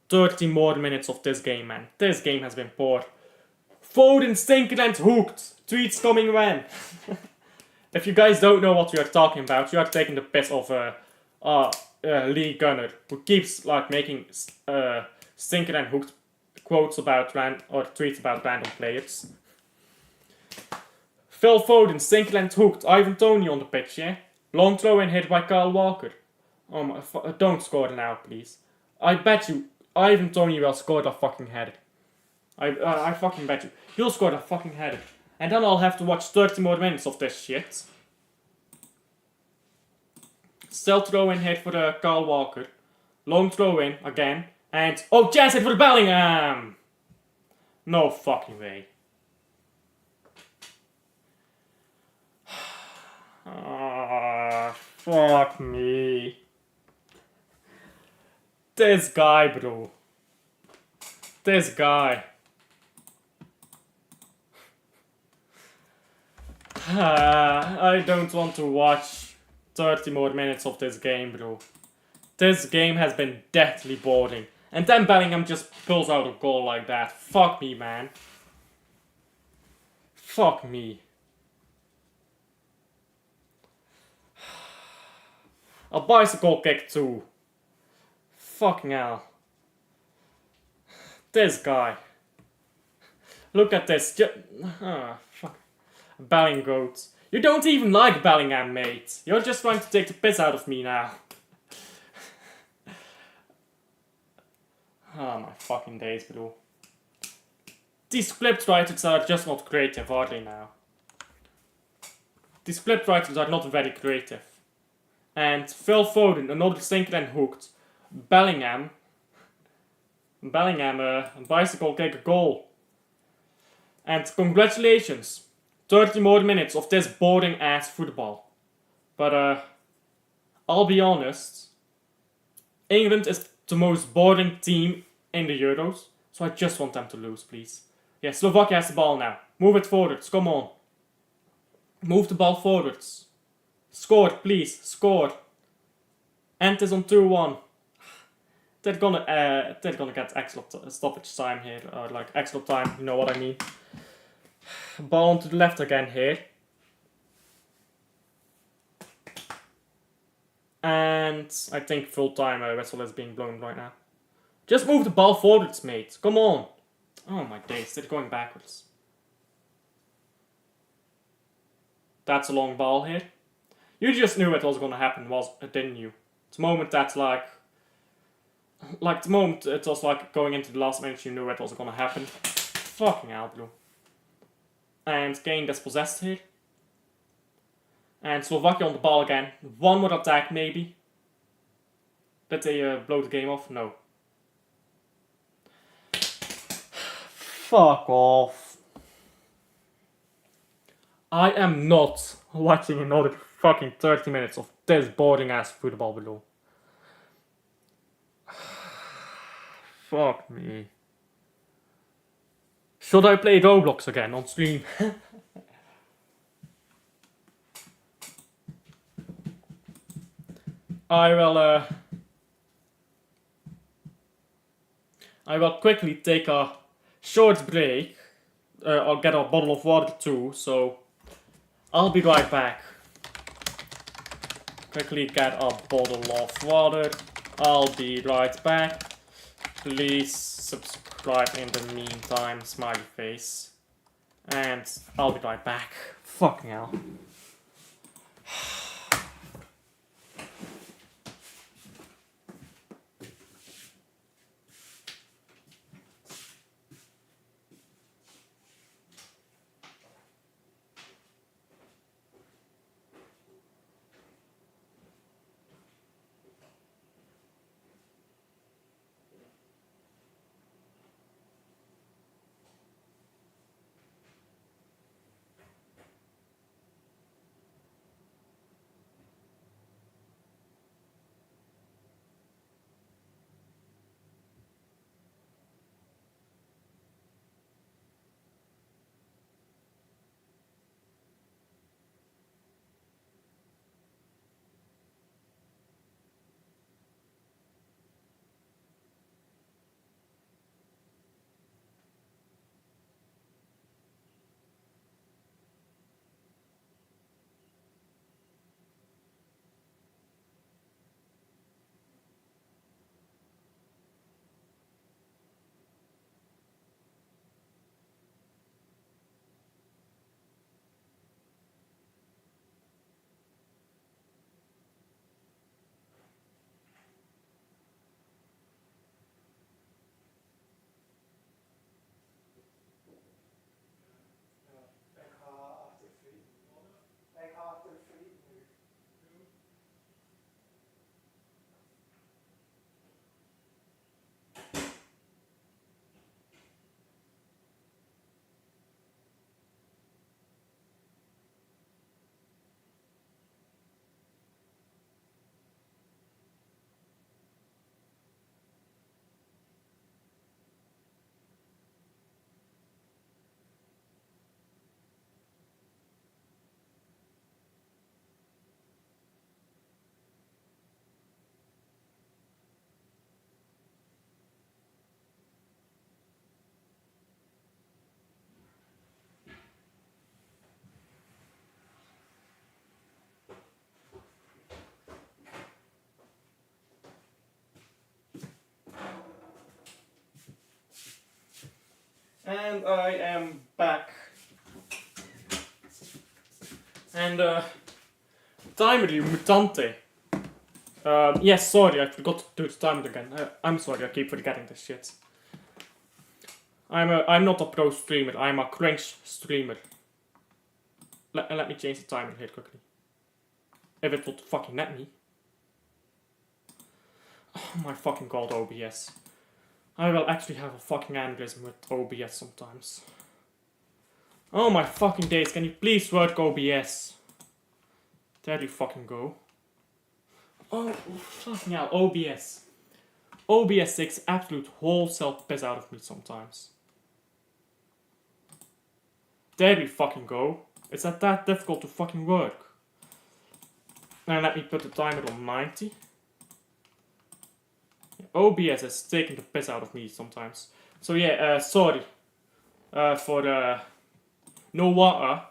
30 more minutes of this game, man. This game has been poor. Foden, stinker and hooked. Tweets coming when. If you guys don't know what we are talking about, you are taking the piss of Lee Gunner, who keeps like making stinker and hooked quotes about or tweets about random players. Phil Foden, stinker and hooked. Ivan Toney on the pitch, yeah? Long throw in hit by Kyle Walker. Oh my, don't score now, please. I bet you Ivan Toney will score the fucking header. I fucking bet you. He'll score the fucking header. And then I'll have to watch 30 more minutes of this shit. Still throw in hit for Kyle Walker. Long throw in again. And, oh, chance hit for Bellingham! No fucking way. Fuck me. This guy, bro. This guy. I don't want to watch 30 more minutes of this game, bro. This game has been deathly boring. And then Bellingham just pulls out a goal like that. Fuck me, man. Fuck me. A bicycle kick too. Fucking hell. This guy. Look at this. Fuck. Bellingham. You don't even like Bellingham, mate. You're just trying to take the piss out of me now. Oh my fucking days, bro. These script writers are just not creative, are they now? These script writers are not very creative. And Phil Foden, another stinker and hooked. Bellingham, bicycle kick a goal. And congratulations, 30 more minutes of this boring ass football. But I'll be honest, England is the most boring team in the Euros, so I just want them to lose, please. Yeah, Slovakia has the ball now. Move it forwards, come on. Move the ball forwards. Score, please, score. And it's on 2-1. They're gonna get extra stoppage time here, or like extra time, you know what I mean. Ball on to the left again here. And I think full time whistle is being blown right now. Just move the ball forwards, mate. Come on. Oh my days, they're going backwards. That's a long ball here. You just knew it was gonna happen, didn't you? The moment that's like the moment it was like going into the last minute, you knew it was gonna happen. Fucking hell, bro. And Kane gets possessed here. And Slovakia on the ball again. One more attack, maybe. Did they blow the game off? No. Fuck off. I am not watching another fucking 30 minutes of this boring ass football below. Fuck me. Should I play Roblox again on stream? I will quickly take a short break. I'll get a bottle of water too, so I'll be right back. Quickly get a bottle of water. I'll be right back. Please subscribe in the meantime, smiley face. And I'll be right back. Fucking hell. And I am back. And timer di mutante. Yes, sorry, I forgot to do the timer again. I'm sorry, I keep forgetting this shit. I'm not a pro streamer, I'm a cringe streamer. Let me change the timer here quickly. If it would fucking let me. Oh my fucking god, OBS. I will actually have a fucking aneurysm with OBS sometimes. Oh my fucking days, can you please work OBS? There you fucking go. Oh, fucking hell, OBS. OBS takes absolute wholesale piss out of me sometimes. There we fucking go. It's not that difficult to fucking work. Now let me put the timer on 90. OBS is taking the piss out of me sometimes. So yeah, sorry. For the no water.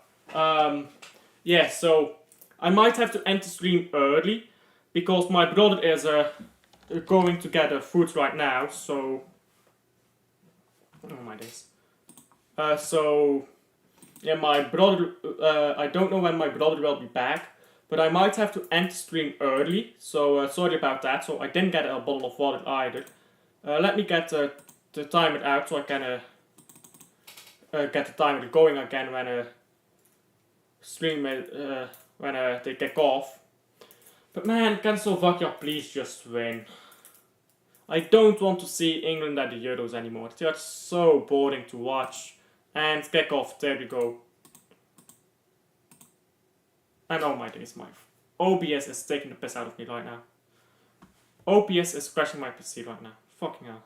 Yeah, so I might have to end the stream early. Because my brother is going to get food right now, so... Oh my days. So... Yeah, my brother... I don't know when my brother will be back. But I might have to end the stream early. So, sorry about that. So, I didn't get a bottle of water either. Let me get the timer out so I can... get the timer going again when... stream... when they kick off. But man, can Slovakia please just win? I don't want to see England at the Euros anymore. It's just so boring to watch. And kick off, there we go. And oh my days, my OBS is taking the piss out of me right now. OBS is crashing my PC right now. Fucking hell.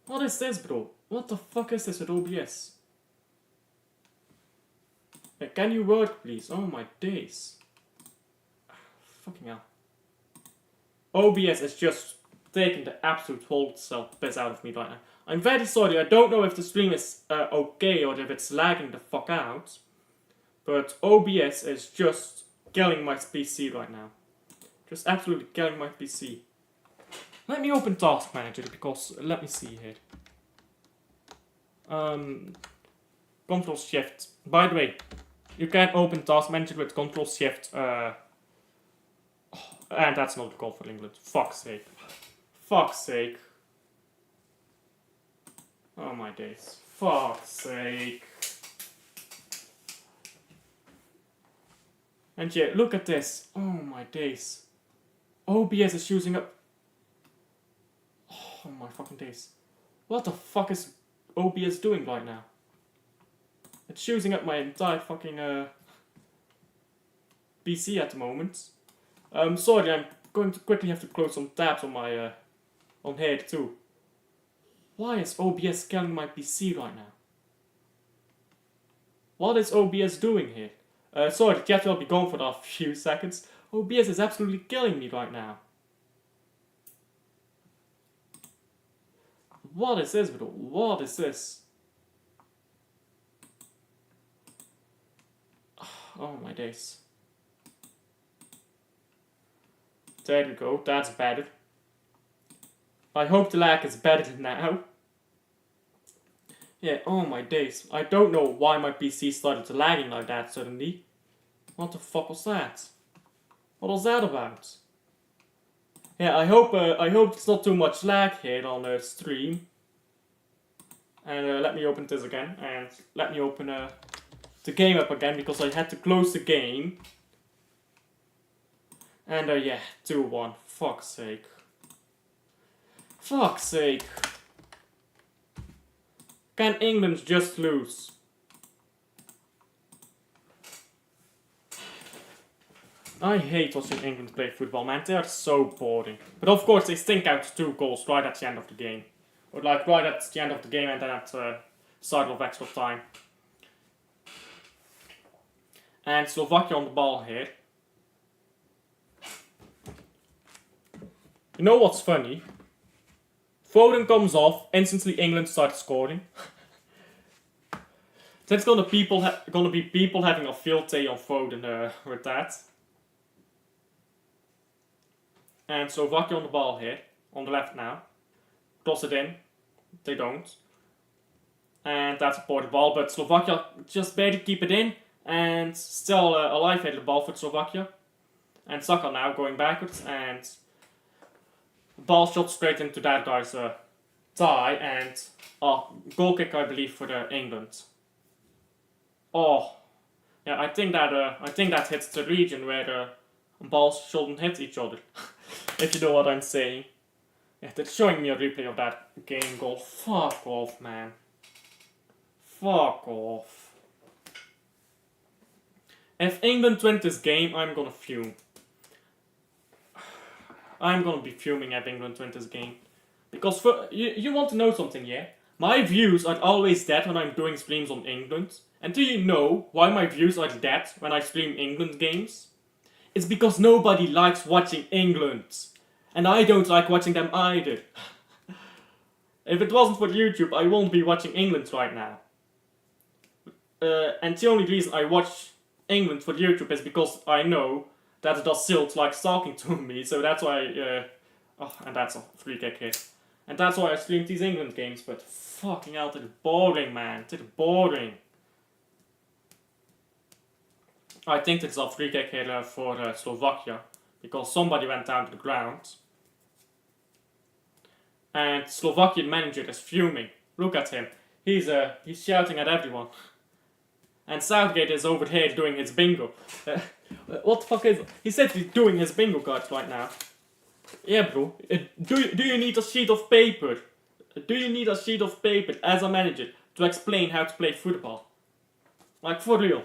What is this, bro? What the fuck is this with OBS? Yeah, can you work, please? Oh my days. Fucking hell. OBS is just taking the absolute wholesale piss out of me right now. I'm very sorry, I don't know if the stream is okay or if it's lagging the fuck out. But OBS is just killing my PC right now. Just absolutely killing my PC. Let me open Task Manager because, let me see here. Control Shift. By the way, you can open Task Manager with Control Shift. And that's not the call for England. Fuck's sake. Fuck's sake. Oh my days. Fuck's sake. And yeah, look at this. Oh my days. OBS is using up... Oh my fucking days. What the fuck is OBS doing right now? It's using up my entire fucking PC at the moment. Sorry, I'm going to quickly have to close some tabs on my on here too. Why is OBS killing my PC right now? What is OBS doing here? Sorry, the chat will be gone for a few seconds. OBS is absolutely killing me right now. What is this, bro? What is this? Oh my days. There we go, that's better. I hope the lag is better now. Yeah, oh my days. I don't know why my PC started lagging like that suddenly. What the fuck was that? What was that about? Yeah, I hope it's not too much lag here on the stream. And let me open this again. And let me open the game up again because I had to close the game. And yeah, 2-1. Fuck's sake. Fuck's sake. Can England just lose? I hate watching England play football, man. They are so boring. But of course, they stink out 2 goals right at the end of the game. Or like right at the end of the game and then at the start of extra time. And Slovakia on the ball here. You know what's funny? Foden comes off, instantly England starts scoring. There's gonna be people having a field day on Foden with that. And Slovakia on the ball here, on the left now. Toss it in. They don't. And that's a poor ball, but Slovakia just barely keep it in. And still alive hit the ball for Slovakia. And Saka now going backwards. And ball shot straight into that guy's thigh. And goal kick, I believe, for England. Oh, yeah, I think that hits the region where the balls shouldn't hit each other. If you know what I'm saying. Yeah, they're showing me a replay of that game goal. Fuck off, man. Fuck off. If England win this game, I'm gonna fume. I'm gonna be fuming if England win this game. Because you want to know something, yeah? My views are always dead when I'm doing streams on England. And do you know why my views are dead when I stream England games? It's because nobody likes watching England. And I don't like watching them either. If it wasn't for YouTube, I won't be watching England right now. And the only reason I watch England for YouTube is because I know that the Silt likes talking to me, so that's why, and that's a free kick here. And that's why I stream these England games, but fucking hell, it's boring, man, it's boring. I think it's a free kick here for Slovakia, because somebody went down to the ground. And Slovakian manager is fuming. Look at him. He's shouting at everyone. And Southgate is over here doing his bingo. What the fuck is it? He said he's doing his bingo cards right now. Yeah, bro. Do you need a sheet of paper? Do you need a sheet of paper as a manager to explain how to play football? Like, for real.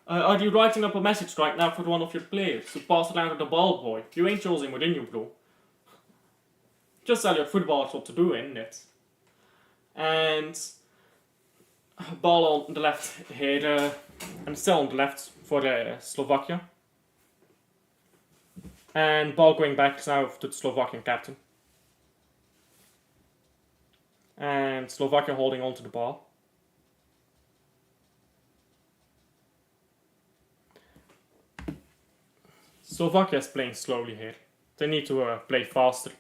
Are you writing up a message right now for one of your players to pass around to the ball boy? You ain't choosing within you, bro. Just tell your footballers what to do, innit? And ball on the left here, and still on the left for Slovakia. And ball going back now to the Slovakian captain. And Slovakia holding on to the ball. Slovakia is playing slowly here. They need to play faster.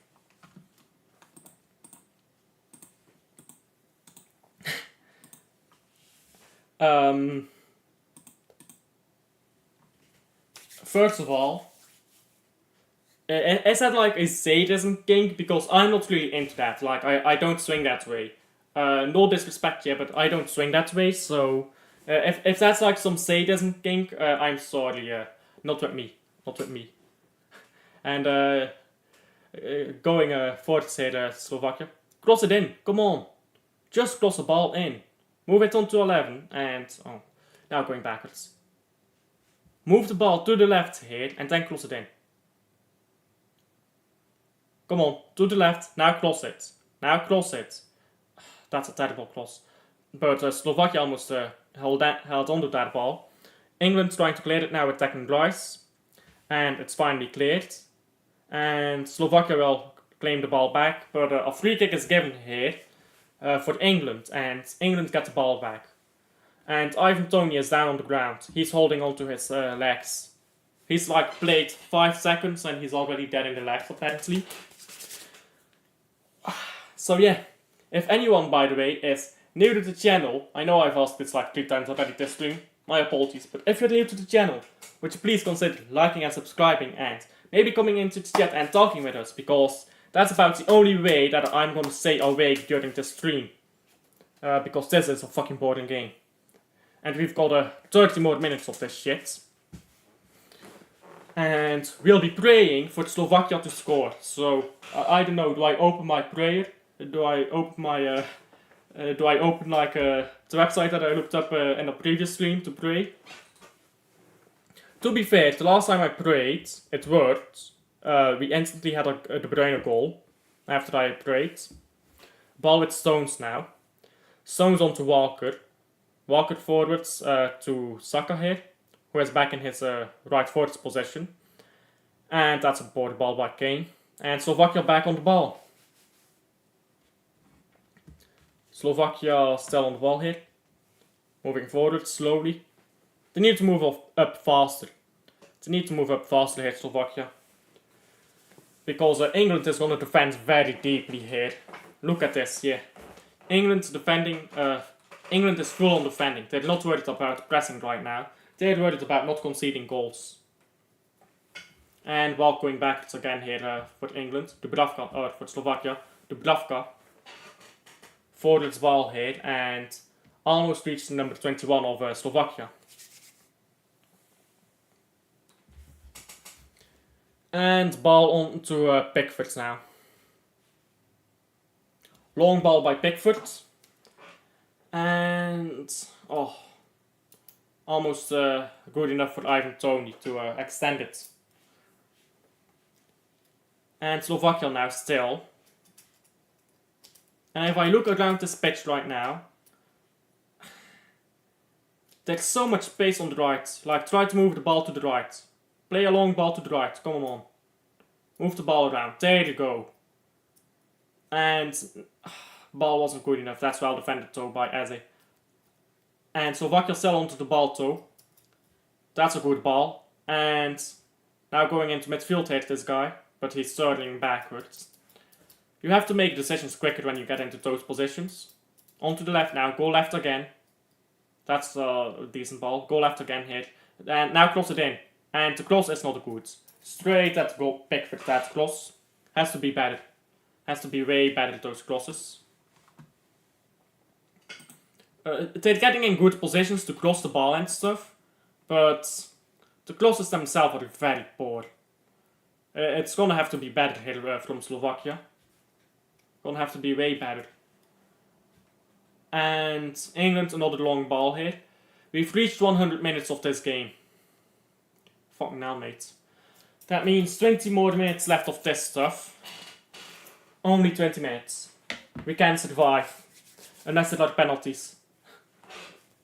First of all, is that like a sadism thing? Because I'm not really into that. Like, I don't swing that way. No disrespect here, but I don't swing that way. So, if that's like some sadism thing, I'm sorry. Not with me. Not with me. And going forward here, Slovakia. Cross it in. Come on. Just cross the ball in. Move it onto 11 and now going backwards. Move the ball to the left here and then cross it in. Come on, to the left, now cross it. Now cross it. That's a terrible cross. But Slovakia almost held onto that ball. England trying to clear it now with Declan Rice. And it's finally cleared. And Slovakia will claim the ball back, but a free kick is given here. For England, and England got the ball back. And Ivan Toney is down on the ground. He's holding on to his legs. He's like played 5 seconds and he's already dead in the legs apparently. So yeah, if anyone by the way is new to the channel, I know I've asked this like 3 times already this stream, my apologies, but if you're new to the channel, would you please consider liking and subscribing and maybe coming into the chat and talking with us, because that's about the only way that I'm going to stay awake during this stream. Because this is a fucking boring game. And we've got 30 more minutes of this shit. And we'll be praying for Slovakia to score. So, I don't know, do I open my prayer? Do I open my... do I open like the website that I looked up in the previous stream to pray? To be fair, the last time I prayed, it worked. We instantly had a De Bruyne goal after I prayed. Ball with Stones now. Stones on to Walker. Walker forwards to Saka here, who is back in his right forwards position. And that's a poor ball by Kane. And Slovakia back on the ball. Slovakia still on the ball here. Moving forward slowly. They need to move up faster. They need to move up faster here, Slovakia. Because England is going to defend very deeply here. Look at this, yeah. England's defending. England is full on defending. They're not worried about pressing right now. They're worried about not conceding goals. And while going backwards again here for England, Dubravka, or for Slovakia, Dubravka forwards ball here and almost reached number 21 of Slovakia. And ball on to Pickford now. Long ball by Pickford. And almost good enough for Ivan Toney to extend it. And Slovakia now still. And if I look around this pitch right now, there's so much space on the right. Like, try to move the ball to the right. Play a long ball to the right. Come on. Move the ball around. There you go. And ball wasn't good enough. That's well defended though by Eze. And Slovakia still onto the ball though. That's a good ball. And now going into midfield here, this guy. But he's circling backwards. You have to make decisions quicker when you get into those positions. Onto the left now. Go left again. That's a decent ball. Go left again here. And now cross it in. And the cross is not good. Straight at goal. Pickford, that cross. Has to be better. Has to be way better, those crosses. They're getting in good positions to cross the ball and stuff. But the crosses themselves are very poor. It's gonna have to be better here from Slovakia. Gonna have to be way better. And England, another long ball here. We've reached 100 minutes of this game. Fucking hell, mate. That means 20 more minutes left of this stuff. Only 20 minutes. We can survive. Unless there are penalties.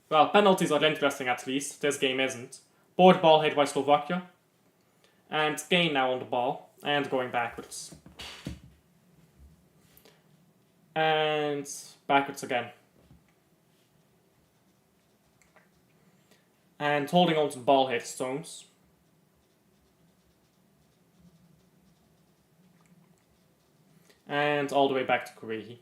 Well, penalties are interesting at least. This game isn't. Poor ball hit by Slovakia. And Kane now on the ball. And going backwards. And backwards again. And holding on to the ball here, Stones. And all the way back to Korehi.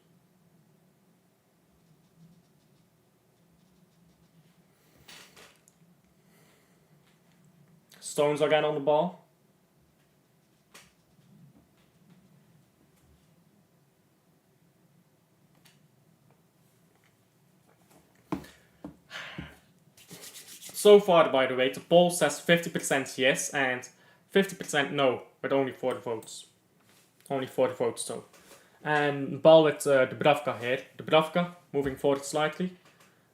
Stones again on the ball. So far, by the way, the poll says 50% yes and 50% no, but only 4 votes. Only 4 votes though. And ball with Dubravka here. Dubravka moving forward slightly.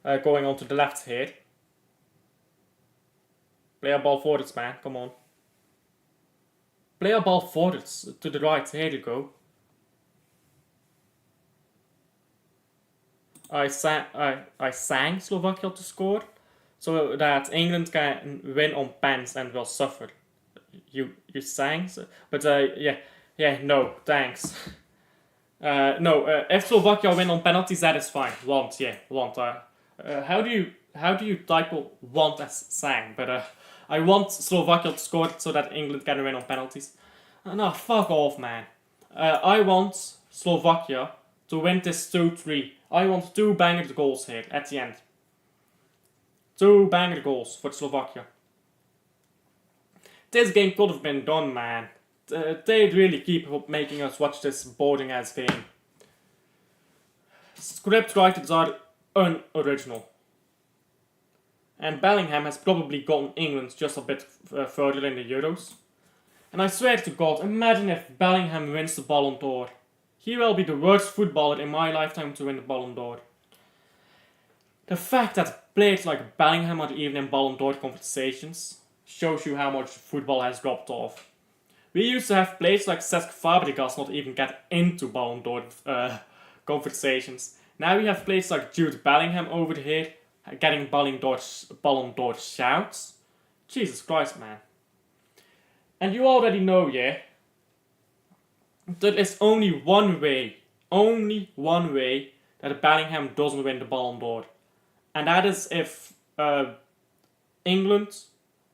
Going on to the left here. Play a ball forwards, man. Come on. Play a ball forwards to the right. Here you go. I sang Slovakia to score, so that England can win on pens and will suffer. You sang, but no, thanks. If Slovakia win on penalties, that is fine. Want. How do you type want as sang? But I want Slovakia to score so that England can win on penalties. No, fuck off, man. I want Slovakia to win this 2-3. I want 2 banger goals here at the end. 2 banger goals for Slovakia. This game could have been done, man. They really keep making us watch this boring ass game. Script writers are unoriginal. And Bellingham has probably gotten England just a bit further in the Euros. And I swear to God, imagine if Bellingham wins the Ballon d'Or. He will be the worst footballer in my lifetime to win the Ballon d'Or. The fact that players like Bellingham are even in Ballon d'Or conversations shows you how much football has dropped off. We used to have players like Cesc Fabregas not even get into Ballon d'Or conversations. Now we have players like Jude Bellingham over here getting Ballon d'Or shouts. Jesus Christ, man. And you already know, yeah, there is only one way that Bellingham doesn't win the Ballon d'Or. And that is if England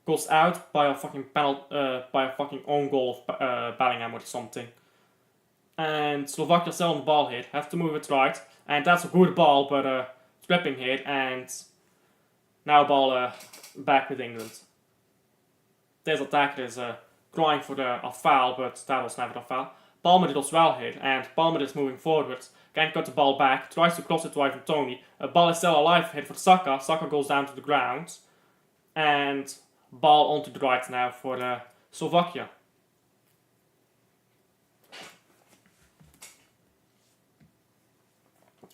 goes out by a fucking own goal of Bellingham or something. And Slovakia still on the ball here. Have to move it right. And that's a good ball, but tripping here. And now ball back with England. This attacker is trying for a foul, but that was never a foul. Palmer does well here, and Palmer is moving forward. Can't got the ball back, tries to cross it to Ivan Toney. Ball is still alive here for Saka. Saka goes down to the ground. And ball onto the right now for Slovakia.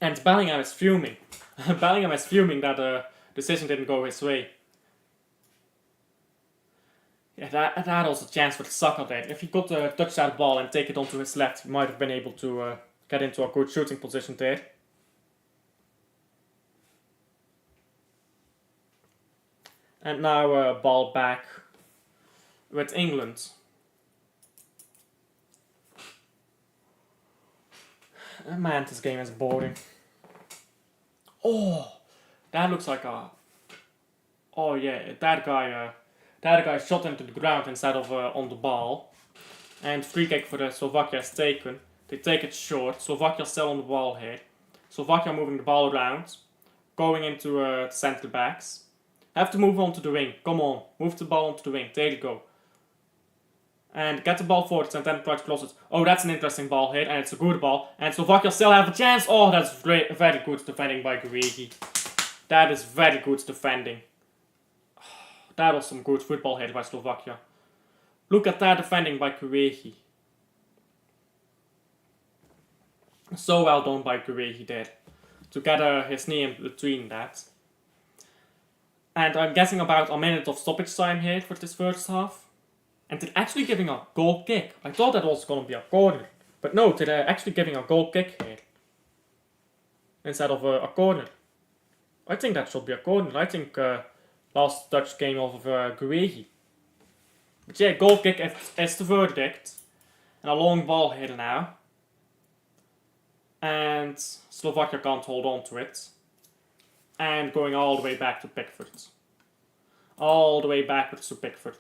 And Bellingham is fuming. Bellingham is fuming that the decision didn't go his way. Yeah, that was a chance for Saka there. If he could touch that ball and take it onto his left, he might have been able to get into a good shooting position there. And now ball back with England. Man, this game is boring. Oh, that looks like a... Oh yeah, that guy shot into the ground instead of on the ball. And free kick for the Slovakia is taken. They take it short. Slovakia still on the ball here. Slovakia moving the ball around. Going into the centre backs. Have to move on to the wing. Come on. Move the ball onto the wing. There you go. And get the ball forward and then try to cross it. Oh, that's an interesting ball here. And it's a good ball. And Slovakia still have a chance. Oh, that's very good defending by Guehi. That is very good defending. That was some good football here by Slovakia. Look at that defending by Guehi. So well done by Guehi there. To get his knee in between that. And I'm guessing about a minute of stoppage time here for this first half. And they're actually giving a goal kick. I thought that was going to be a corner. But no, they're actually giving a goal kick here. Instead of a corner. I think that should be a corner. I think last touch game of Guehi. But yeah, goal kick is the verdict. And a long ball here now. And Slovakia can't hold on to it. And going all the way back to Pickford. All the way backwards to Pickford.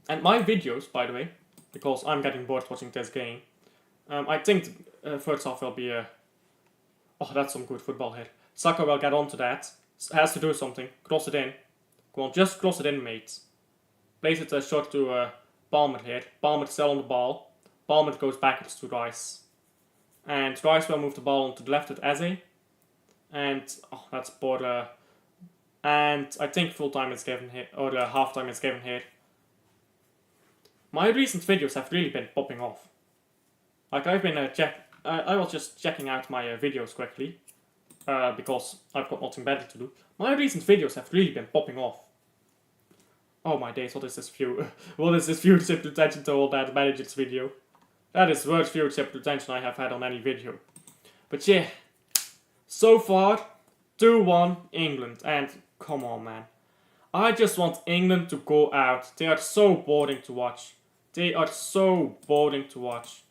And my videos, by the way, because I'm getting bored watching this game, I think the first half will be oh, that's some good football here. Saka will get onto that. Has to do something. Cross it in. Come on, just cross it in, mate. Place it short to Palmer here. Palmer still on the ball. Palmer goes backwards to Rice. And Rice will move the ball onto the left with Eze. And, oh, that's poor. And I think full time is given here, or half time is given here. My recent videos have really been popping off. Like I've been I was just checking out my videos quickly, because I've got nothing better to do. My recent videos have really been popping off. Oh my days, what is this view? What is this viewership retention to all that manager's video? That is the worst viewership retention I have had on any video. But yeah, so far, 2-1 England, and come on man. I just want England to go out. They are so boring to watch. They are so boring to watch.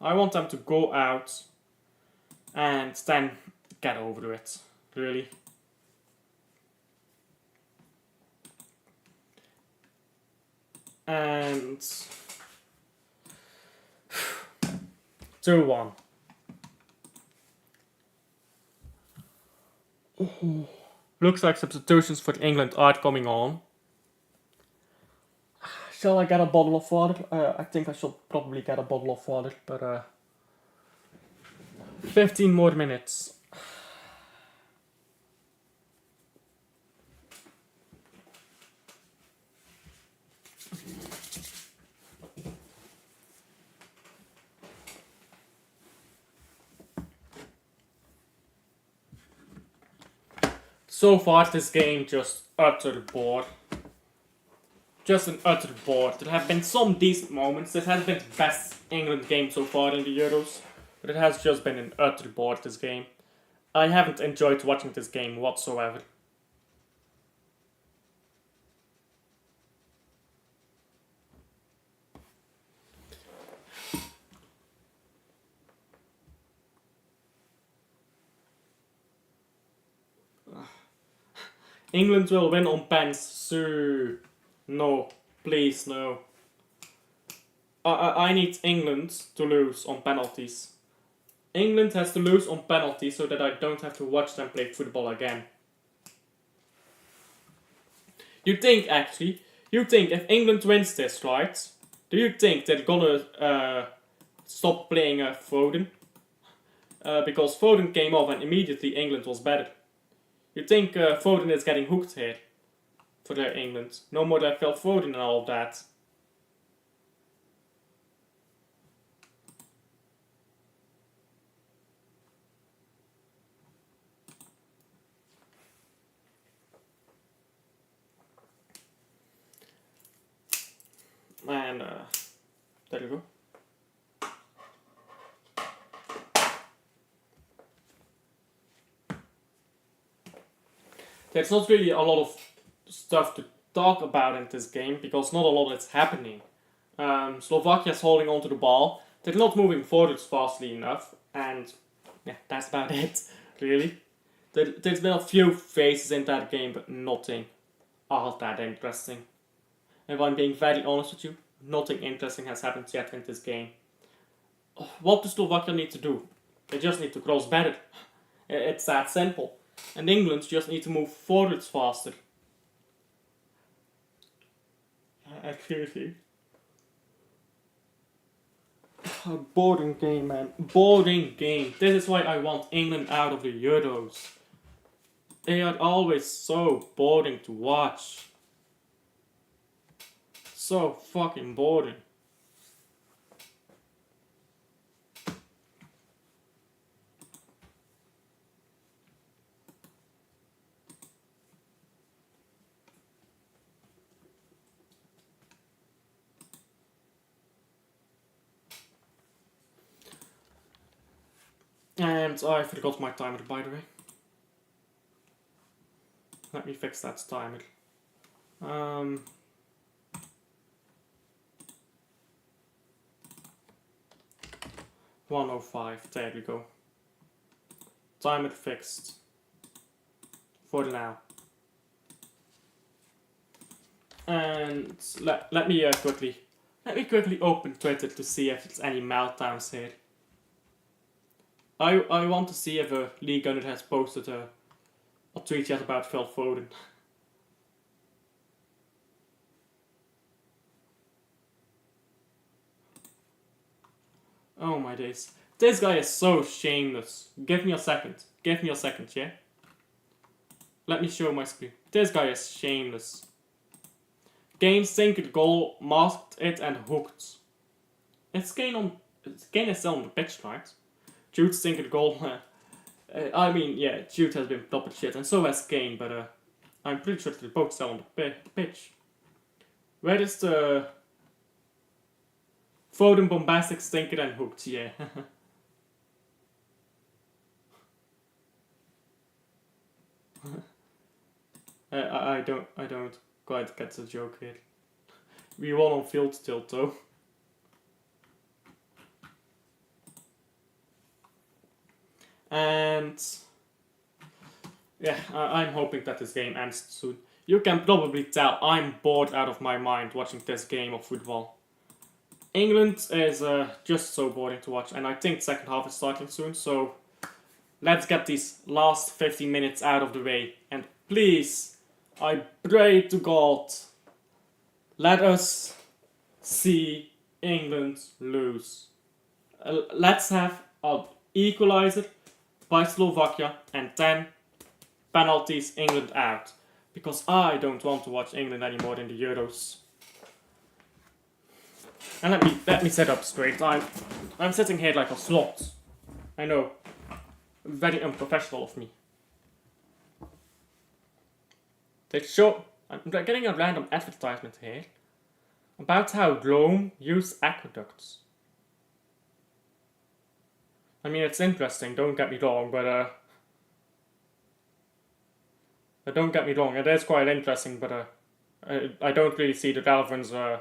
I want them to go out and then get over it. Really. And 2-1. Looks like substitutions for England are coming on. Shall I get a bottle of water? I think I should probably get a bottle of water, but 15 more minutes. So far this game just utter bore. Just an utter bore. There have been some decent moments. This has been the best England game so far in the Euros. But it has just been an utter bore, this game. I haven't enjoyed watching this game whatsoever. England will win on pens. So, no, please no. I need England to lose on penalties. England has to lose on penalties so that I don't have to watch them play football again. You think if England wins this, right? Do you think they're gonna stop playing Foden? Because Foden came off and immediately England was better. You think Foden is getting hooked here for England? No more than Phil Foden and all of that. And there you go. There's not really a lot of stuff to talk about in this game because not a lot is happening. Slovakia is holding onto the ball. They're not moving forwards fastly enough, and yeah, that's about it, really. There's been a few phases in that game, but nothing all that interesting. If I'm being very honest with you, nothing interesting has happened yet in this game. What does Slovakia need to do? They just need to cross better. It's that simple. And England just need to move forwards faster. Seriously. A boring game, man. Boring game. This is why I want England out of the Euros. They are always so boring to watch. So fucking boring. And I forgot my timer, by the way. Let me fix that timer. 1:05. There we go. Timer fixed. For now. And let me quickly open Twitter to see if there's any meltdowns here. I want to see if a league owner has posted a tweet yet about Phil Foden. Oh my days. This guy is so shameless. Give me a second, yeah? Let me show my screen. This guy is shameless. Game sinker goal, masked it and hooked. Kane is still on the pitch, right? Jude sinker goal. I mean, yeah, Jude has been proper shit, and so has Kane, but I'm pretty sure they're both still on the pitch. Where is the Foden bombastic stinker and hooked? Yeah. I don't quite get the joke here. We won on field tilt though. And yeah, I'm hoping that this game ends soon. You can probably tell I'm bored out of my mind watching this game of football. England is just so boring to watch, and I think second half is starting soon, so let's get these last 15 minutes out of the way. And please, I pray to God, let us see England lose. Let's have an equalizer by Slovakia and 10 penalties, England out. Because I don't want to watch England anymore in the Euros. And let me set up straight. I'm sitting here like a slot. I know. Very unprofessional of me. I'm getting a random advertisement here about how Rome used aqueducts. I mean, it's interesting, don't get me wrong, but don't get me wrong, it is quite interesting, but I don't really see the relevance to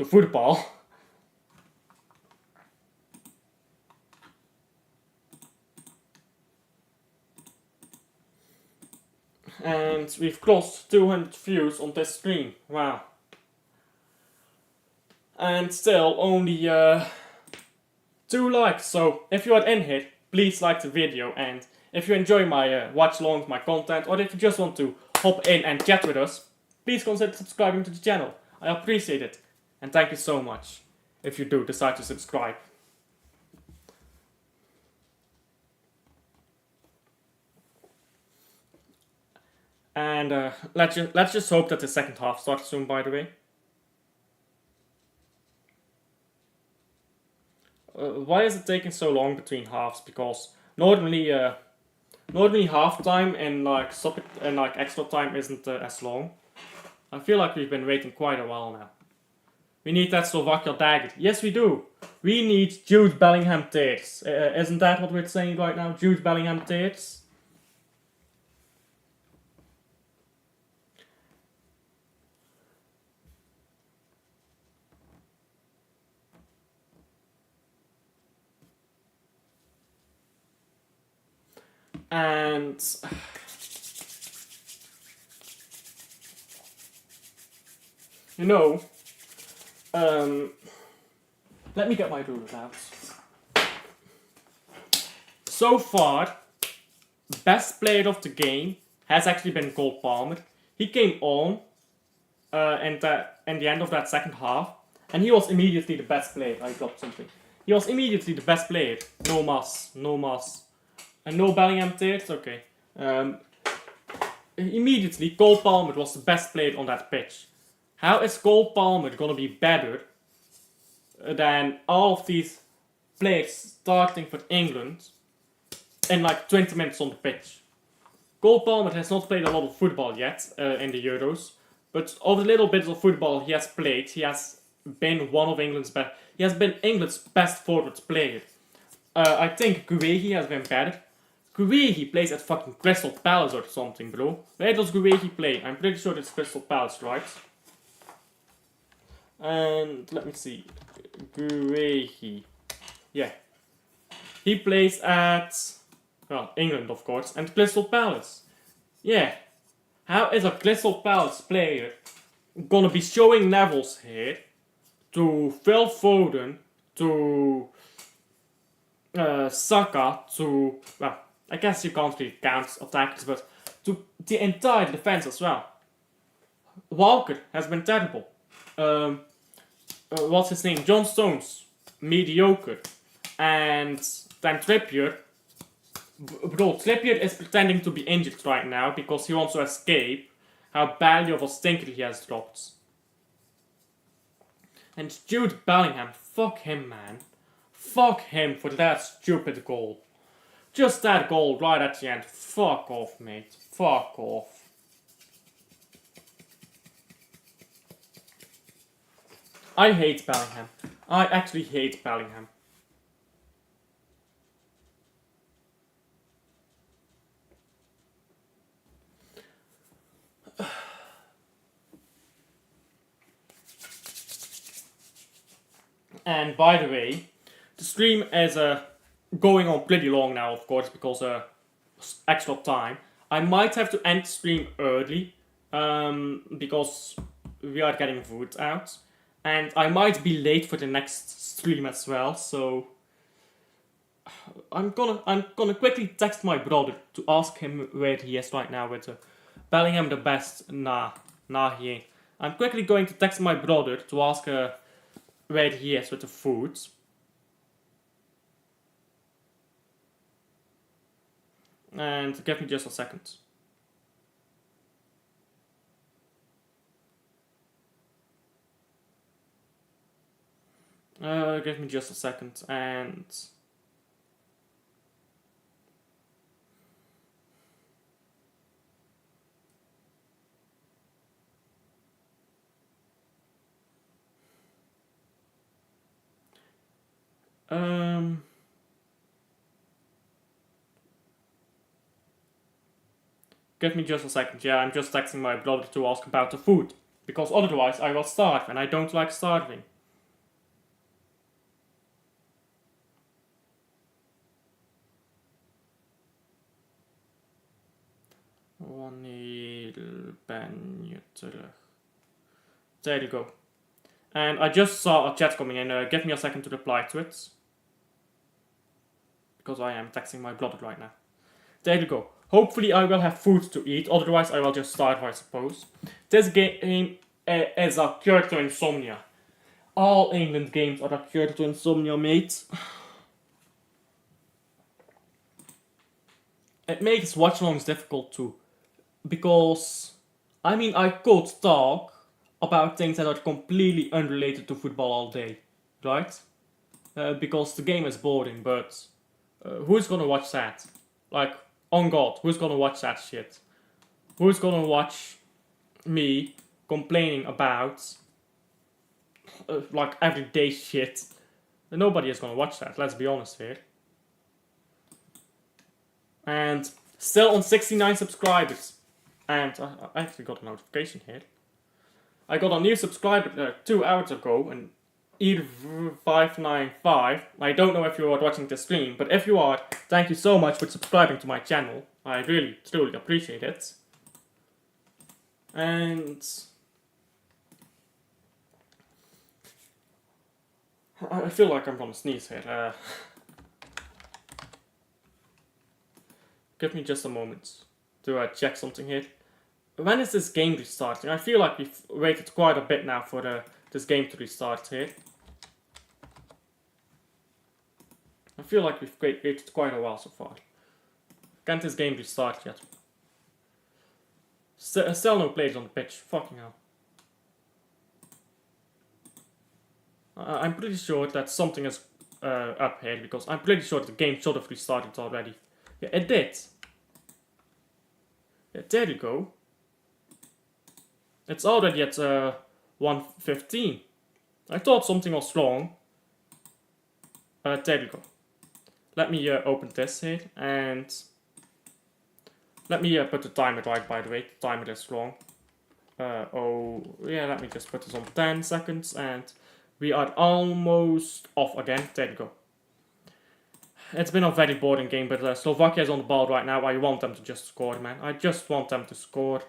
football. And we've crossed 200 views on this stream. Wow. And still only 2 likes. So if you are in here, please like the video. And if you enjoy my watch along, my content, or if you just want to hop in and chat with us, please consider subscribing to the channel. I appreciate it. And thank you so much if you do decide to subscribe. And let's just hope that the second half starts soon, by the way. Why is it taking so long between halves? Because normally half time and like extra time isn't as long. I feel like we've been waiting quite a while now. We need that Slovakia dagger. Yes, we do. We need Jude Bellingham tears. Isn't that what we're saying right now? Jude Bellingham tears. And you know, let me get my rulers out. So far, best player of the game has actually been Cole Palmer. He came on in the end of that second half, and he was immediately the best player. I got something. He was immediately the best player. No mas, no mas. And no Bellingham tears? Okay. Immediately, Cole Palmer was the best player on that pitch. How is Cole Palmer gonna be better than all of these players starting for England in like 20 minutes on the pitch? Cole Palmer has not played a lot of football yet in the Euros, but of the little bits of football he has played, he has been one of England's best. He has been England's best forward player. I think Guehi has been better. Guehi plays at fucking Crystal Palace or something, bro. Where does Guehi play? I'm pretty sure it's Crystal Palace, right? And let me see. Guehi. Yeah. He plays at, well, England, of course, and Crystal Palace. Yeah. How is a Crystal Palace player gonna be showing levels here to Phil Foden, to Saka, to, well, I guess you can't really count attackers, but to the entire defense as well. Walker has been terrible. What's his name? John Stones, mediocre. And then Trippier. Bro, Trippier is pretending to be injured right now because he wants to escape how badly of a stinker he has dropped. And Jude Bellingham, fuck him, man. Fuck him for that stupid goal. Just that goal right at the end. Fuck off, mate. Fuck off. I hate Bellingham. I actually hate Bellingham. And by the way, the stream is going on pretty long now, of course, because extra time. I might have to end the stream early because we are getting food out, and I might be late for the next stream as well. So I'm gonna quickly text my brother to ask him where he is right now with Bellingham the best. Nah, he ain't. I'm quickly going to text my brother to ask where he is with the food. And give me just a second. Give me just a second and... Give me just a second. Yeah, I'm just texting my brother to ask about the food. Because otherwise I will starve, and I don't like starving. Wanneer ben je terug? There you go. And I just saw a chat coming in. Give me a second to reply to it. Because I am texting my brother right now. There you go. Hopefully I will have food to eat. Otherwise I will just starve, I suppose. This game is a cure to insomnia. All England games are a cure to insomnia, mate. It makes watchalongs difficult too. Because, I mean, I could talk about things that are completely unrelated to football all day, right? Because the game is boring, but who's gonna watch that? Like, on God, who's gonna watch that shit? Who's gonna watch me complaining about like everyday shit? Nobody is gonna watch that, let's be honest here. And still on 69 subscribers. And I actually got a notification here. I got a new subscriber 2 hours ago, and Eve595. I don't know if you are watching the stream, but if you are, thank you so much for subscribing to my channel. I really, truly appreciate it. And I feel like I'm gonna sneeze here. Give me just a moment to check something here. When is this game restarting? I feel like we've waited quite a bit now for this game to restart here. I feel like we've waited quite a while so far. Can't this game restart yet? Still no players on the pitch. Fucking hell. I'm pretty sure that something is up here, because I'm pretty sure the game should have restarted already. Yeah, it did. Yeah, there you go. It's already at 1:15. I thought something was wrong. There you go. Let me open this here, and let me put the timer right, by the way. The timer is wrong. Oh, yeah, let me just put this on 10 seconds, and we are almost off again. There you go. It's been a very boring game, but Slovakia is on the ball right now. I want them to just score, man. I just want them to score.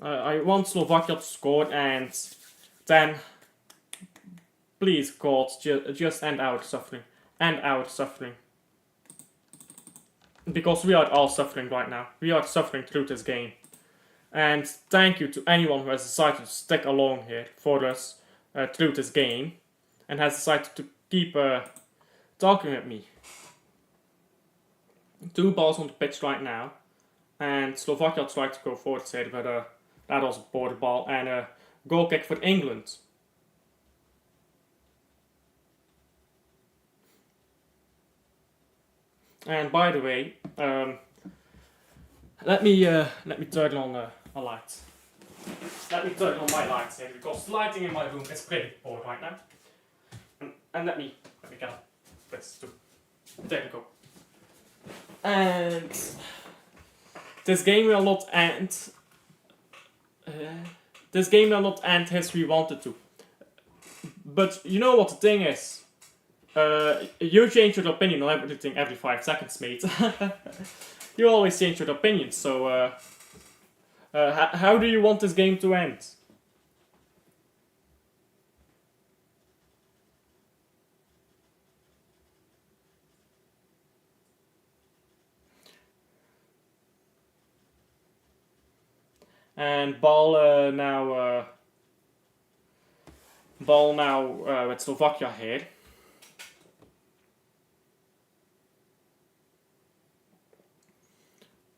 I want Slovakia to score, and then please, God, just end our suffering. End our suffering. Because we are all suffering right now. We are suffering through this game. And thank you to anyone who has decided to stick along here for us through this game. And has decided to keep talking with me. 2 balls on the pitch right now. And Slovakia tried to go forward here, but that was a poor ball. And a goal kick for England. And by the way, let me turn on a light. Let me turn on my lights here, because the lighting in my room is pretty poor right now. And let me get this too. There we go. And this game will not end. This game will not end as we wanted to. But you know what the thing is? You change your opinion on everything every 5 seconds, mate. You always change your opinion, so how do you want this game to end? And ball now with Slovakia here.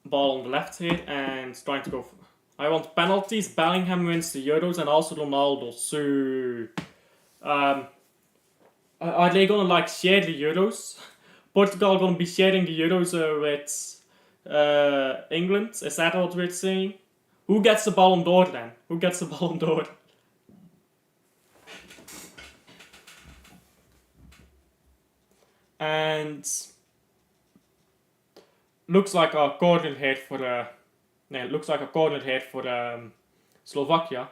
Ball on the left here, and trying to go for, I want penalties. Bellingham wins the Euros, and also Ronaldo. So are they gonna like share the Euros? Portugal gonna be sharing the Euros with England? Is that what we're saying? Who gets the Ballon d'Or then? Who gets the Ballon d'Or? And looks like a corner here for Slovakia.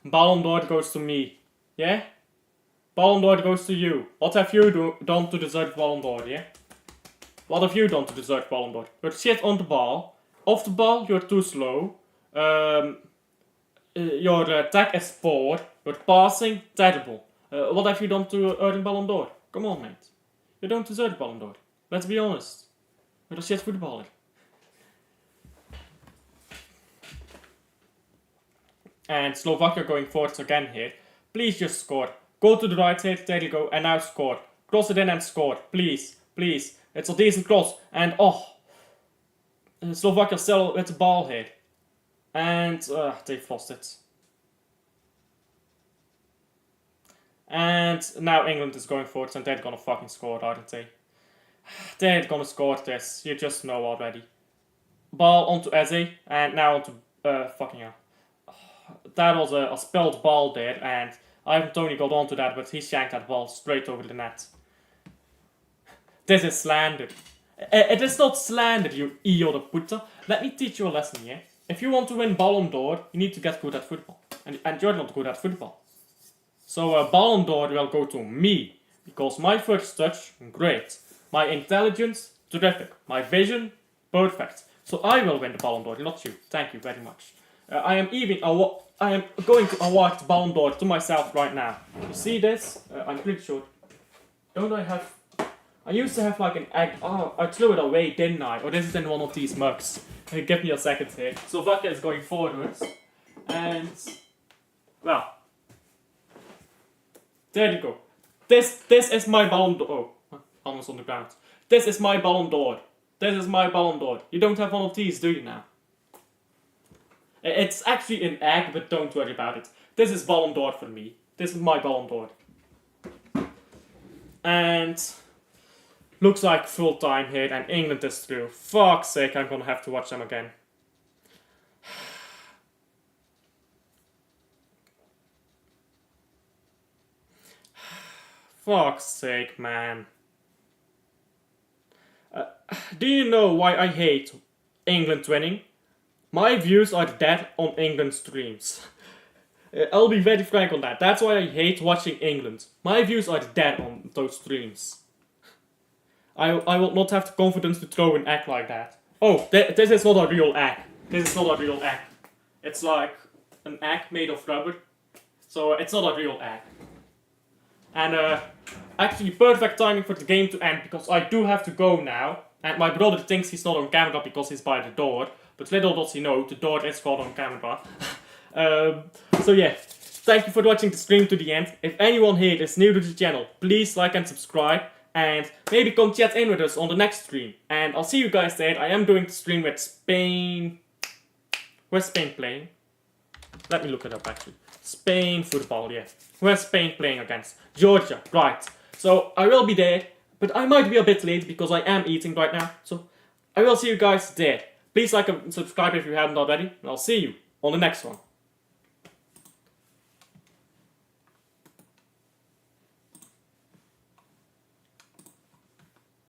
Ballon d'Or goes to me. Yeah? Ballon d'Or goes to you. What have you done to deserve Ballon d'Or, yeah? What have you done to deserve Ballon d'Or? You're shit on the ball. Off the ball, you're too slow. Your attack is poor. Your passing, terrible. What have you done to earn Ballon d'Or? Come on, mate. You don't deserve Ballon d'Or. Let's be honest. You're a shit footballer. And Slovakia going forwards again here. Please just score. Go to the right here. There you go. And now score. Cross it in and score. Please. Please. It's a decent cross. And Slovakia still with the ball here. And they've lost it. And now England is going forwards and they're gonna fucking score, aren't they? They're gonna score this. You just know already. Ball onto Eze. And now onto fucking hell. That was a spilled ball there, and Ivan Toney got onto that, but he shanked that ball straight over the net. This is slander. It is not slander, you idiot puta. Let me teach you a lesson, yeah? If you want to win Ballon d'Or, you need to get good at football. And you're not good at football. So Ballon d'Or will go to me, because my first touch, great. My intelligence, terrific. My vision, perfect. So I will win the Ballon d'Or, not you. Thank you very much. I am going to award the Ballon d'Or to myself right now. You see this? I'm pretty sure. Don't I have... I used to have like an egg... Oh, I threw it away, didn't I? Or this is in one of these mugs. Give me a second here. Slovakia is going forwards. And... Well... There you go. This is my Ballon d'Or. Oh, almost on the ground. This is my Ballon d'Or. This is my Ballon d'Or. You don't have one of these, do you now? It's actually an egg, but don't worry about it. This is Ballon d'Or for me. This is my Ballon d'Or. And... Looks like full time here, and England is through. Fuck's sake, I'm gonna have to watch them again. Fuck's sake, man. Do you know why I hate England winning? My views are dead on England streams. I'll be very frank on that. That's why I hate watching England. My views are dead on those streams. I will not have the confidence to throw an egg like that. Oh, this is not a real egg. This is not a real egg. It's like an egg made of rubber. So it's not a real egg. And actually perfect timing for the game to end, because I do have to go now. And my brother thinks he's not on camera because he's by the door. But little does he know, the door is caught on camera. So yeah, thank you for watching the stream to the end. If anyone here is new to the channel, please like and subscribe. And maybe come chat in with us on the next stream. And I'll see you guys there. I am doing the stream with Spain. Where's Spain playing? Let me look it up actually. Spain football, yeah. Where's Spain playing against? Georgia, right. So I will be there. But I might be a bit late because I am eating right now. So I will see you guys there. Please like and subscribe if you haven't already. And I'll see you on the next one.